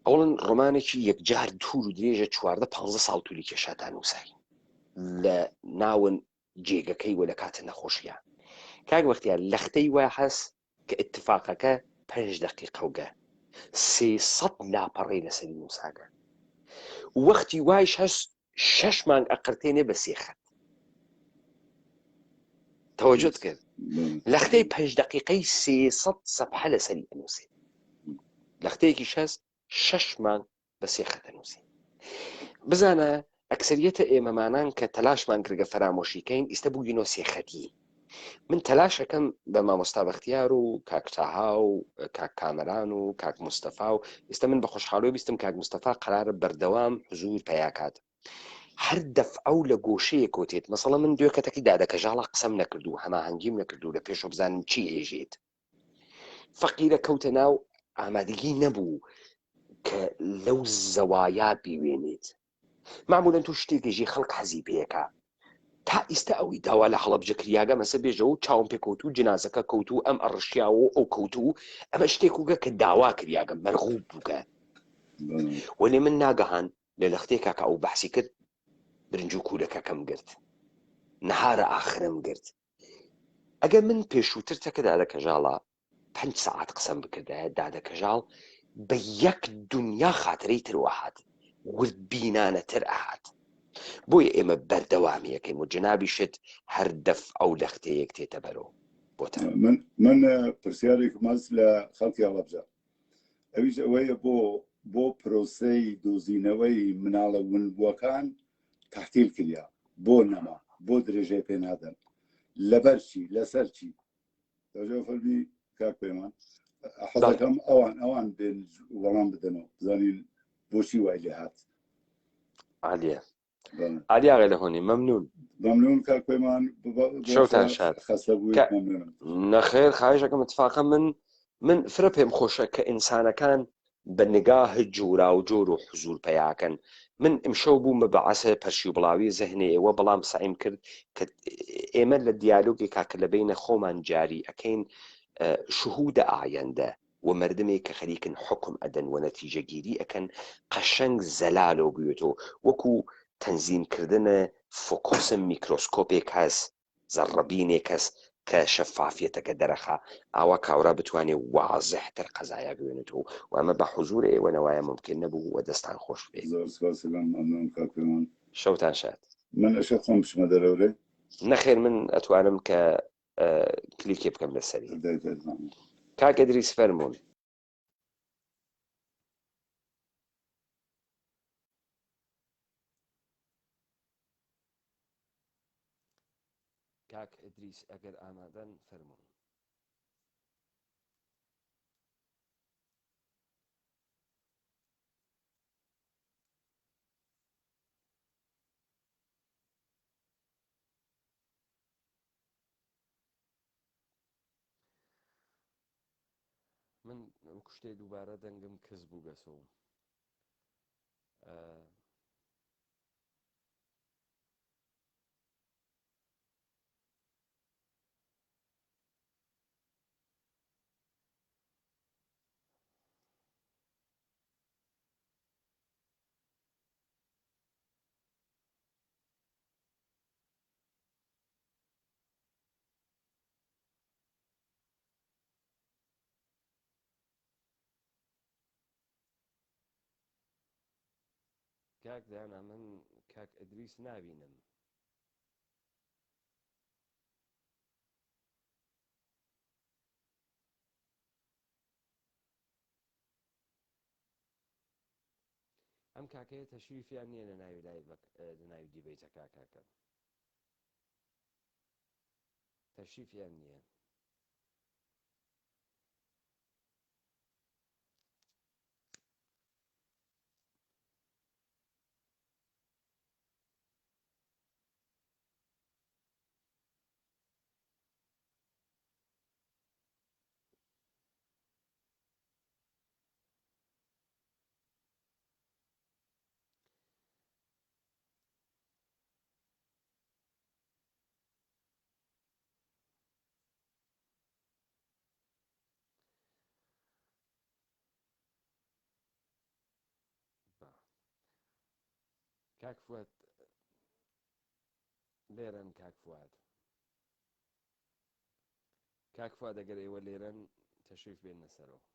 ئەوڵن ڕۆمانێکی یەکجار دوور و درێژە 14-15 ساڵ توولی کێشادا نووسایی لە ناون جێگەکەی وە لە کاتە نەخۆشیە کاک بەختیار لەختەی وای هەست کە اتفاقەکە 5 دقیقەوگە 300 لاپەڕەی لەسەری نووساگە وەختی وایش هەست 6 مانگ ئەقرتێنێ بە 3 خەت تەوەجۆت کرد لەختەی 5 دقیقەی 300 سەفحە لەسەری ئەنووسێ لەختەیەکی 6 مانگ بە 3 خەت ئەنووسێ بزانە ئەکسەریەتە ئێمەمانان کە تەلاشمان گرگە فەرامۆشیکەین ئیستە بووگینۆ 3 خەتی من تەلاشەکەم بە مامۆستا بەختیار و کاکتاها و کاک کامەران و کاک مستەفا و ئێستا من بە خۆشحاڵی بیستم کاک مستەفا قرارە بەردەوام حزور پەیاکات هەر دەفعە و لە گۆشەیە کۆتێت مەسەڵە من دوێکەتەکی دادەکەژاڵە قسەم نەکردو هەماهەنگیم نەکردو لە پێشۆ بزانم چی هێژێت فەقیرە کەوتە ناو ئامادەگی نەبوو کە لەو زەوایا بیوێنێت معمولەن تو شتێکێژی خەڵک حەزی پێەکە تا ئیستا ئەوی داوا لە هەڵەبجە کریاگە مەسە بێژە و چاوم پێ کەوت و جنازەکە کەوت و ئەم ئەڕشیاوە ئەو کەوت و ئەمە شتێک وگە کە داوا کریاگە مەرغوب بووکە وەلێ من ناگەهان لە لەختێکا کە ئەو بەحسی کرد برنج و کوورەکەکەم گرت نەهارە ئاخرم گرت ئەگەر من پێشووتر تەکە دادەکەژاڵە 5 سەعات قسەم بکردایە دادەکەژاڵ بە یەک دنیا خاترەی ترەوە هات وردبینانەتر ئاهات بۆیە ئێمە بەردەوامیەکەیم و جنابیشت هەر دەف ئەو لەختەیەک تێتە بەرەوە بۆتە من پرسیارێک مەز لە خەڵکی هەڵەبجە ئەویش ئەوەیە بۆ پرۆسەی دۆزینەوەی مناڵە ونبووەکان تەحتیل کردیا بۆ نەما بۆ درێژەی پێ نادەن لەبەر چی لەسەر چی فەرمی کاک پەیمان حەزەکەم ئەوان بێن وەڵام بدەنەوە بزانین بۆچی وای لێ هات عالیە عالیاغێ لە هۆنی مەمنون کاک پەیمان شەوتان شاد خەستە بووی مەمنونم نەخێر خواهشەکەم اتفاقا من فرە پێم خۆشە کە ئینسانەکان بە نگاه جوورا و جۆر و حزور پەیاکەن من ئمشەو بوومە بەعاسە پەرشی و بڵاوی زەهنەیەوە بەڵام سعیم کرد کە ئێمە لە دیالۆگی کاکە لە بینە خۆمان جاری ئەکەین شهودە ئایەندە و مردمێک کە خەریکن حکم ئەدەن و نەتیجەگیری ئەکەن قەشەنگ زەلالەوە بوێتەوە وەکو تەنزیمکردنە فۆکۆسم میکرۆسکۆپێک هەست زەڕەبینێک هەست کە شەفافیەتەکە دەرەخا ئاوا کاورا بتوانێت وازحتر قەزایە بوێنێتەوە و ئەمە بە حوزور ئێوە نەوایە ممکن نەبوو و دەستان خۆش بێت شەوتان شاد من ئەشە خۆم بچمە دەرەوە نەخێر من ئەتوانم کە کلیکێ بکەم لەسەری کاکە دریس فەرموون کاک ئەدریس ئەگەر ئامادەن فەرموون من ئەم کوشتێ دووبارە دەنگم کەس بوو گەسەوە کاک دانا من کاک ئەدریس نابینم ئەم کاکەیە تەشریفیان نییە لە ناوی دیبەیتەکە کاکە تەشریفیان نییە کاک فواد لێرەن کاک فواد ئەگەر ئێوە لێرەن تەشریف بێنە سەرەوە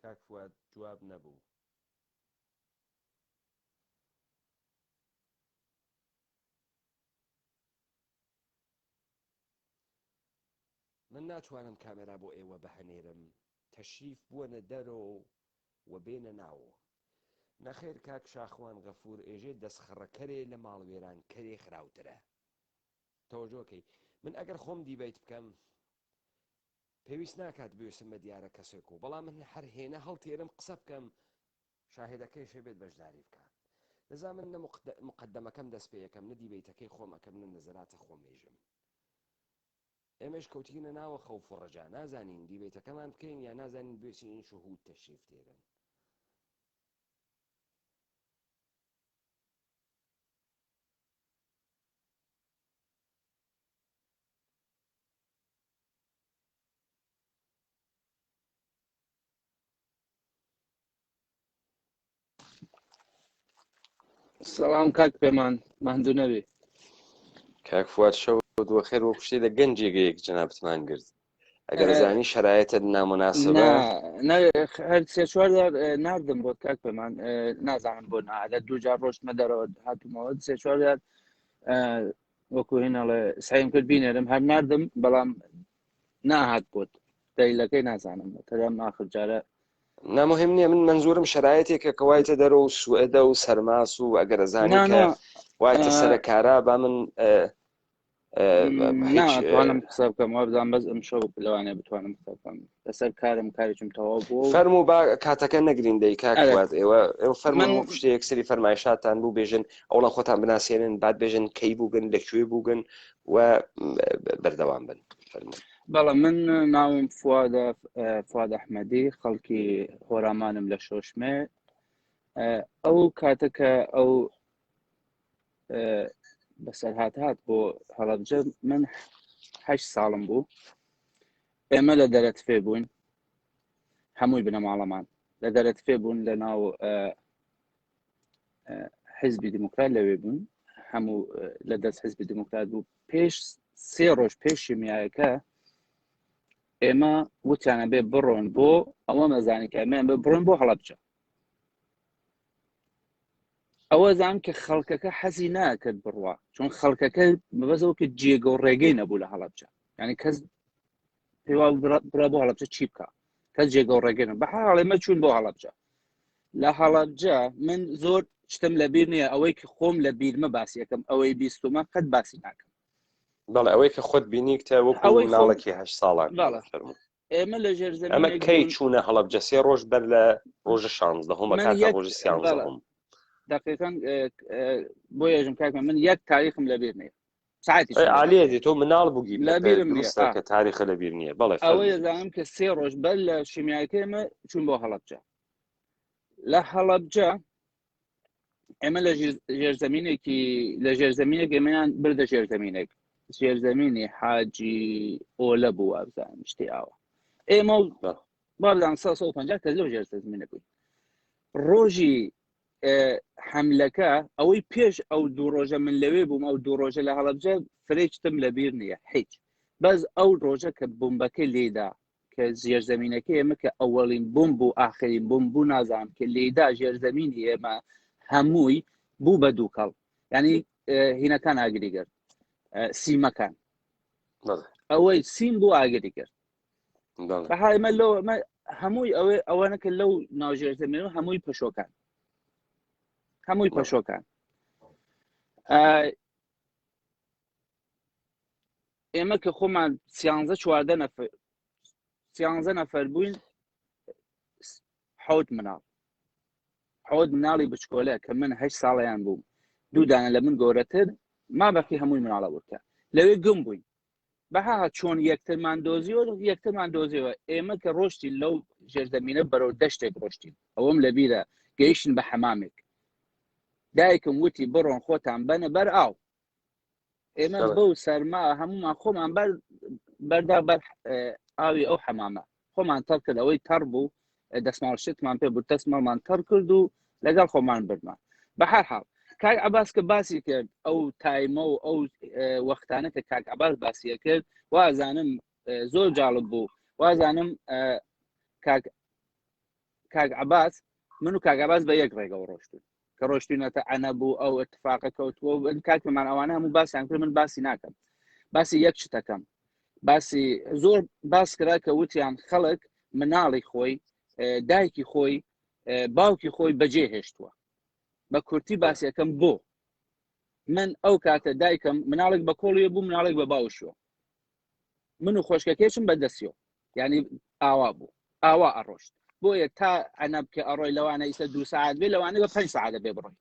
کاک فواد جواب نەبوو من ناتوانم کامێرا بۆ ئێوە بەهەنێرم تەشریف بوونە دەرەوە و بێنە ناوە نەخێر کاک شاخوان غەفور ئێژێ دەستخڕەکەرێ لە ماڵوێران کەرێ خراوترە تەوەجۆکەی من ئەگەر خۆم دیبەیت بکەم پێویست ناکات بێسم بە دیارە کەسێک و بەڵام من هەر هێنە هەڵتێرم قسە بکەم شاهێدەکەی شێبێت بەشداری بکات لەزا من نە مقدەمەکەم دەست پێ یەکەم نە دیبەیتەکەی خۆمەکەم نە نەزەراتە خۆمێژم ئێمەش کەوتینە ناوە خەوف و ڕەجا نازانین دیبەیتەکەمان بکەین یا نازانین بێچین این شوهود تەشریف تێرن سلام کاک پێمان ماندوو نەبێ کاک فواد شەو دووەخێر وە کوشتێ لە گەنجێگەیەک جەنابەتمان کرد ئەگەر زانی شەرایەتە ناموناسبە هەر سێ چوار جار ناردم بۆ کاک پێمان نازانم بۆ نعادەت دوو جار ڕۆژمە دەرەوە هاتوومەوە سێ چوار جار وەکو هێناڵێ سعیم کرد بینێرم هەر ناردم بەڵام ناهات بۆت دەیلەکەی نازانم تەدام ئاخر جارە نامهم نییە من منزورم شرایەتێکە کە وایتە دەرەوە و سوئدە و سەرماس و ئەگەر زانی کە وایتە سەرکارا با من ناتوانم قسە بکەم وا بزانم بەس ئەم شەو لەوانەیە بتوانم قسە بکەم لەسەر کارم کارێکم تەواو بوو فەرموو با کاتەکە نەگرین دەی کاک فواد ئێوە فەرموو شتێک سری فەرمایشاتان بوو بێژن ئەوڵە خۆتان بناسیێنن بعد بێژن کەی بووگن لەکوێ بووگن و بەردەوام بن فەرموو بەڵێ من ناوم فواد ئەحمەدی خەڵکی هۆرامانم لە شۆشمێ ئەو کاتەکە ئەو بەسەرهات هات بۆ هەڵەبجە من 8 ساڵم بوو ئێمە لە دەرەتفێ بووین هەمووی بنەماڵەمان لە دەرەتفێ بوون لە ناو حیزبی دیموکرات لەوێ بوون هەموو لە دەست حیزبی دیموکرات بوو پێش 3 ڕۆژ پێشی میایەکە ئێمە وتیانە بێ بڕۆن بۆ ئەوە مەزانی کە ئەمە بڕۆن بۆ هەڵەبجە ئەوە زانم کە خەڵکەکە حەزی ناکرد بڕوا چون خەڵکەکە بەبەزەوە کە جێگە و ڕێگەی نەبوو لە هەڵەبجە یعنی کەس پێوا بڕا بۆ هەڵەبجە چی بکە کەس جێگە و ڕێگەنم بە هەر حاڵێ مە چوون بۆ هەڵەبجە لە هەڵەبجە من زۆر شتم لەبیر نییە ئەوەی کە خۆم لە بیرمە باسی یەکەم ئەوەی بیستمە قەت باسی ناکەم بەڵێ ئەوەی کە خۆت بینی کتە وەکو ئەوەی مناڵێکی 8 ساڵان بەڵێ ئێمە لە ژێر ئەمە زەمینێک کەی بوون چوونە هەڵەبجە 3 ڕۆژ بەر لە ڕۆژە 16 من کاتە یەک ڕۆژی 13 دقیقاً بۆ یەژم کاکمە من یەک تاریخم لەبیر نییە ساعتی عالیەتی تۆ مناڵ بووگی لەبیرم نییە دروستە کە تاریخە لەبیر نییە بەڵێ ئەوەی دەزانم کە 3 ڕۆژ بەر لە شیمیایەکەمە چوون بۆ هەڵەبجە لە هەڵەبجە ئێمە لە ژێرزەمینێکی لە ژێرزەمینێک ئێمەیان بردە ژێرزەمینێک ژێرزەمینی حاجی ئۆلە بوو ئابزانم شتی ئاوە ئێمە بابدان 150 کەس لەو ژێرزەمینە بووین ڕۆژی حملەکە ئەوەی پێش ئەو دوو ڕۆژە من لەوێ بووم ئەو دوو ڕۆژە لە هەڵەبجە فرێکتم لەبیر نییە هیچ بەس ئەو ڕۆژە کە بمبەکە لێدا کە ژێرزەمینەکە ئێمە کە ئەوەڵین بوم بوو ئاخرین بوم بوو نازانم کە لێدا ژێرزەمینی ئێمە هەمووی بوو بە دووکەڵ ینی هینەکان ئاگری کرد سیمەکان ئەوەی سیم بوو ئاگری کرد بەحالمە لەو هەمووی ئەوەنە کە لەو ناوژێرزەمینەوە هەمووی پەشۆکان هەمووی پەشۆکان ئێمە کە خۆمان 13 نەفەر بووین حەوت مناڵی بچکۆلە کە من 8 ساڵیان بووم دوو دانە لە من گەورەتر ما بەقی هەمووی مناڵە وتە لەوێ گم بووین بەها چۆن یەکترمان دۆزیەوە ئێمە کە ڕۆشتی لەو ژێرزەمینە بەرەو دەشتێک ڕۆشتین ئەوەم لەبیرە گەیشتن بە حەمامێک دایکم وتی بڕۆن خۆتان بەنە بەر ئاو ئێمە بەو سەرما هەمومان خۆمان بەردا بەر ئاوی ئەو حەمامە خۆمان تەڕ کرد ئەوەی تەڕ بوو دەسماڵ شتمان پێ بوو دەسماڵمان تەڕ کرد و لەگەڵ خۆمان بردمان بە هەر حاڵ کاک عەباس کە باسی کرد ئەو تایمە و ئەو وەختانە کە کاک عەباس باسیە کرد وازانم زۆر جاڵب بوو وازانم کاک عەباس من و کاک عەباس بە یەک ڕێگەوە ڕۆشتون کە ڕۆشتینەتە عەنە بوو ئەو ئەتفاقە کەوتووە کاکمان ئەوانە هەموو باسییان کرد من باسی ناکەم باسی یەک شتەکەم باسی زۆر باس کرا کە وتیان خەڵک مناڵی خۆی دایکی خۆی باوکی خۆی بەجێ هێشتووە بە کورتی باسیەکەم بۆ من ئەو کاتە دایکم مناڵێک بە کۆڵیە بوو مناڵێک بە باوشوە من و خۆشکەکێشم بەدەستیەوە ینی ئاوا بوو ئاوا ئەڕۆشت بۆیە تا ئەنە بکە ئەڕۆی لەوانە ئیسە 2 ساعت بێ لەوانە بە 5 ساعت بێ بڕۆی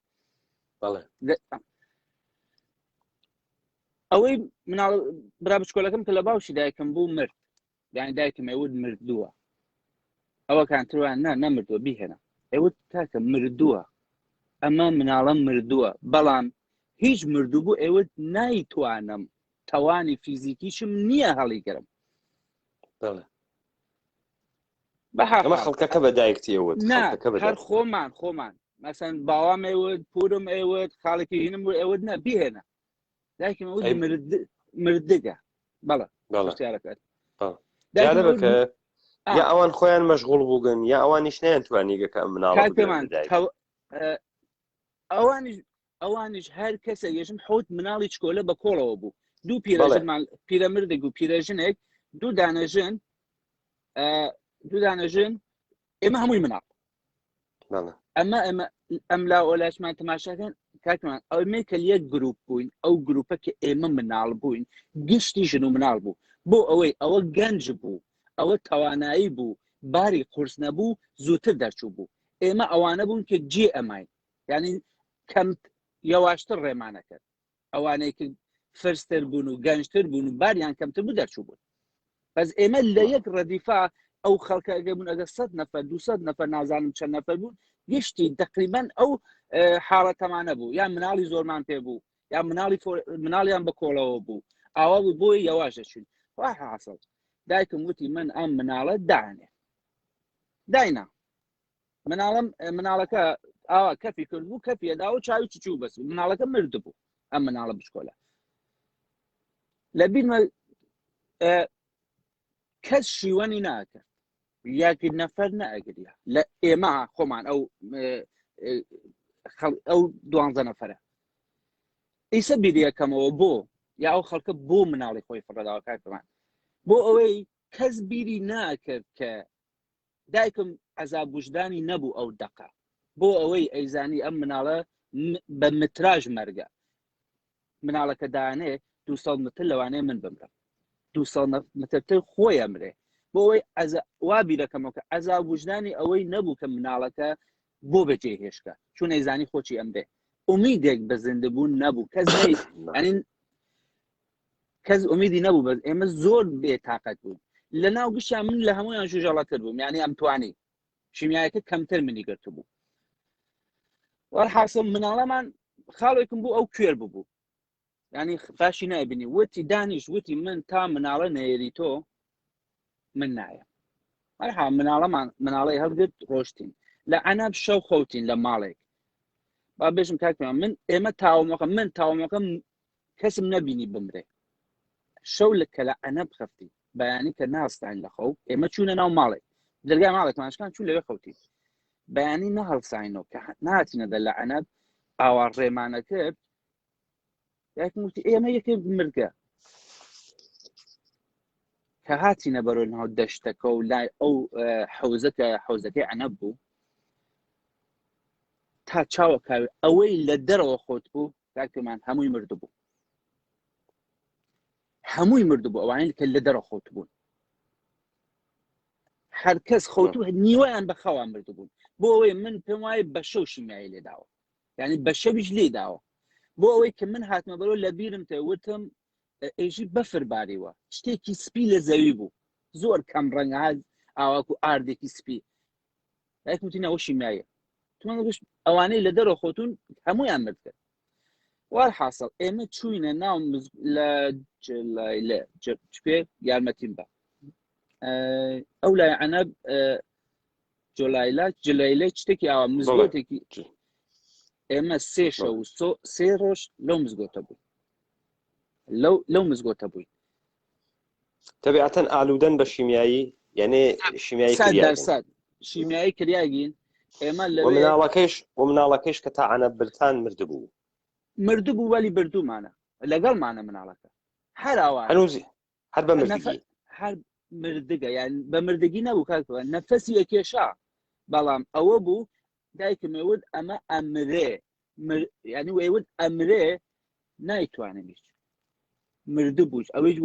ئەوەی مناڵ برا بچکۆلەکەم کە لە باوشی دایکم بوو مرد یانی دایکم ئەوت مردووە ئەوە کانتروان نەمردووە بیهێنا ئەوت تاکە مردووە ئەمە مناڵم مردووە بەڵام هیچ مردوو بوو ئێوت نایتوانم تەوانی فیزیکیشم نییە هەڵیگەرم ئەمە خەڵکەکە بە دایکتی ئەوت هەر خۆمان مەسەن باوام ئێوت پورم ئێوت خاڵێکی هینم بوو ئێوت نە بیهێنا دایکم ئەوت مردگە بەڵێ بەڵێ جالبەکە یا ئەوان خۆیان مەشغوڵ بووگن یا ئەوانیش نەیانتوانیگەکە مناڵ ئەوانیش هەر کەسە یەژم حوت مناڵی چکۆلە بە کۆڵەوە بوو دوو پیرەژنمان پیرەمردێک و پیرەژنێک دوو دانەژن ئێمە هەمووی مناڵ ئەم لا ئۆلاشمان تەماشاکەن کاکمان ئەومێ کە یەک گروپ بووین ئەو گروپە کە ئێمە مناڵ بووین گشتی ژن و مناڵ بوو بۆ ئەوەی ئەوە گەنج بوو ئەوە توانایی بوو باری قورس نەبوو زووتر دەرچوو بوو ئێمە ئەوانە بوون کە جێ ئەماین ینی کەم یەواشتر ڕێمانەکرد ئەوانەی کە فرستر بوون و گەنجتر بوون و باریان کەمتر بوو دەرچوو بوون بەس ئێمە لە یەک ڕەدیفا ئەو خەڵکە ئەگەر بوون ئەگەر 100 نەفەر 200 نەفەر نازانم چەند نەفەر بوون گشتی تقریبا ئەو حاڵەتەمانە بوو یا مناڵی زۆرمان پێ بوو یا مناڵیان بە کۆڵەوە بوو ئاوا بوو بۆی یەواش دەچوین وا حاصل دایکم وتی من ئەم مناڵە دانێ داینا مناڵەکە ئاوا کەفی کرد بوو کەفیەدا و چاوی چوو بەس مناڵەکە مرد بوو ئەم مناڵە بچکۆلە لە بیرمە کەس شیوەنی ناکرد یاکی نەفەر نەئەگریا لە ئێمە خۆمان ئەو 12 نەفەرە ئیسە بیریەکەمەوە بۆ یا ئەو خەڵکە بۆ مناڵی خۆی فڕەداوە کاکەمان بۆ ئەوەی کەس بیری ناکرد کە دایکم عەزاب وجدانی نەبوو ئەو دەقە بۆ ئەوەی ئەیزانی ئەم مناڵە بە متراژ مەرگە مناڵەکە دانێ 200 متر لەوانەیە من بمرم 200 مترتر خۆی ئەمرێ بۆ ئەوەی وا بیرەکەمەوە کە عەزاب وجدانی ئەوەی نەبوو کە مناڵەکە بۆ بەجێ هێشکە چون ئەیزانی خۆچی ئەمرێ ئومیدێک بە زیندەبوون نەبوو کەس ئومیدی نەبوو بە ئێمە زۆر بێتاقەت بوون لەناو گشتیان من لە هەمویان ژوژەڵەتر بووم یعنی ئەمتوانی شیمیایەکە کەمتر منی گرت بوو وەڵحاسڵ مناڵەمان خاڵێکم بوو ئەو کوێر ببوو ینی باشی نایبینی وتی دانیش وتی من تا مناڵە نەیەری تۆ من نایە وەڵحا مناڵەی هەڵگرت ڕۆشتین لە عەنەب شەو خەوتین لە ماڵێک با بێژم کاکمان من ئێمە تاوەمەکەم کەسم نەبینی بمرێ شەو کە لە عەنەب خەفتی بەیانی کە ناستین لە خەو ئێمە چوونە ناو ماڵێک دەرگای ماڵێکمانشکان چوو لەوێ خەوتی بەیانی نەهەڵساینەوە کە نهاتینە دە لە عەنەب ئاوا ڕێمانە کرد یاکموتی ئێمە یەکێ مرگە کە هاتینە بەرەو ناو دەشتەکە و لای ئەو حەوزەکەی عەنەب بوو تا چاوەکاوی ئەوەی لە دەرەوە خۆت بوو کاکەمان هەمووی مردبوو ئەوانەی کە لە دەرەوە خۆت بوون هەر کەس خۆت نیوەیان بە خەوان مردبوون بۆ ئەوەی من پێم وایە بە شەو شیمیایی لێداوە یعنی بە شەویش لێداوە بۆ ئەوەی کە من هاتمە بەرەوە لە بیرم تێ وتم ئێژی بەفر باریوە شتێکی سپی لە زەوی بوو زۆر کەم ڕەنگە ئاواکو ئاردێکی سپی یەکوتینەوە شیمیایە ئەوانەی لە دەرەوە خۆتون هەمویان مرد کرد وەڵحاسڵ ئێمە چووینە ناو لە پێ یارمەتیم بە ئەو لای عەنەب جلەیلە شتێکی ئاوا مزگەوتێکی ئێمە سێ شەو و سێ ڕۆژ لەو مزگەوتە بووین لەو مزگەوتە بووین تەبیعەتەن ئالوودەن بە شیمیایی یعنی شیمیایی شیمیایی کریاگین ئێمە لە مناڵەکەیش کە تا عەنەب برتان مردبوو وەلی بردوومانە لەگەڵمانە مناڵەکە هەراوە هەر بە مردگی هەر مردگە یان بە مردگی نەبوو کاکەوە نەفەسی یەکێشا بەڵام ئەوە بوو دایکمێوت ئەمە ئەمرێ ینی وێوت ئەمرێ نایتوانێت مردبووش ئەوەی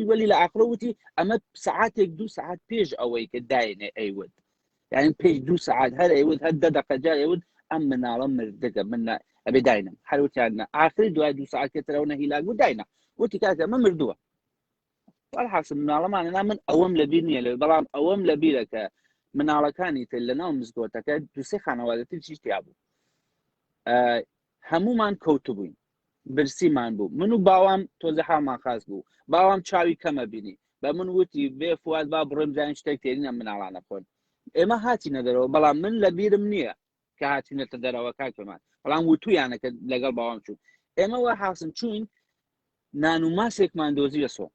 وەلی لە ئاخرە وتی ئەمە سەعاتێک 2 سەعات پێش ئەوەی کە داینێ ئەیوت یعنی پێش 2 سەعات هەر ئەیوت هەر 10 دقیقە جار ئەیوت ئەم مناڵە مردگە من ئەبێ داینم هەروتیانە ئاخری دوای 2 سەعات کەترەوە نەهیلاک بوو داینە وتی کاکە ئەمە مردووە وەڵحاسڵ مناڵەمانە من ئەوەم لەبیر نییە لێ بەڵام ئەوەم لەبیرە کە مناڵەکانی تر لە ناو مزگەوتەکە 2-3 خانەوادەتر چیشتیا بوو هەمومان کەوتبووین برسیمان بوو من و باوام تۆزە حاڵمان خاست بوو باوام چاوی کەمە بینی بە من وتی بێ فواد با بڕێم جان شتێک تێنینە مناڵانە خۆن ئێمە هاتینە دەرەوە بەڵام من لە بیرم نییە کە هاتینەتە دەرەوە کاکەمان بەڵام وتویانەکە لەگەڵ باوام چوون ئێمە وە حاسم چوین نان و ماسێکمان دۆزیە سۆ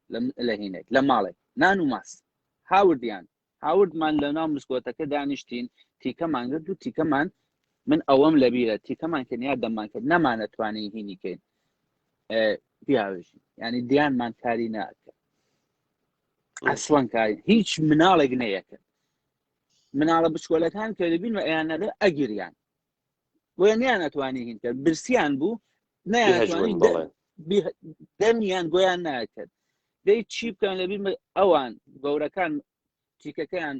لە هینێک لە ماڵێک نان و ماس هاوردمان لە ناو مسکۆتەکە دانیشتین تیکەمان گرت و تیکەمان من ئەوەم لەبیرە تیکەمان کەنیا دەمان کرد نەمانەتوانی هینیکەین بیاوێژین ینی دیانمان کاری ناکە ئەسڵەن کاری هیچ مناڵێک نەیەکە مناڵە بچکۆلەکان کە دەبین و ئەیانەرە ئەگیریان بۆیان نیانەتوانی هین کرد برسیان بوو نەیانتوانی دەمیان گۆیان ناکرد دەی چی بکەن لەبین ئەوان گەورەکان تیکەکەیان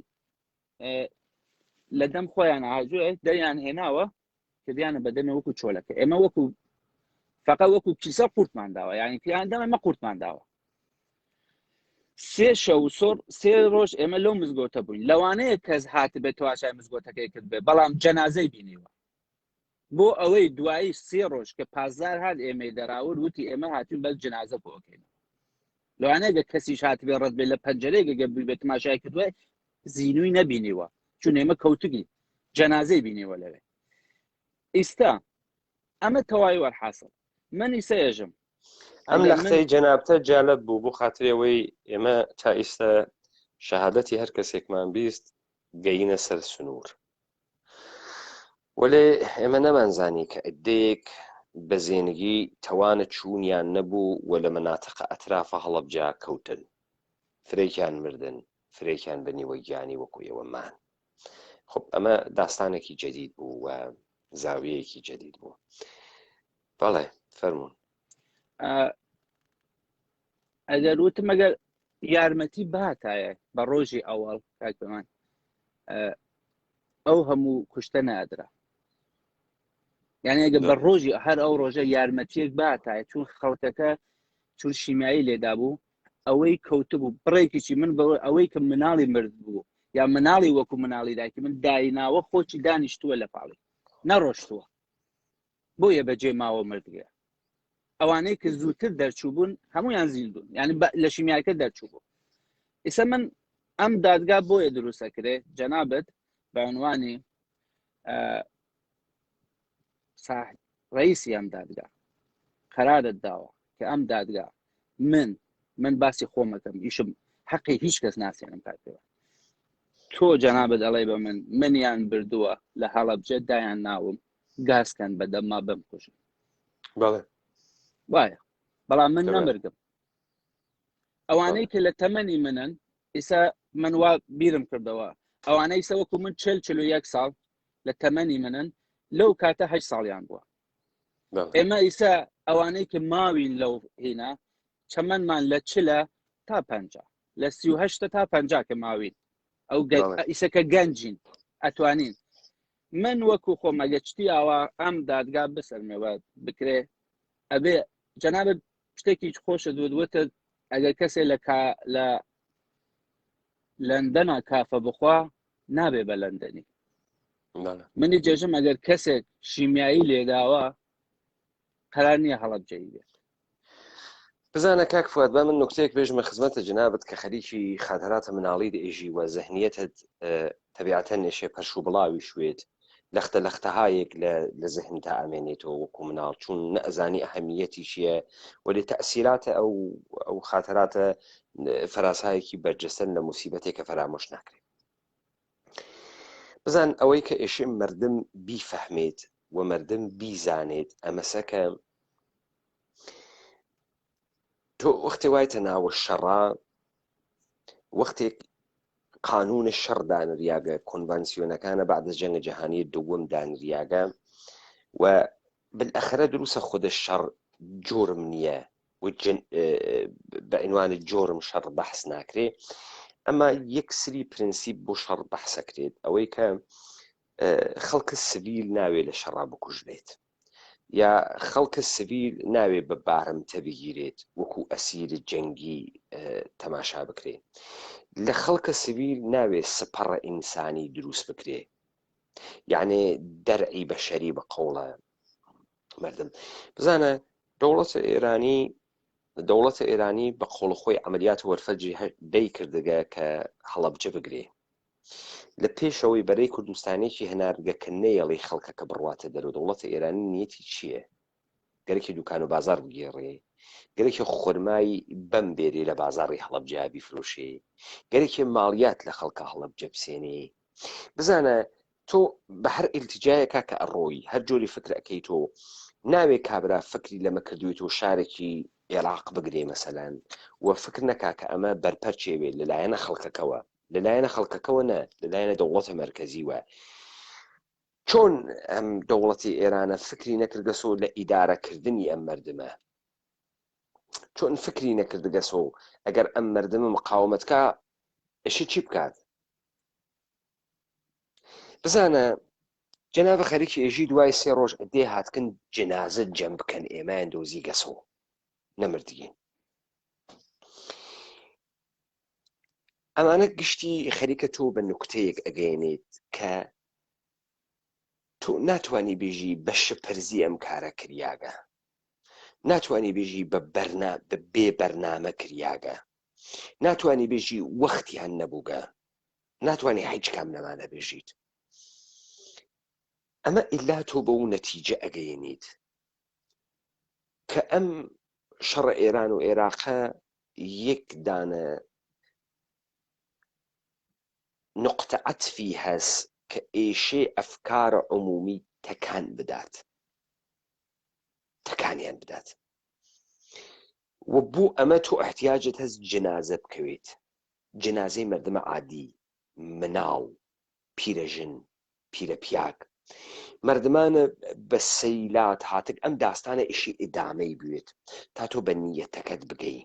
لە دەم خۆیان ئاجوێ دەریان هێناوە کە دیانە بەدەمێ وەکو چۆلەکە ئێمە وەکو فقط وەکو کیسە قورتمان داوە یعنی پیان دەمە ئەمە قورتمان داوە سێ شەو سێ ڕۆژ ئێمە لەو مزگەوتە بووین لەوانەیە کەس هاتە بێت تواشای مزگەوتەکەی کرد بێ بەڵام جەنازەی بینیوە بۆ ئەوەی دوایی سێ ڕۆژ کە پازار هات ئێمەی دەراورد وتی ئێمە هاتوین بەس جەنازە بۆکەین لەوانەیە گە کەسیش هاتبێ ڕەت بێ لە پەنجەرەیەک گە بێت تماشای کردووە زینووی نەبینیوە چون ئێمە کەوتگی جەنازەی بینیوە لەوێ ئیستا ئەمە تەواوی وەرحاسڵ من ئیسەیەژم ئەم لەختەی جەنابتە جالب بوو بۆ خااترەوەی ئێمە تا ئێستا شەهادەتی هەر کەسێکمان بیست گەینە سەر سنوور وەلێ ئێمە نەمانزانی کە ئەدەیەک بە زێنگی تەوانە چوونیان نەبوو وە لە مەناتەقە ئەترافە هەڵەبجا کەوتن فرێکیان مردن فرێکیان بنیوە گیانی وەکو ئێوەمان. خب ئەمە داستانێکی جدید بوو و زاویەیەکی جدید بوو. بەڵێ فەرموون. ئەگەر وتم ئەگەر یارمەتی باتایە بە ڕۆژی ئەوەڵ کاکەمان ئەو هەموو کوشتە نادرا، یعنی ئەگە بە ڕۆژی هەر ئەو ڕۆژە یارمەتیەک باتایە چون خەڵکەکە چون شیمایی لێدا بوو ئەوەی کەوتبوو بڕێکیی من بە ئەوەی کە مناڵی مرد بوو یا مناڵی وەکو مناڵی دایکی من دایناوە خۆکی دانیشتووە لە پاڵی نەڕۆشتووە بۆیە بەجێ ماوە مردگە. ئەوانەی کە زووتر دەرچوو بوون هەمویان زیندون، یعنی لە شیمیاکە دەرچوو بوو. ئێستا من ئەم دادگا بۆیە دروستە کرێ جەنابەت بە عنوانی ڕئیسی ئەم دادگا قەرارت داوە کە ئەم دادگا من باسی خۆمەکەم ئیشم حەقی هیچ کەس ناسێنم کاتەوە تۆ جەنابەت ئەڵێ بە منیان بردووە لە هەڵەبجە دایان ناوم گاسکەن بەدەما بمکوژن. بەڵێ وایە بەڵام من نەمرگم. ئەوانەی کە لە تەمەنی منن ئێستا من وا بیرم کردەوە ئەوانەی سەوەکو من 41 ساڵ لە تەمەنی منن لەو کاتە 8 ساڵیان بووە. ئێمە ئیسا ئەوانەی کە ماوین لەو هێنا چەمەنمان لە 40 تا 50 لە 38 تا 50 کە ماوین ئەو ئیسەکە گەنجین ئەتوانین. من وەکو خۆمەگە چتی ئاوا ئەم دادگا بسەرمەوە بکرێ ئەبێ جەنابەت شتێکی خۆشە دووتە ئەگەر کەسێ لە لەندەنا کافە بخوا نابێ بە لەندەنی. منی جێژم ئەگەر کەسێک شیمیایی لێداوە قەرار نییە هەڵەبجەی بێت. بزانە کاک فواد با من نکتەیەک بێژمە خزمەتە جنابەت کە خەریکی خاتراتە مناڵی دەئێژی و زەهنیەتت تەبیعەتەن نێشێ پەرش و بڵاوی شوێت لەختەهایەک لە زەهن تا ئامێنێتەوە وەکو مناڵ چون نەئەزانی ئەهەمیەتی چییە و لێ تەئسیراتە ئەو خاتراتە فەراسایەکی بەرجەستن لە موسیبەتێک کە فەرامۆش ناکرێت. بزان ئەوەی کە ئێشێ مردم بیفەهمێت و مردم بیزانێت ئەمەسەکە تۆ وەختێ وایتە ناوە شەڕا وەختێک قانون شەڕ دانریاگە کۆنڤانسیۆنەکانە بعد جەنگە جەهانی دووەم دانریاگە و بالئەخرە دروسە خودە شەڕ جۆرم نییە بە عنوانی جۆرم شەڕ بەحس ناکرێ ئەمە یەک سری پرینسیپ بۆ شەڕ بەحسەکرێت ئەوەی کە خەڵکە سڤیل ناوێ لە شەڕا بکوژرێت یا خەڵکە سڤیل ناوێ بە بارمتە بگیرێت وەکو ئەسیری جەنگی تەماشا بکرێت لە خەڵکە سڤیل ناوێ سپەڕە ئینسانی دروست بکرێ یعنی دەرعی بەشەری بە قەوڵە مردم. بزانە دەوڵەتە ئێرانی بە قۆڵ خۆی عملیات وەرفەجی دەی کردگە کە هەڵەبجە بگرێ لە پێشەوەی بەرەی کوردستانێکی هەنارگە کە نەیەڵی خەڵکەکە بڕواتە دەرەوە دەوڵەتە ئێرانی نیەتی چییە؟ گەرەکی دوکان و بازار بگێڕێ گەرێکی خۆرمایی بەم بێرێ لە بازاڕی هەڵەبجە بیفرۆشێ گەرێکی ماڵیات لە خەڵکە هەڵەبجە بسێنێ. بزانە تۆ بە هەر ئیلتیجایەکە کە ئەڕۆی هەر جۆری فکرەکەی تۆ ناوێ کابرا فکری لەمە کردوێت و شارێکی عێراق بگرێ مەسەلەن و فکر نەکا کە ئەمە بەرپەرچێوێت لەلایەنە خەڵکەکەوە لەلایەنە خەڵکەکەەوە نە لەلایەنە دەوڵەتە مەرکەزیوە. چۆن ئەم دەوڵەتی ئێرانە فکری نەکردگەسۆ لە ئیدارەکردنی ئەم مردمە چۆن فکری نەکردگەسۆ ئەگەر ئەم مردمە مقاومەتکە ئەشی چی بکات؟ بزانە جەنابە خەریکی ئێژی دوای 3 ڕۆژ دێ هاتکن جنازت جەم بکەن ئێمەیان دۆزی گەسۆ نەمردگین. ئەمانە گشتی خەریکە تۆ بە نوکتەیەک ئەگەیەنێت کە تۆ ناتوانانی بێژی بە شپەرزی ئەم کارە کریاگە ناتوانانی بێژی بە بێ بەرنامە کریاگە ناتوانانی بێژی وەختیان نەبووگە ناتوانانی هیچ کام لەمانە بێژیت. ئەمە ئیلا تۆ بە و نەتیجە ئەگەیەنیت کە ئەم شەڕە ئێران و عێراقە یەک دانە نقطە عەتفی هەست کە ئێشێ ئەفکارە عمومی تەکانیان بدات و بۆ ئەمە تۆ احتیاجت هەست جنازە بکەوێت جنازەی مردمە عادی، مناڵ، پیرەژن، پیرە پیاک، مردمانە بە سەیلات هاتک. ئەم داستانە ئیشی ئیدامەی بوێت تا تۆ بە نیەتەکەت بگەی.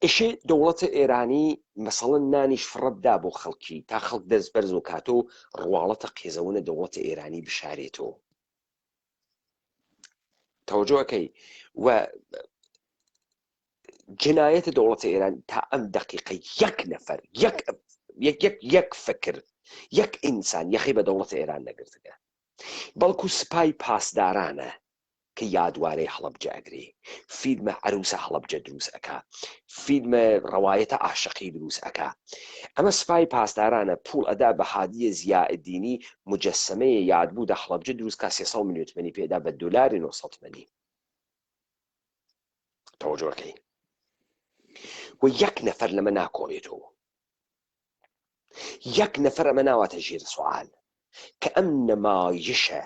ئیشێ دەوڵەتە ئێرانی مەسەڵەن نانیش فڕەتدا بۆ خەڵکی تا خەڵک دەست بەرز و کاتەوە ڕواڵەتە قێزەونە دەوڵەتە ئێرانی بشارێتەوە. تەوەجۆکەی و جنایەتە دەوڵەتە ئێرانی تا ئەم دەقیقە یەک نەفەر یەک فکر یەک ئینسان یەخی بە دەوڵەتە ئێران نەگرتگە، بەڵکو سپای پاسدارانە کە یادوارەی هەڵەبجە ئەگرێ، فیلمە عروسە هەڵەبجە دروست ئەکا، فیلمە ڕەوایەتە عاشقی دروست ئەکا. ئەمە سپای پاسدارانە پوڵ ئەدا بە هادیە زیائدینی مجەسەمەیە یادبوو دە هەڵەبجە دروست کا 300 میلیۆن تمەنی پێدا بە دۆلاری 900 تمەنی. تەوەجۆکەی و یەک نەفەر لەمە ناکۆڵێتەوە، یەک نەفەر ئەمە ناواتە ژێر سوال کە ئەم نەمایشە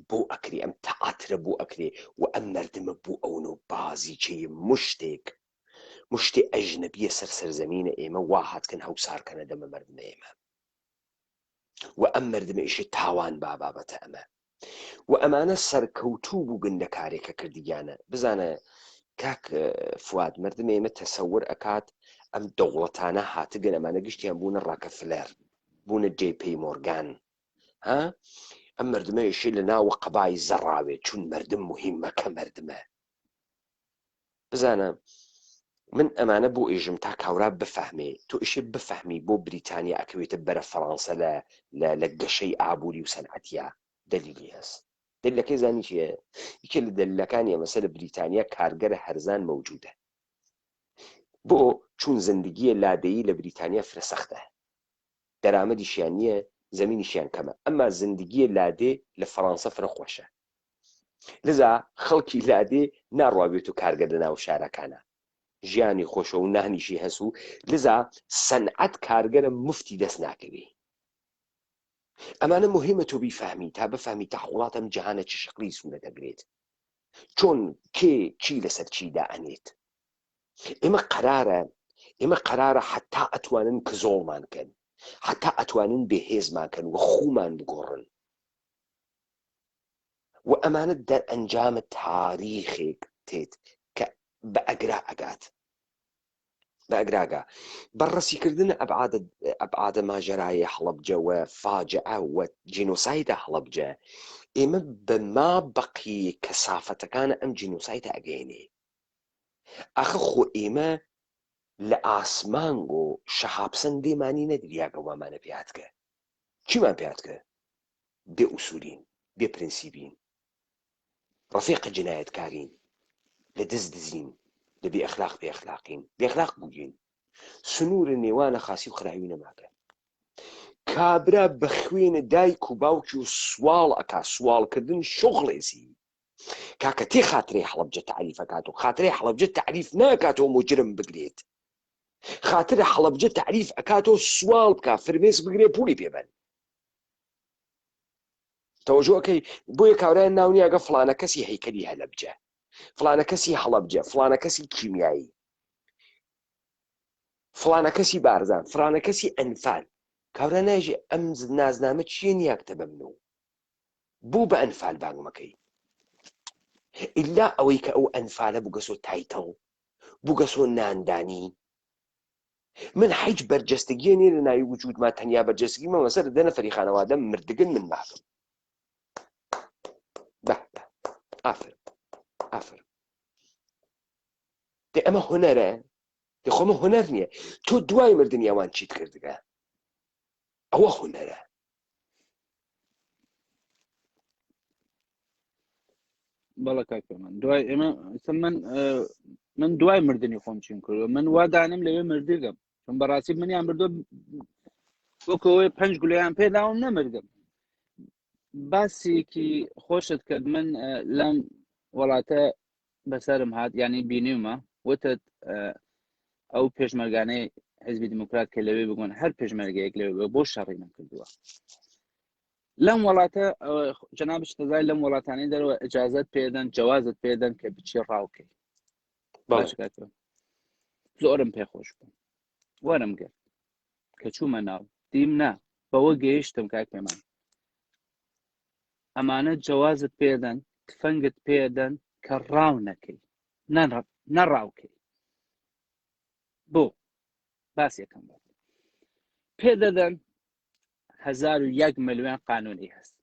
بۆ ئەکرێ، ئەم تەعاترە بۆ ئەکرێ و ئەم مردمە بوو ئەوون و بازیچەی مشتێ ئەژنەبیە سەر سەرزەمینە ئێمە وا هاتکن هەوسارکەنە دەمە مردمە ئێمە و ئەم مردمە ئیشی تاوان بابەتە ئەمە و ئەمانە سەرکەوتوو بوو گەندەکارێکە کردیانە. بزانە کاک فواد، مردمە ئێمە تەسەور ئەکات ئەم دەوڵەتانە هاتگەن، ئەمانە گشتیان بوونە ڕاکەفلەر، بوونە جێپی مۆرگان، ها ئەم مردمەیشی لە ناوە قەبای زەڕاوێت چون مردم مهمە کە مردمە. بزانە من ئەمانە بۆ ئێژم تا کاورا بفەهمێ، تۆ ئیشێ بفەهمی بۆ بریتانیا ئەکەوێتە بەرە فەڕەنسە لە گەشەی ئابووری و سەنعەتیە. دلیلی هەست. دلیلەکەی زانی چیە؟ یەکێ لە دلیلەکانی ئەمەسە لە بریتانیا کارگەرە هەرزان مەوجودە، بۆ چون زندگیە لادەیی لە بریتانیا فرە سەختە، دەرامەدیشیان نییە، زەمینیشیان کەمە، ئەمما زندگیە لادێ لە فەڕەنسە فرە خۆشە. لذا خەڵکی لادێ ناڕوابێت و کارگەر لە ناو شارەکانە، ژیانی خۆشە و نانیشی هەسوو، لذا سەنعەت کارگەرە مفتی دەست ناکەوێ. ئەمانە مهمە تۆ بیفەهمی تا بفەهمی تا وڵات ئەم جیهانە چ شەکلی سوونە دەگرێت، چۆن کێ چی لەسەر چیدا ئەنێت. ئێمە قەرارە حتا ئەتوانن کە زۆڵمان کەن، حتا ئەتوانن بێهێزمان کەن و خومان بگۆڕن و ئەمانە دەر ئەنجامە تاریخێک تێت کە بە ئەگرا ئەگات، بە ئەگراگا بەڕەسیکردن ئەبعادە ماژەرایە هەڵەبجە و فاجعە و جینۆسایدە هەڵەبجە. ئێمە بەما بەقی کەسافەتەکانە ئەم جینۆسایدە ئەگەینێ. ئاخە خۆ ئێمە لە ئاسمانگ و شەهابسەن دێمانی نەدریاگە وامانە پێاتکە. چیمان پێاتکە؟ بێ ئوسولین، بێ پرینسیبین، ڕەفیقە جنایەتکارین، لە دەست دزین، لە بێ ئەخلاق بێ ئەخلاقین، بێ ئەخلاق بووین، سنوورە نێوانە خاسی و خراوی نەماکە. کابرا بە خوێنە دایک و باوکی و سوال ئەکا، سوالکردن شغڵێزی. کاکە تێ خاترێ هەڵەبجە تعریف ئەکات و خاترێ هەڵەبجە تعریف ناکاتەوە مجرم بگرێت، خاترە هەڵەبجە تعریف ئەکاتەوە سوال بکە، فرمێس بگرێ پولی پێبەن. تەوەجۆکەی بۆیە کاورایان ناونیاگە فلانە کەسی هەیکەلی هەلەبجە، فلانە کەسی هەڵەبجە، فلانە کەسی کیمیایی، فلانە کەسی بارزان، فلانە کەسی ئەنفال. کاورا ناژێ ئەم نازنامە چیە نیاکتە بە منەوە بوو بە ئەنفال بانگمەکەی، ئیلا ئەوەی کە ئەو ئەنفالە بووگەسۆ تایتەڵ، بووگەسۆ ناندانی. من هیچ بەرجەستگیە نیە لە ناوی وجودمان، تەنیا بەرجەستگیمە مەسەر دە نەفەری خانەوادە مردگن من مافم. ئافر دێ ئەمە هونەرە، دێ خۆمە هونەر نییە. تۆ دوای مردنی ئەوان چیت کردگە؟ ئەوە هونەرە. بەڵە کاکە من دوای ئێمە من دوای مردنی خۆم چین کردو، من وا دانم لەوێ مردگەم، چون بەڕاستی منیان بردۆ وەکەوەی 5 گولەیان پێداوم نەمردم. باسێکی خۆشت کرد، من لەم وڵاتە بەسەرم هات، یعنی بینیمە وتت ئەو پێشمەرگانەی حزبی دموکرات کە لەوێ بگۆن هەر پێشمەرگەیەک لەوێ بۆ شەڕی من کردووە. لەم وڵاتە جەنابش دەزای لەم وڵاتانەی دەرەوە ئەجازەت پێدەن، جەوازت پێدەن کە بچی ڕاوکەی. زۆرم پێخۆش بوو. وەرم گرت کە چوومە ناو دیم نا بەوە گەیشتم کاک پێمان ئەمانە جوازت پێدەن تفەنگت پێدەن کە ڕاو نەکەی نەڕاوکەی بۆ باس یەکەم بۆ پێدەدەن 1001 ملیۆن قانونی هەست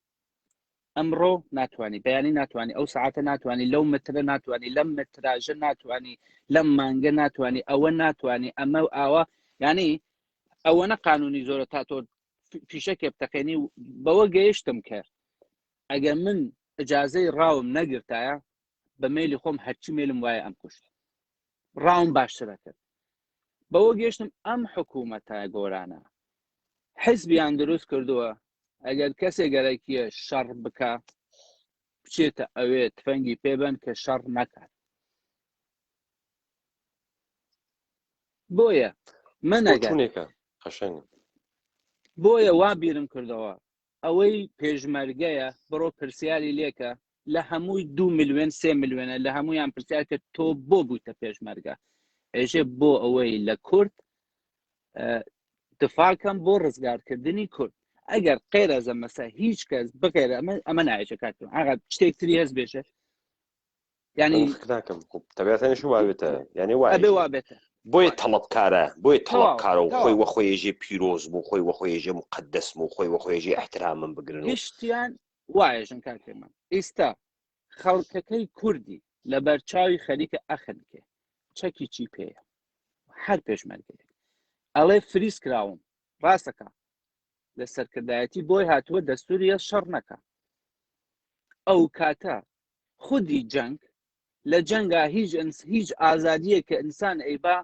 ئەمڕۆ ناتوانانی بەیانی ناتوانانی ئەو ساعتە ناتوانانی لەو مترە ناتوانانی لەم متراژە ناتوانانی لەم مانگە ناتوانانی ئەوە ناتوانانی ئەمە ئاوا ینی ئەوەنە قانونی زۆرە تا تۆ پیشەکێ بتەقێنی و بەوە گەیشتم کرد ئەگەر من ئجازەی ڕاوم نەگرتایە بە مێلی خۆم هەرچی مێلم وایە ئەم کوشت ڕاوم باشترە کرد بەوە گەیشتم ئەم حکوومەتە گۆرانە حزبیان دروست کردووە ئەگەر کەسێک گەرەکیە شەڕ بکە بچێتە ئەوێ تفەنگی پێبن کە شەڕ نەکات بۆیە من ئەگەر بۆیە وا بیرم کردەوە ئەوەی پێشمەرگەیە بڕۆ پرسیاری لێکە لە هەمووی 2 ملیۆن 3 ملیۆنە لە هەمویان پرسیار کە تۆ بۆ بوویتە پێشمەرگە ئێژێ بۆ ئەوەی لە کورد دفاعکەم بۆ ڕزگارکردنی کورد ئەگەر قێرە زەمەسە هیچ کەس بقێرە ئەمە نایچە کاتم ئاغا شتێکتری هەست بێشە ینی تەبیاتەنیش وابێتە ینی ئەبێ وابێتە بۆیە تەڵەبکارە بۆیە تەڵەبکارە و خۆی وەخۆیەژێ پیرۆز بوو خۆی وەخۆیەژێ مقدەس و خۆی وەخۆیەژێ احترامم بگرن هیچیان وایەژن کاکێمان ئێستا خەڵکەکەی کوردی لە بەرچاوی خەریکە ئەخنکێ چەکی چی پێیە هەر پێشمەرگەیە ئەڵێ فریز کراوم ڕاستەکە لە سەرکردایەتی بۆی هاتووە دەستوریە شەڕ نەکە ئەو کاتە خودی جەنگ لە جەنگا هیچ ئازادیە کە ئینسان ئەیبا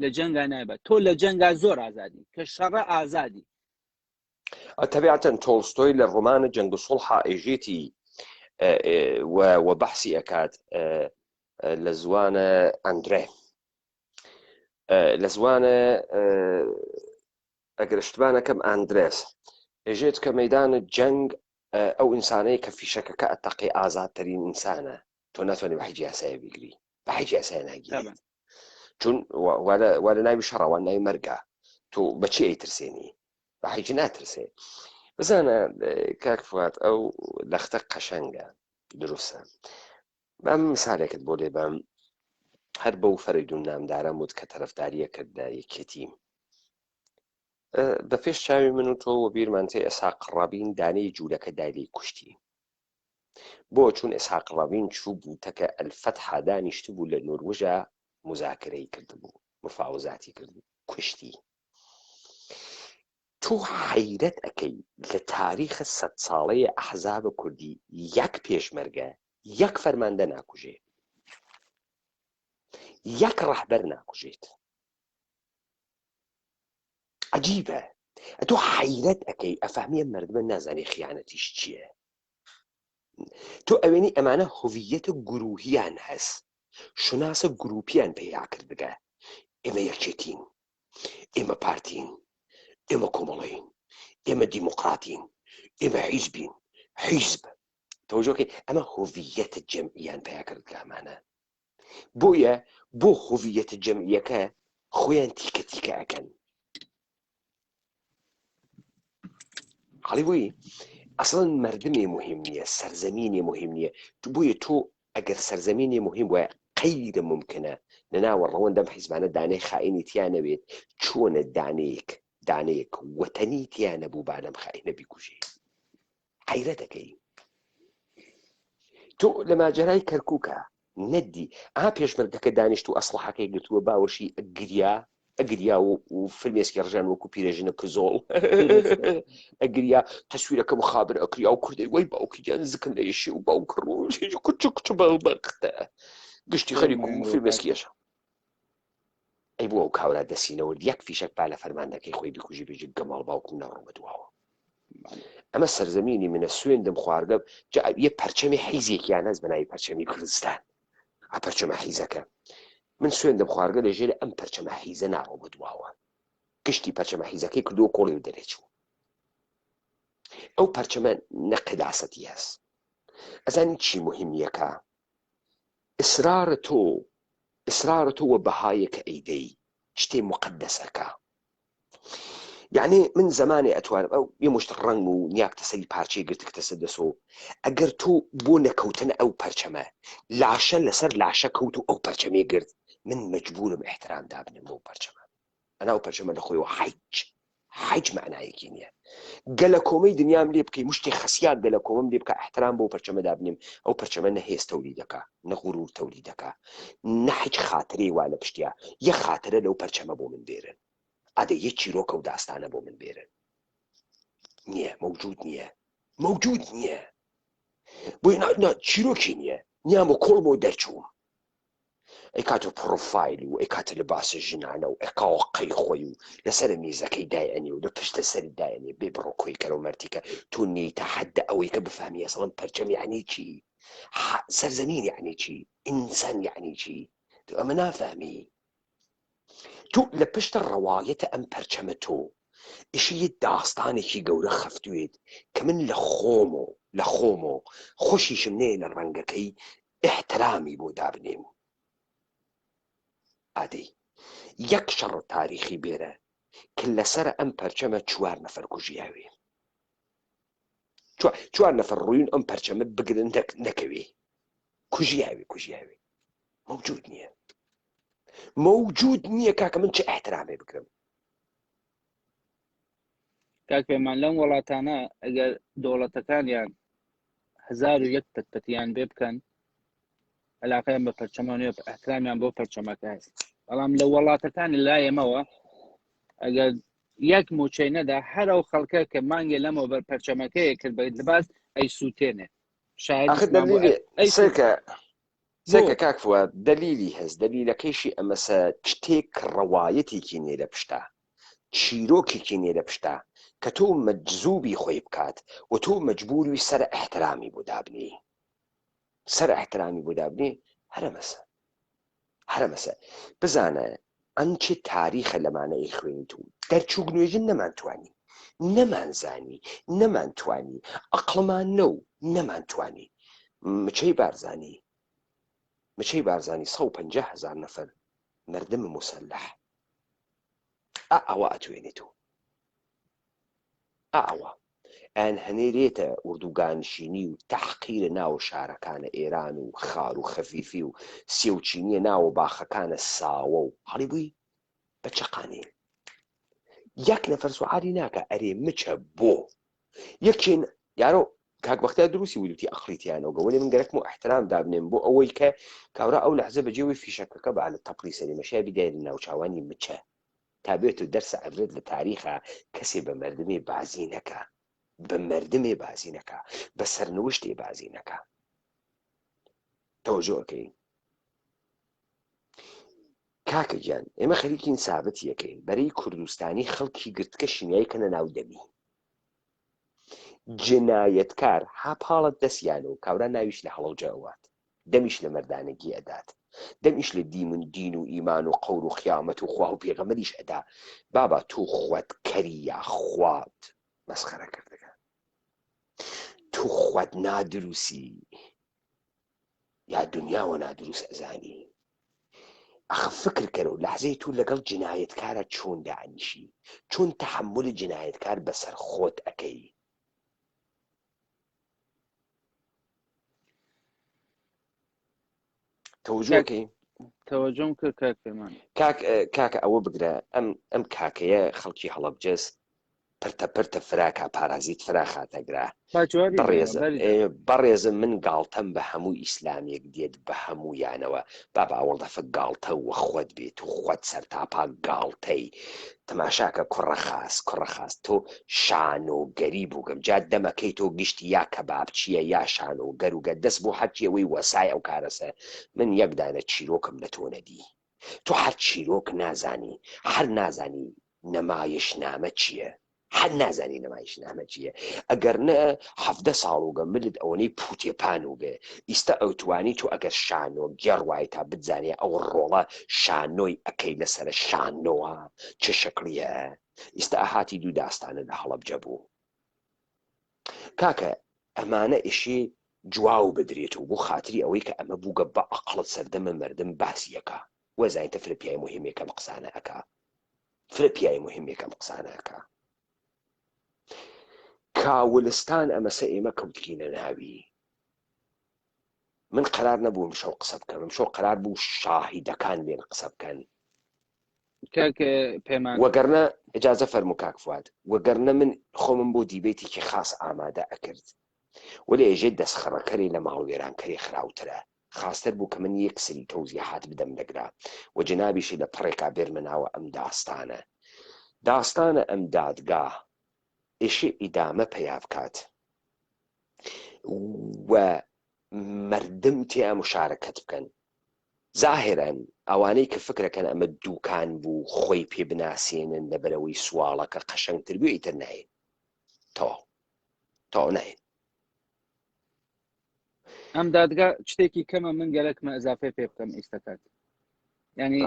لە جەنگا نایبە تۆ لە جەنگا زۆر ئازادی کە شەڕە ئازادی تەبیعەتەن تۆڵستۆی لە ڕۆمانە جەنگ و سوڵحا ئێژێتی و بەحسی ئەکات لە زوانە ئەندرێ لە زوانە ئەگەر شتبانەکەم ئەندرێس ئێژێت کە مەیدانە جەنگ ئەو ئینسانەیە کە فیشەکەکە ئەتەقی ئازادترین ئینسانە تۆ ناتوانێت بە حیجی یاسایە بیگری بە حیجی یاسایە ناگیری چون وا لە ناوی شەڕەوە ناوی مەرگە تۆ بەچی ئەیترسێنی بە حیجی ناترسێ بزانە کاک فواد ئەو لەختە قەشەنگە دروستە بەم مثالێکت بۆ لێ بەم هەر بەو فەریدون نامدارم وت کە تەرەفداریە کردە یەکێتیم بە پێش چاوی من و تۆ وە بیرمان تێ ئێسحاق ڕابین دانەی جوولەکە دایلەی کوشتی بۆ چون ئێسحاق ڕابین چوو بوو تەکە ئەلفەتحا دانیشت بوو لە نۆروژە مزاکرەی کردبوو مفاوزاتی کردبوو کوشتی تۆ حەیرەت ئەەکەی لە تاریخە 100 ساڵەیە ئەحزابە کوردی یەک پێشمەرگە یەک فەرماندە ناکوژێت یەک ڕەحبەر ناکوژێت عجیبە تۆ حەیرەت ئەەکەی ئەفهمیە مردمە نازانێ خیانەتیش چییە تۆ ئەوێنی ئەمانە هویەتە گروهیان هەست شناسە گروپیان پەیدا کردگە ئێمە یەکێتین ئێمە پارتین ئێمە کۆمەڵین ئێمە دیموقراتین ئێمە حیزبین حیزب تۆژۆکەی ئەمە هویەتە جەمعیان پەیدا کردگامانە بۆیە بۆ هویەتە جەمعیەکە خۆیان تیکە تیکە ئەەکەن حاڵی بووی ئەسڵەن مردمێ مهم نییە سەرزەمینێ مهم نییە بۆیە تۆ ئەگەر سەرزەمینێ مهم وایە قەیرە ممکنە لە ناوە ڕەوەندەم حیزبانە دانەی خائینی تیانەوێت چۆنە دانەیەک وەتەنی تیانە بوو بانەم خائینە بیکوژێ حەیرەت ئەەکەی تۆ لە ماجەرای کەرکووکە نەدی پێشمەرگەکە دانیشت و ئەسلحەکەی گرتووە باوەشی ئەگریا و فلمێسکی ڕژان وەکو پیرەژنە کزۆڵ ئەگریا تەسویرەکە مخابر ئەکریا و کوردی وەی باوکییان زکم لە یشی و باوک کوچ بەڵبەختە گشتی خەریک و فیلمێسکیەشە ئەی بۆ ئەو کاورا دەسینەوە یەک فیشک با لە فەرماندەکەی خۆی بیکوژی بێژی گەماڵ باوکم ناڕۆمە دواوە ئەمە سەرزەمینی منە سوێندم خواردە یە پەرچەمی حیزێکیان هەست بەناوی پەرچەمی کوردستان پەرچەمە حیزەکە من سوێندم خواردە لەژێرە ئەم پەرچەمە حیزە ناڕۆمە دواوە گشتی پەرچەمە حیزەکەی کردووە کۆڵی و دەرێچوو ئەو پەرچەمە نەقداسەتی هەست ئەزانی چی مهمیەکە ئیسرارە تۆ وە بەهایەکە ئەیدەی شتێ مقدسەکە. یعنی من زمانی ئەتوانم ئەو یەمشت ڕنگ و نیاکتە سەری پارچەی گرتکتە سەر دەسۆ ئەگەر تۆ بۆ نەکەوتن ئەو پەرچەمە لاشە لەسەر لاشە کەوت و ئەو پەرچەمێ گرت من مەجبورم احترام دابنم بۆ پەرچەمە. ئەنا ئەو پەرچەمە لە خۆیەوە حیج معنایەکی نییە. گەلە کۆمەی دنیام لێ بکەی مشتی خەسیات گەلە کۆمەم لێ بکە احترام بۆ پەرچەمە دابنیم ئەو پەرچەمە نە هێز تەولید دەکا نە غوروور تەولید دەکا نە هیچ خاترەی وا لە پشتیا یە خاترە لەو پەرچەمە بۆ من بێرن ئادە یە چیرۆکە و داستانە بۆ من بێرن نییە موجود نییە بۆی چیرۆکی نییە نیام بۆ کۆڵ بۆ دەرچووم ئەی کاتۆ پرۆفایل و ئەی کاتە لە باسە ژنانە و ئەکاوە قەی خۆی و لەسەر میزەکەی دایەنی و لە پشتە سەری دایەنێ بێ بڕۆ کۆی کەرە و مەرتیکە تۆ نیتە حەدە ئەوەی کە بفهمی ئەسڵەن پەرچەم یعنی چی سەرزەمین یعنی چی ئینسان یعنی چی تۆ ئەمە نافهمی تۆ لە پشتە ڕەوایەتە ئەم پەرچەمە تۆ ئیشی داستانێکی گەورە خەفتوێت کە من لە خۆمۆ خۆشیشم نێ لە ڕەنگەکەی احترامی بۆ دابنێم ئادەی یەک شەڕ تاریخی بێرە کە لەسەر ئەم پەرچەمە 4 نەفەر کوژیاوێ 4 نەفەر ڕووین ئەم پەرچەمە بگرن نەکەوێ کوژیاوێ موجود نییە کاکە من چه احترامێ بکرم. کاک پێمان لەم وڵاتانە ئەگەر دەوڵەتەکانیان 1001 پەتپەتیان بێ بکەن علاقەیان بە پەرچەمە نوێ احترامیان بۆ پەرچەمەکە هەست بەڵام لە وڵاتەکانی لایەمەوە ئەگەر یەک موچەی نەدا هەر ئەو خەڵکە کە مانگێ لەمەوە بەر پەرچەمەکەیە کرد بە لەباس ئەی سووتێنێ سێکە کاکفوە دلیلی هەست دلیلەکەیشی ئەمەسە شتێک ڕەوایەتێکی نێ لە پشتا چیرۆکێکی نێ لە پشتا کە تۆ مەجزوبی خۆی بکات و تۆ مەجبوری سەر احترامی بۆ دابنی هەرەمەسە بزانە ئەنچی تاریخە لەمانەی خوێنیت و دەرچوو نوێژن نەمانزانی نەمانتوانی ئەقڵمان نە و نەمانتوانی مچەی بارزانی 150,000 نەفەر مردم مسلح ئەوە ئەتوێنێت و ئەوە ئەن هەنێرێتە ئوردوگانشینی و تەحقیرە ناو شارەکانە ئێران و خار و خەفیفی و سێوچینیە ناوە باخەکانە ساوە و هەڵی بووی بە چەقانێ یەک نەفەر سوعاری ناکە ئەرێ مچە بۆ یەکێن یارۆ کاکبەختە دروستی ویلوتی ئەخلیتیانەوە گەوەێ من گەرەکم و احترام دابنێم بۆ ئەوەی کە کاورا ئەو لەحزە بەجێوەی فیشەکەکە بە لە تەپڵی سەری مەشای بیدای لە ناوچاوانی مچە تا بێت و دەرسە عەبرەت لە تاریخە کەسێ بە مردمێ بازی نەکە بە سەرنوشتێ بازی نەکە تەوەجۆکەی کاکە گیان ئێمە خەریکین سابت یەکەین بەرەی کوردستانی خەڵکی گرتکە شینایی کەنە ناو دەمی جنایەتکار هاپاڵت دەستیانە و کاورا ناویش لە هەڵەوجەوات دەمیش لە مەردانەگی ئەدات دەمیش لە دین و ئیمان و قەور و خیامەت و خوا و پێغەمبەریش ئەدا بابا تو خوات کەری یا خوات مەسخەرە کردەکە تو خوات نادروسی یا دنیاوە نادروست ئەزانی ئەخ فکر کەرە و لەحزەی تو لەگەڵ جنایەتکارە چۆن دانیشی چۆن تەحمل جنایەتکار بەسەر خۆت ئەەکەی تەوەجۆم کرد کاک پێمان کاکە ئەوە بگرە ئەم کاکەیە خەڵکی هەڵەبجەست پرتە فراکە پارازیت فراخاتەگرا بەڕێزم من گاڵتەم بە هەموو ئیسلامێک دێت بە هەموویانەوە بابا ئەوڵدەفە گاڵتە وە خۆت بێت و خۆت سەرتاپا گاڵتەی تەماشاکە کوڕە خاست تۆ شانۆگەری بووگەم جا دەمەکەی تۆ گشتی یا کەباب چییە یا شانۆگەروگە دەست بۆ حەکیەوەی وەسای ئەو کارەسە من یەکدانە چیرۆکم لە تۆ نەدی تۆ هەر چیرۆک نازانی هەر نازانی نەمایشنامە چییە ئەگەر نە 17 ساڵ و گەمبلت ئەوەی پوتێپان و بێ ئیستا ئەوتوانی تو ئەگەر شانۆ گێڕوای تا بتزانێ ئەو ڕۆڵە شانۆی ئەەکەی لەسەر شانۆوە چه شکلیە ئیستا ئاهاتی دوو داستانە لە هەڵەبجە بوو کاکە ئەمانە ئیشی جواو بدرێت و بۆ خاتری ئەوەی کە ئەمە بووگە بە ئەقڵت سەردەمە مردم باسیەکە وەزانیتە فلپیای مهمێکەم قسانە ئەکا فلپیای مهمێکەم قسانە ئەکا کاولستان ئەمەسە ئێمە کەوتکینە ناوی من قرار نەبووم شەو قسە بکەم شەو قرار بوو شاهیدەکان لێن قسە بکەن کاک پێمان وەگەرنە ئجازە فەرموو کاک فواد وەگەرنە من خۆمم بۆ دیبێتێکی خاص ئامادە ئەکرد ولی ئێژێ دەستخەڕەکەری لە ماڵ وێرانکەری خراوترە خاستر بوو کە من یەک سری تەوزیحات بدەم لەگرا و جنابیشی لە پڕێکا بێرمەناوە ئەم داستانە ئەم دادگا ئێشێ ئیدامە پەیا بکات و مردم تیا مشارەکەت بکەن ظاهرەن ئەوانەی کە فکرەکەن ئەمە دووکان بوو خۆی پێ بناسیێنن لەبەرەوەی سواڵەکە قەشەنگتر بوو ئیتر نایێن تەواو نایێن ئەم دادگا شتێکی کەمە من گەلەکمە ئەزافێ پێ بکەم ئیستەکات ینی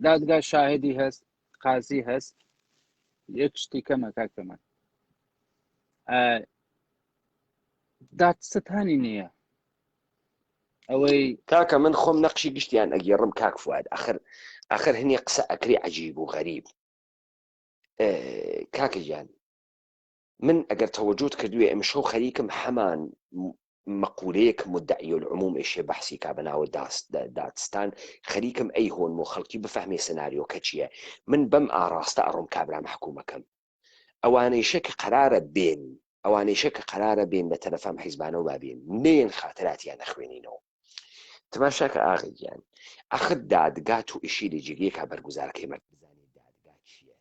دادگا شاهدی هەست قازی هەست یەک شتی کەمە کاک پێمان دادستانی نییە ئەوەی کاکە من خۆم نەقشی گشتیان ئەگەڕم کاک فواد ئاخر هەنێ قسە ئەکری عەجیب و غەریب کاکە گیان من ئەگەر تەوەجوت کردوێ ئەم شەو خەریکم هەمان مەقولەیەک مدعی العموم ئێشێ بەحسی کا بەناوە دادستان خەریکم ئەی هۆن و خەڵکی بفەهمێ سناریۆکە چییە من بەم ئاڕاستە ئەڕۆم کابرا محکوومەکەم ئەوانەیشە کە قەرارە بێن لە تەرەفام حیزبانە و بابێن نێن خاتراتیان نەخوێنینەوە تماشاکە ئاغیان ئەخر دادگات و ئیشی لە جێگەیەکا بەرگوزارەکەی مرد بزانێت دادگا چییە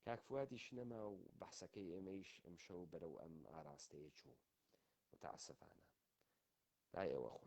کاک فوادیش نەما و بەحسەکەی ئێمەیش ئەم شەو بەرەو ئەم ئاراستەیە چوو متاسفانە لای ئێوە خۆش